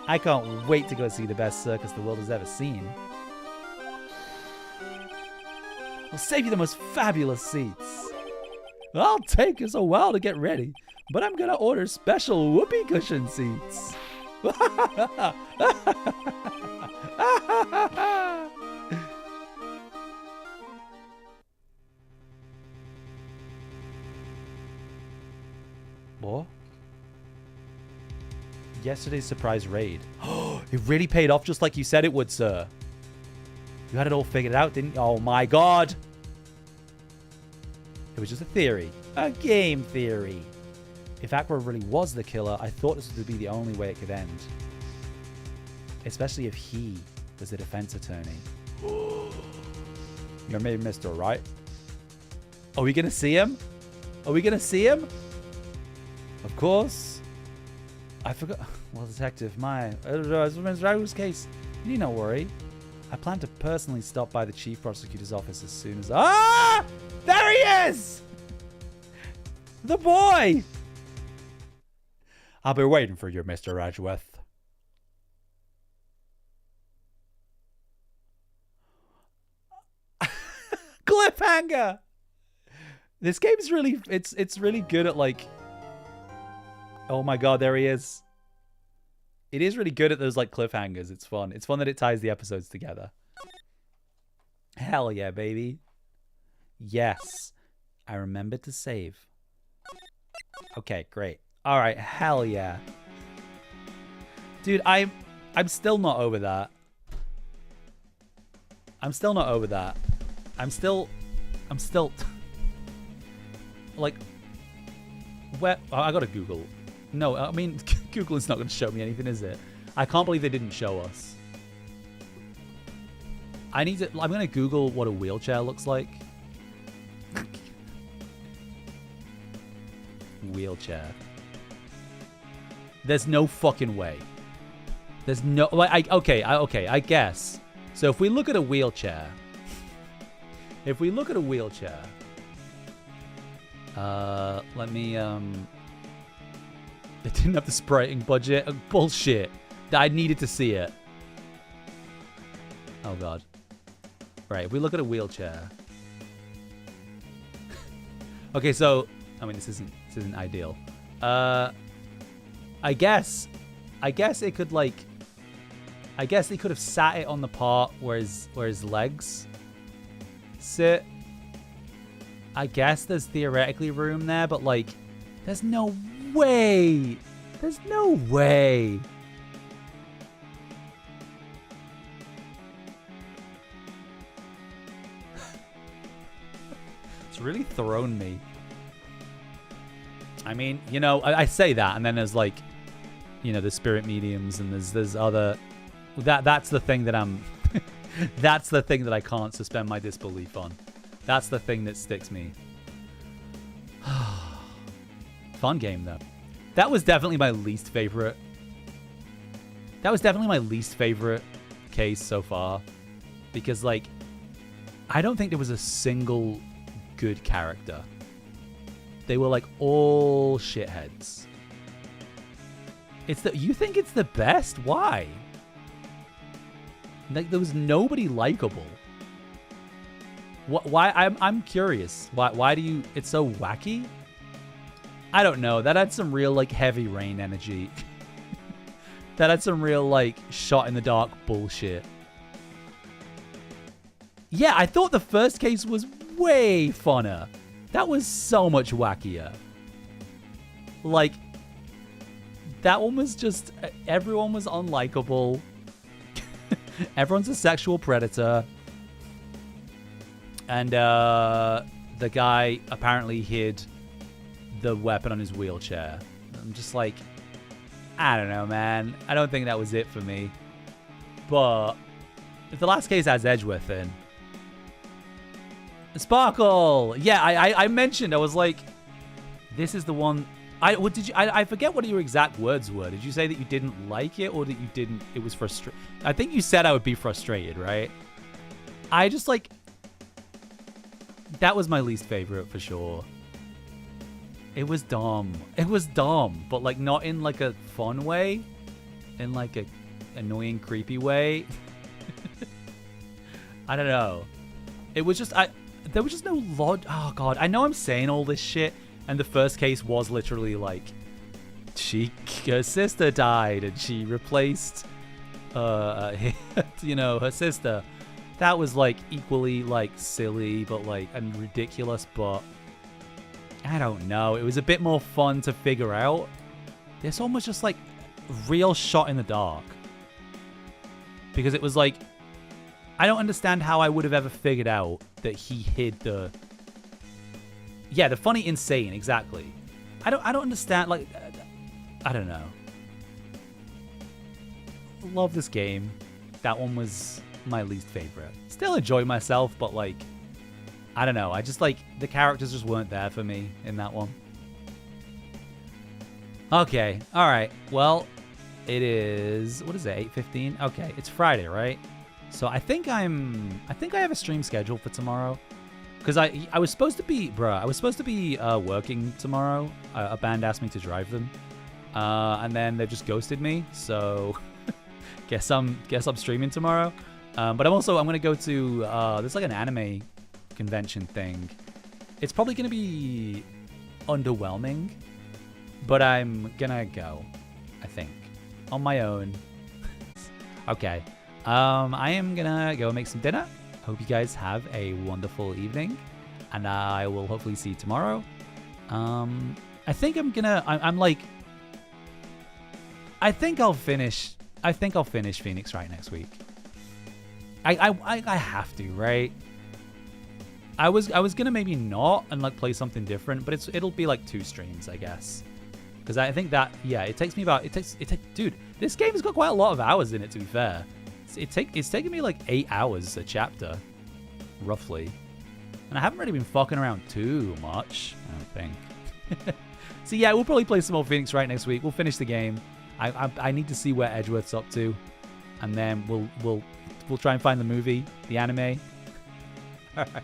I can't wait to go see the best circus the world has ever seen. We'll save you the most fabulous seats. I'll take us a while to get ready, but I'm going to order special whoopee cushion seats. What? Yesterday's surprise raid. It really paid off just like you said it would, sir. You had it all figured out, didn't you? Oh my god! It was just a theory. A game theory. If Aqua really was the killer, I thought this would be the only way it could end. Especially if he was the defense attorney. You're maybe Mr. Wright. Are we gonna see him? Are we gonna see him? Of course. I forgot. Well, detective, Ms. Raoul's case. You need not worry. I plan to personally stop by the chief prosecutor's office as soon as... Ah! There he is! The boy! I'll be waiting for you, Mr. Edgeworth. Cliffhanger! This game's really... It's really good at, like... Oh my god, there he is. It is really good at those, like, cliffhangers. It's fun. It's fun that it ties the episodes together. Hell yeah, baby. Yes. I remembered to save. Okay, great. All right, hell yeah. Dude, I'm still not over that. I'm still not over that. I'm still like, where... Oh, I gotta Google. No, I mean, Google is not going to show me anything, is it? I can't believe they didn't show us. I'm going to Google what a wheelchair looks like. Wheelchair. There's no fucking way. There's no... Like, okay, I guess. So if we look at a wheelchair... Let me, They didn't have the spriting budget. Bullshit. I needed to see it. Oh god. Right, if we look at a wheelchair. Okay, so I mean this isn't ideal. I guess it could like I guess they could have sat it on the part where his legs sit. I guess there's theoretically room there, but like there's no way. There's no way. It's really thrown me. I mean, you know, I say that, and then there's like, you know, the spirit mediums, and there's other. That's the thing that I'm. That's the thing that I can't suspend my disbelief on. That's the thing that sticks me. Fun game, though. That was definitely my least favorite. That was definitely my least favorite case so far. Because, like, I don't think there was a single good character. They were, like, all shitheads. You think it's the best? Why? Like, there was nobody likable. Why? I'm curious. Why do you... It's so wacky? I don't know. That had some real, like, Heavy Rain energy. That had some real, like, shot in the dark bullshit. Yeah, I thought the first case was way funner. That was so much wackier. Like, that one was just... Everyone was unlikable. Everyone's a sexual predator. And, the guy apparently hid the weapon on his wheelchair. I'm just like, I don't know, man. I don't think that was it for me. But if the last case has Edgeworth in, Sparkle! Yeah, I mentioned, I was like, this is the one What did you? I forget what your exact words were. Did you say that you didn't like it, or that you didn't? It was frustrating. I think you said I would be frustrated, right? I just like. That was my least favorite for sure. It was dumb. It was dumb, but like not in like a fun way, in like a annoying, creepy way. I don't know. It was just there was just no Oh god, I know I'm saying all this shit, and the first case was literally like her sister died and she replaced you know, her sister. That was like equally like silly but like and ridiculous, but I don't know. It was a bit more fun to figure out. This one was just like real shot in the dark. Because it was like, I don't understand how I would have ever figured out that he hid the... Yeah, the funny insane, exactly. I don't understand, like, I don't know. Love this game. That one was my least favorite. Still enjoy myself, but like, I don't know. I just like, the characters just weren't there for me in that one. Okay, alright. Well, it is, what is it, 8:15? Okay, it's Friday, right? So I think I have a stream scheduled for tomorrow. Because I was supposed to be, working tomorrow. A band asked me to drive them. And then they've just ghosted me, so guess I'm streaming tomorrow. But I'm gonna go to, there's like an anime convention thing. It's probably gonna be underwhelming, but I'm gonna go, I think, on my own. Okay, I am gonna go make some dinner. Hope you guys have a wonderful evening, and I will hopefully see you tomorrow. I think I'll finish Phoenix Wright next week. I have to, right? I was gonna maybe not and like play something different, but it'll be like 2 streams, I guess. Because I think that, yeah, dude, this game has got quite a lot of hours in it, to be fair. It's taken me like 8 hours a chapter, roughly. And I haven't really been fucking around too much, I don't think. So yeah, we'll probably play some more Phoenix Wright next week. We'll finish the game. I need to see where Edgeworth's up to, and then we'll try and find the movie, the anime. All right.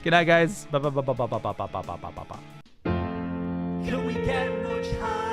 Good night, guys. Bye bye bye bye bye bye bye bye bye bye bye bye. Can we get much higher?